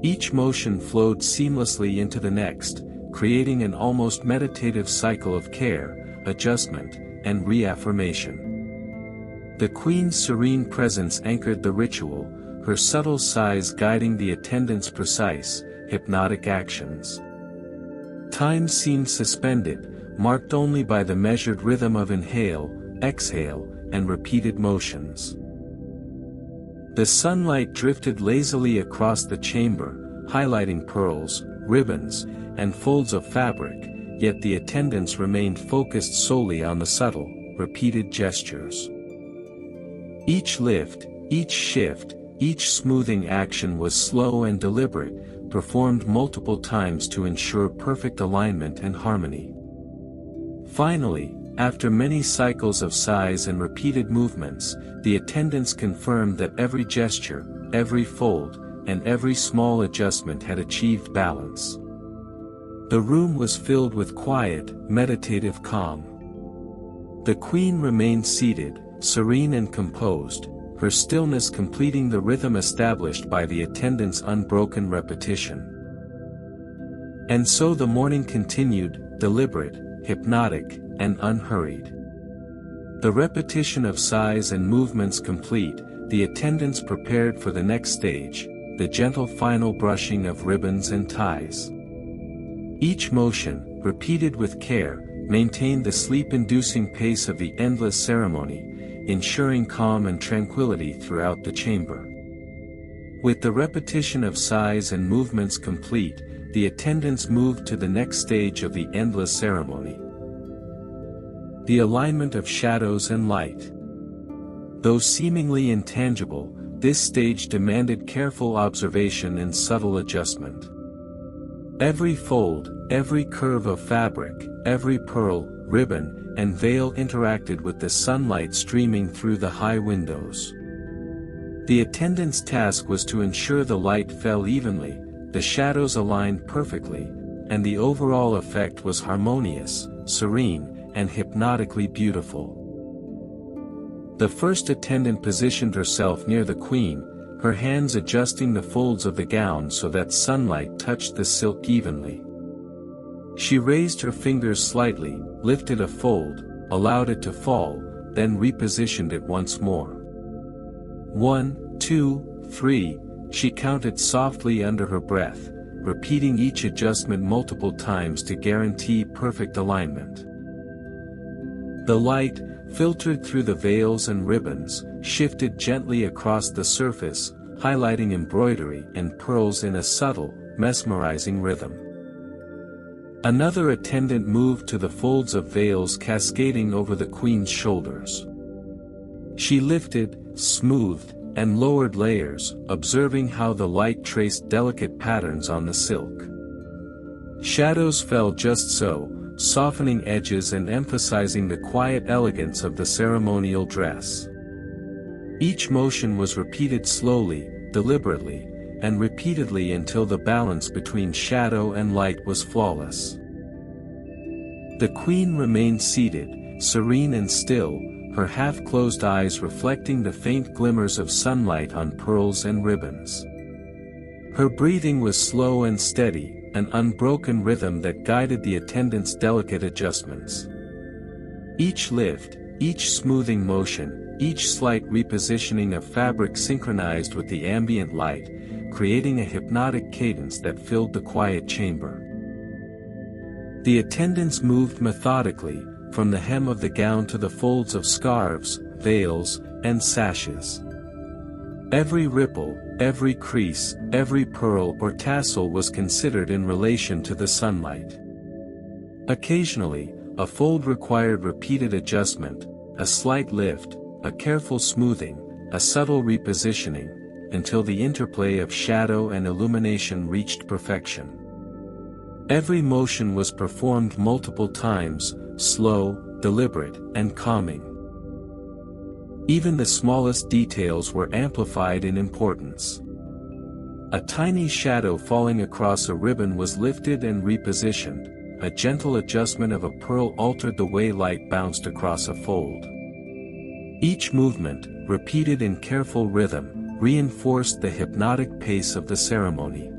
Each motion flowed seamlessly into the next, creating an almost meditative cycle of care, adjustment, and reaffirmation. The queen's serene presence anchored the ritual, her subtle sighs guiding the attendants' precise, hypnotic actions. Time seemed suspended, marked only by the measured rhythm of inhale, exhale, and repeated motions. The sunlight drifted lazily across the chamber, highlighting pearls, ribbons, and folds of fabric, yet the attendants remained focused solely on the subtle, repeated gestures. Each lift, each shift, each smoothing action was slow and deliberate, performed multiple times to ensure perfect alignment and harmony. Finally, after many cycles of sighs and repeated movements, the attendants confirmed that every gesture, every fold, and every small adjustment had achieved balance. The room was filled with quiet, meditative calm. The queen remained seated, serene and composed, her stillness completing the rhythm established by the attendants' unbroken repetition. And so the morning continued, deliberate, hypnotic, and unhurried. The repetition of sighs and movements complete, the attendants prepared for the next stage, the gentle final brushing of ribbons and ties. Each motion, repeated with care, maintained the sleep-inducing pace of the endless ceremony, ensuring calm and tranquility throughout the chamber. With the repetition of sighs and movements complete, the attendants moved to the next stage of the endless ceremony. The alignment of shadows and light. Though seemingly intangible, this stage demanded careful observation and subtle adjustment. Every fold, every curve of fabric, every pearl, ribbon, and veil interacted with the sunlight streaming through the high windows. The attendant's task was to ensure the light fell evenly, the shadows aligned perfectly, and the overall effect was harmonious, serene, and hypnotically beautiful. The first attendant positioned herself near the queen, her hands adjusting the folds of the gown so that sunlight touched the silk evenly. She raised her fingers slightly, lifted a fold, allowed it to fall, then repositioned it once more. 1, 2, 3, she counted softly under her breath, repeating each adjustment multiple times to guarantee perfect alignment. The light, filtered through the veils and ribbons, shifted gently across the surface, highlighting embroidery and pearls in a subtle, mesmerizing rhythm. Another attendant moved to the folds of veils cascading over the queen's shoulders. She lifted, smoothed, and lowered layers, observing how the light traced delicate patterns on the silk. Shadows fell just so, softening edges and emphasizing the quiet elegance of the ceremonial dress. Each motion was repeated slowly, deliberately, and repeatedly until the balance between shadow and light was flawless. The queen remained seated, serene and still, her half-closed eyes reflecting the faint glimmers of sunlight on pearls and ribbons. Her breathing was slow and steady, an unbroken rhythm that guided the attendants' delicate adjustments. Each lift, each smoothing motion, each slight repositioning of fabric synchronized with the ambient light, creating a hypnotic cadence that filled the quiet chamber. The attendants moved methodically, from the hem of the gown to the folds of scarves, veils, and sashes. Every ripple, every crease, every pearl or tassel was considered in relation to the sunlight. Occasionally, a fold required repeated adjustment, a slight lift, a careful smoothing, a subtle repositioning, until the interplay of shadow and illumination reached perfection. Every motion was performed multiple times, slow, deliberate, and calming. Even the smallest details were amplified in importance. A tiny shadow falling across a ribbon was lifted and repositioned, a gentle adjustment of a pearl altered the way light bounced across a fold. Each movement, repeated in careful rhythm, reinforced the hypnotic pace of the ceremony.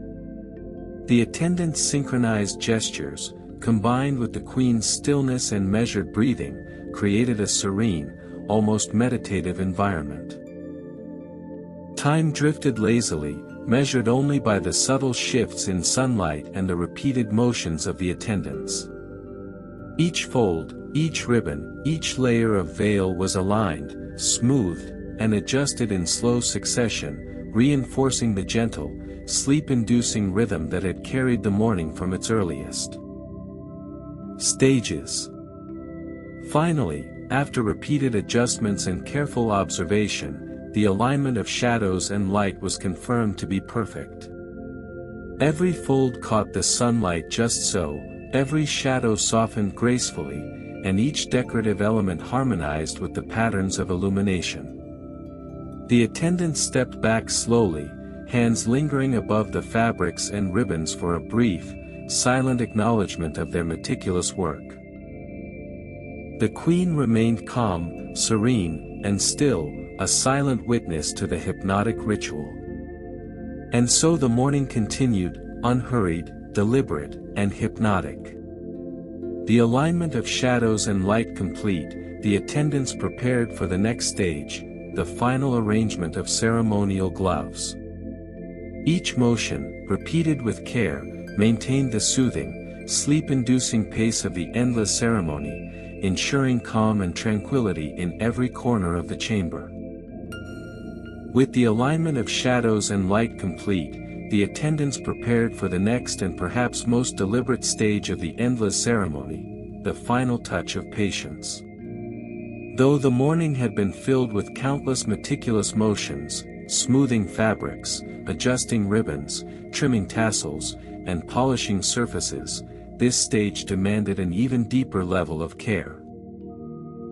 The attendants' synchronized gestures, combined with the queen's stillness and measured breathing, created a serene, almost meditative environment. Time drifted lazily, measured only by the subtle shifts in sunlight and the repeated motions of the attendants. Each fold, each ribbon, each layer of veil was aligned, smoothed, and adjusted in slow succession, reinforcing the gentle, sleep-inducing rhythm that had carried the morning from its earliest stages. Finally, after repeated adjustments and careful observation, the alignment of shadows and light was confirmed to be perfect. Every fold caught the sunlight just so, every shadow softened gracefully, and each decorative element harmonized with the patterns of illumination. The attendants stepped back slowly, hands lingering above the fabrics and ribbons for a brief, silent acknowledgement of their meticulous work. The queen remained calm, serene, and still, a silent witness to the hypnotic ritual. And so the morning continued, unhurried, deliberate, and hypnotic. The alignment of shadows and light complete, the attendants prepared for the next stage, the final arrangement of ceremonial gloves. Each motion, repeated with care, maintained the soothing, sleep-inducing pace of the endless ceremony, ensuring calm and tranquility in every corner of the chamber. With the alignment of shadows and light complete, the attendants prepared for the next and perhaps most deliberate stage of the endless ceremony, the final touch of patience. Though the morning had been filled with countless meticulous motions, smoothing fabrics, adjusting ribbons, trimming tassels, and polishing surfaces, this stage demanded an even deeper level of care.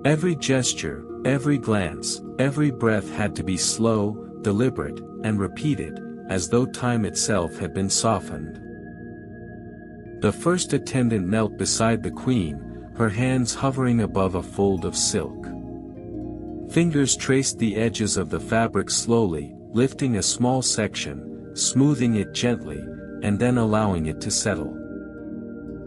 Every gesture, every glance, every breath had to be slow, deliberate, and repeated, as though time itself had been softened. The first attendant knelt beside the queen, her hands hovering above a fold of silk. Fingers traced the edges of the fabric slowly, lifting a small section, smoothing it gently, and then allowing it to settle.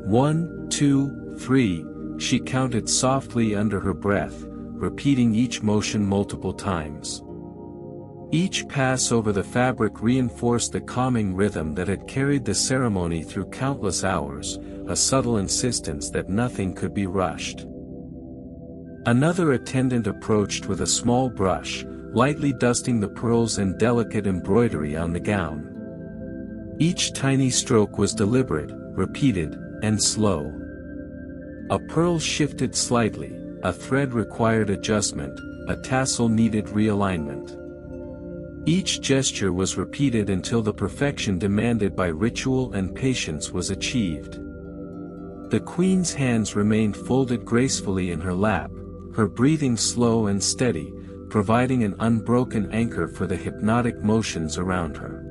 1, 2, 3, she counted softly under her breath, repeating each motion multiple times. Each pass over the fabric reinforced the calming rhythm that had carried the ceremony through countless hours, a subtle insistence that nothing could be rushed. Another attendant approached with a small brush, lightly dusting the pearls and delicate embroidery on the gown. Each tiny stroke was deliberate, repeated, and slow. A pearl shifted slightly, a thread required adjustment, a tassel needed realignment. Each gesture was repeated until the perfection demanded by ritual and patience was achieved. The queen's hands remained folded gracefully in her lap, her breathing slow and steady, providing an unbroken anchor for the hypnotic motions around her.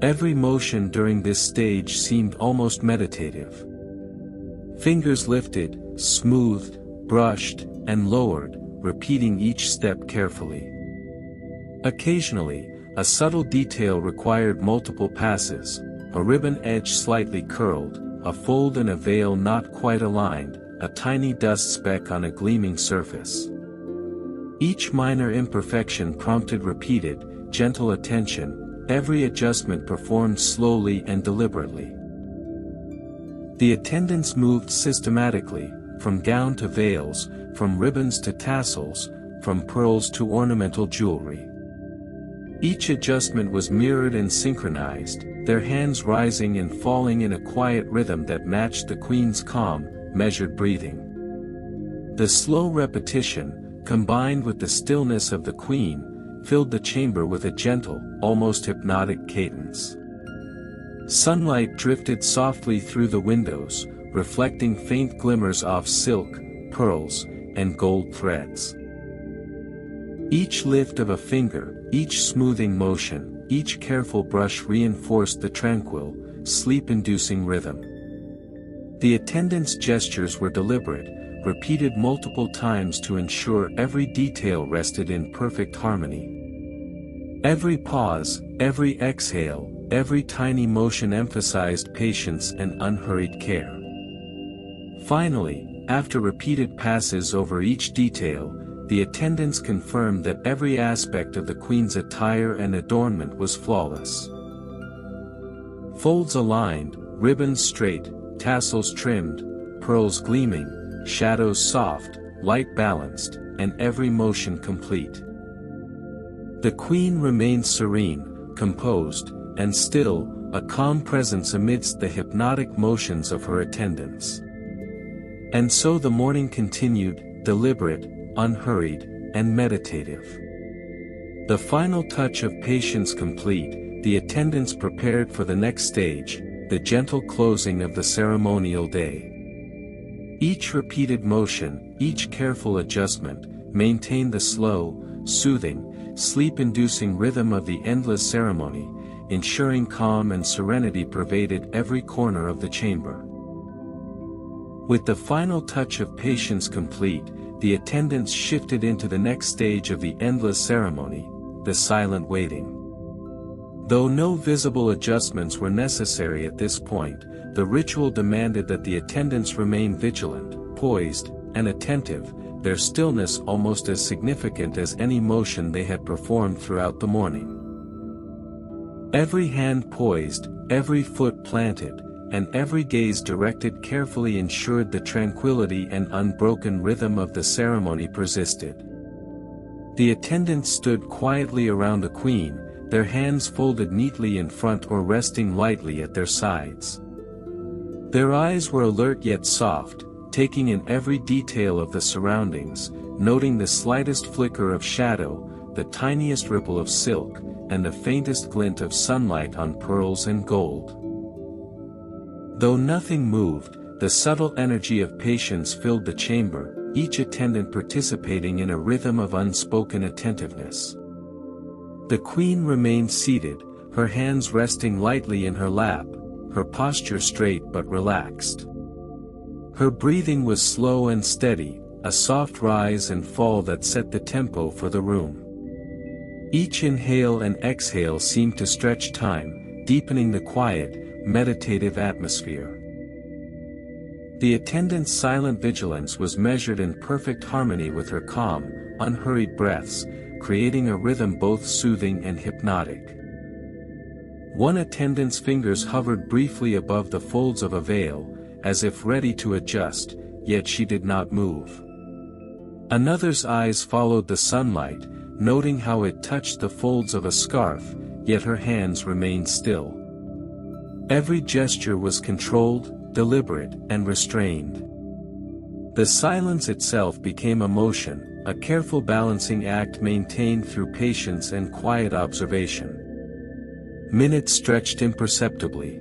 Every motion during this stage seemed almost meditative. Fingers lifted, smoothed, brushed, and lowered, repeating each step carefully. Occasionally, a subtle detail required multiple passes, a ribbon edge slightly curled, a fold in a veil not quite aligned, a tiny dust speck on a gleaming surface. Each minor imperfection prompted repeated, gentle attention, every adjustment performed slowly and deliberately. The attendants moved systematically, from gown to veils, from ribbons to tassels, from pearls to ornamental jewelry. Each adjustment was mirrored and synchronized, their hands rising and falling in a quiet rhythm that matched the queen's calm, measured breathing. The slow repetition, combined with the stillness of the queen, filled the chamber with a gentle, almost hypnotic cadence. Sunlight drifted softly through the windows, reflecting faint glimmers off silk, pearls, and gold threads. Each lift of a finger, each smoothing motion, each careful brush reinforced the tranquil, sleep-inducing rhythm. The attendants' gestures were deliberate, repeated multiple times to ensure every detail rested in perfect harmony. Every pause, every exhale, every tiny motion emphasized patience and unhurried care. Finally, after repeated passes over each detail, the attendants confirmed that every aspect of the queen's attire and adornment was flawless. Folds aligned, ribbons straight, tassels trimmed, pearls gleaming, shadows soft, light balanced, and every motion complete. The queen remained serene, composed, and still, a calm presence amidst the hypnotic motions of her attendants. And so the morning continued, deliberate, unhurried, and meditative. The final touch of patience complete, the attendants prepared for the next stage, the gentle closing of the ceremonial day. Each repeated motion, each careful adjustment, maintained the slow, soothing, sleep-inducing rhythm of the endless ceremony, ensuring calm and serenity pervaded every corner of the chamber. With the final touch of patience complete, the attendants shifted into the next stage of the endless ceremony, the silent waiting. Though no visible adjustments were necessary at this point, the ritual demanded that the attendants remain vigilant, poised, and attentive, their stillness almost as significant as any motion they had performed throughout the morning. Every hand poised, every foot planted, and every gaze directed carefully ensured the tranquility and unbroken rhythm of the ceremony persisted. The attendants stood quietly around the queen, their hands folded neatly in front or resting lightly at their sides. Their eyes were alert yet soft, taking in every detail of the surroundings, noting the slightest flicker of shadow, the tiniest ripple of silk, and the faintest glint of sunlight on pearls and gold. Though nothing moved, the subtle energy of patience filled the chamber, each attendant participating in a rhythm of unspoken attentiveness. The queen remained seated, her hands resting lightly in her lap, her posture straight but relaxed. Her breathing was slow and steady, a soft rise and fall that set the tempo for the room. Each inhale and exhale seemed to stretch time, deepening the quiet, meditative atmosphere. The attendant's silent vigilance was measured in perfect harmony with her calm, unhurried breaths, creating a rhythm both soothing and hypnotic. One attendant's fingers hovered briefly above the folds of a veil, as if ready to adjust, yet she did not move. Another's eyes followed the sunlight, noting how it touched the folds of a scarf, yet her hands remained still. Every gesture was controlled, deliberate, and restrained. The silence itself became a motion, a careful balancing act maintained through patience and quiet observation. Minutes stretched imperceptibly.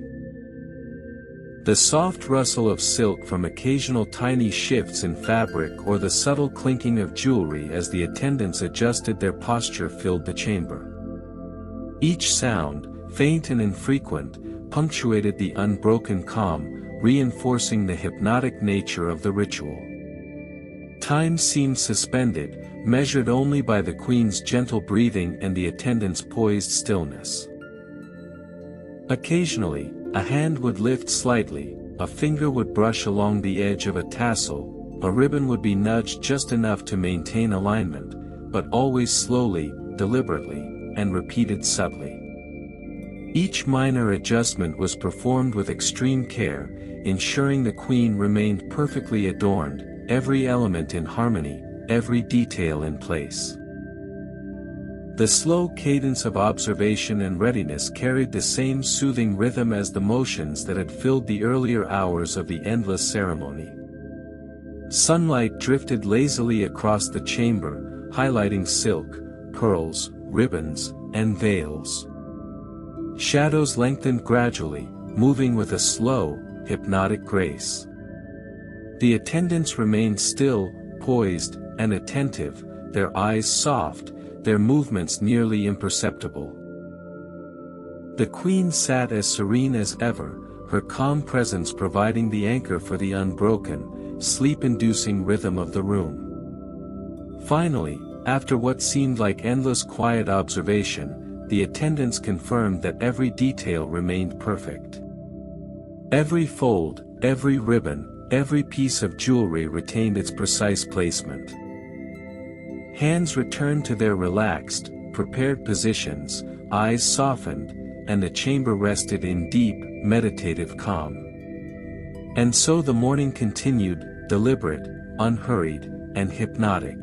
The soft rustle of silk from occasional tiny shifts in fabric or the subtle clinking of jewelry as the attendants adjusted their posture filled the chamber. Each sound, faint and infrequent, punctuated the unbroken calm, reinforcing the hypnotic nature of the ritual. Time seemed suspended, measured only by the queen's gentle breathing and the attendants' poised stillness. Occasionally, a hand would lift slightly, a finger would brush along the edge of a tassel, a ribbon would be nudged just enough to maintain alignment, but always slowly, deliberately, and repeated subtly. Each minor adjustment was performed with extreme care, ensuring the queen remained perfectly adorned, every element in harmony, every detail in place. The slow cadence of observation and readiness carried the same soothing rhythm as the motions that had filled the earlier hours of the endless ceremony. Sunlight drifted lazily across the chamber, highlighting silk, pearls, ribbons, and veils. Shadows lengthened gradually, moving with a slow, hypnotic grace. The attendants remained still, poised, and attentive, their eyes soft, their movements nearly imperceptible. The queen sat as serene as ever, her calm presence providing the anchor for the unbroken, sleep-inducing rhythm of the room. Finally, after what seemed like endless quiet observation, the attendants confirmed that every detail remained perfect. Every fold, every ribbon, every piece of jewelry retained its precise placement. Hands returned to their relaxed, prepared positions, eyes softened, and the chamber rested in deep, meditative calm. And so the morning continued, deliberate, unhurried, and hypnotic.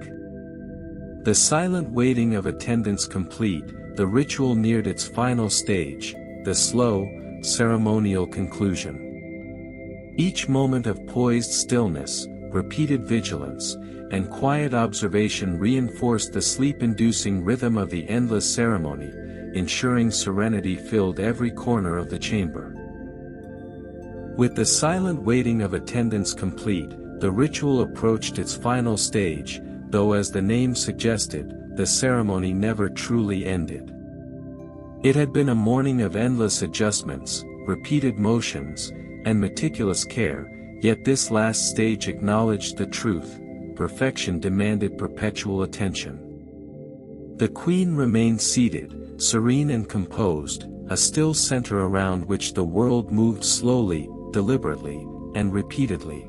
The silent waiting of attendants complete, the ritual neared its final stage, the slow, ceremonial conclusion. Each moment of poised stillness, repeated vigilance, and quiet observation reinforced the sleep-inducing rhythm of the endless ceremony, ensuring serenity filled every corner of the chamber. With the silent waiting of attendants complete, the ritual approached its final stage, though as the name suggested, the ceremony never truly ended. It had been a morning of endless adjustments, repeated motions, and meticulous care, yet this last stage acknowledged the truth: perfection demanded perpetual attention. The queen remained seated, serene and composed, a still center around which the world moved slowly, deliberately, and repeatedly.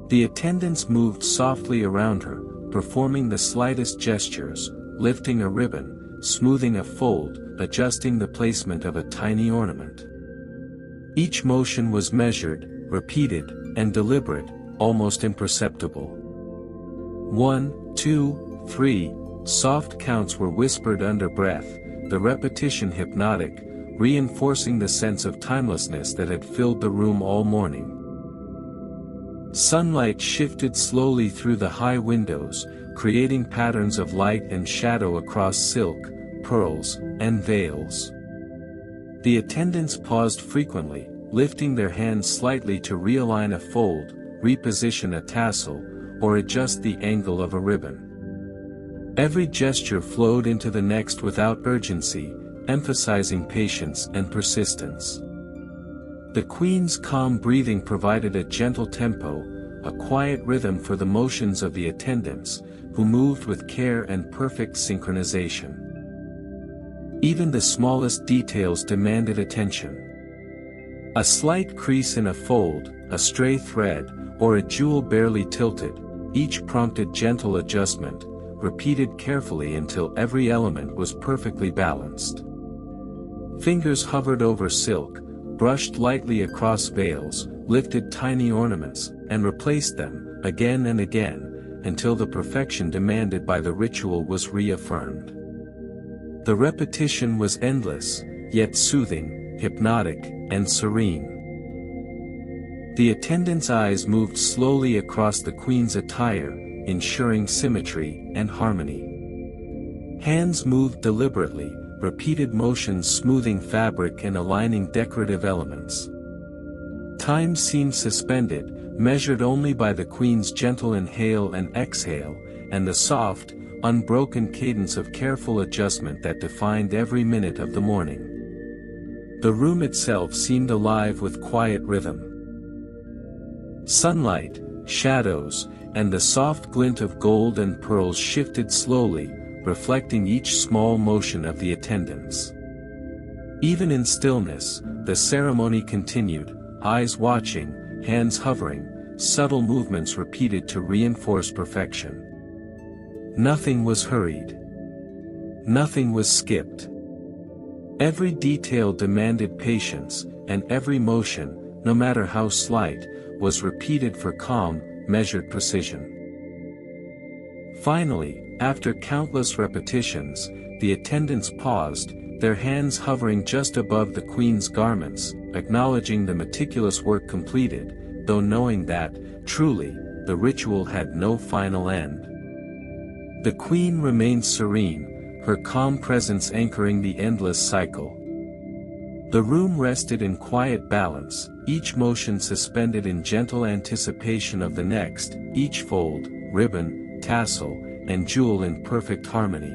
The attendants moved softly around her, performing the slightest gestures, lifting a ribbon, smoothing a fold, adjusting the placement of a tiny ornament. Each motion was measured, repeated, and deliberate, almost imperceptible. 1, 2, 3, soft counts were whispered under breath, the repetition hypnotic, reinforcing the sense of timelessness that had filled the room all morning. Sunlight shifted slowly through the high windows, creating patterns of light and shadow across silk, pearls, and veils. The attendants paused frequently, lifting their hands slightly to realign a fold, reposition a tassel, or adjust the angle of a ribbon. Every gesture flowed into the next without urgency, emphasizing patience and persistence. The queen's calm breathing provided a gentle tempo, a quiet rhythm for the motions of the attendants, who moved with care and perfect synchronization. Even the smallest details demanded attention. A slight crease in a fold, a stray thread, or a jewel barely tilted, each prompted gentle adjustment, repeated carefully until every element was perfectly balanced. Fingers hovered over silk, brushed lightly across veils, lifted tiny ornaments, and replaced them, again and again, until the perfection demanded by the ritual was reaffirmed. The repetition was endless, yet soothing, hypnotic, and serene. The attendant's eyes moved slowly across the queen's attire, ensuring symmetry and harmony. Hands moved deliberately, repeated motions smoothing fabric and aligning decorative elements. Time seemed suspended, measured only by the queen's gentle inhale and exhale, and the soft, unbroken cadence of careful adjustment that defined every minute of the morning. The room itself seemed alive with quiet rhythm. Sunlight, shadows, and the soft glint of gold and pearls shifted slowly, reflecting each small motion of the attendants. Even in stillness, the ceremony continued, eyes watching, hands hovering, subtle movements repeated to reinforce perfection. Nothing was hurried. Nothing was skipped. Every detail demanded patience, and every motion, no matter how slight, was repeated for calm, measured precision. Finally, after countless repetitions, the attendants paused, their hands hovering just above the queen's garments, acknowledging the meticulous work completed, though knowing that, truly, the ritual had no final end. The queen remained serene, her calm presence anchoring the endless cycle. The room rested in quiet balance, each motion suspended in gentle anticipation of the next, each fold, ribbon, tassel, and jewel in perfect harmony.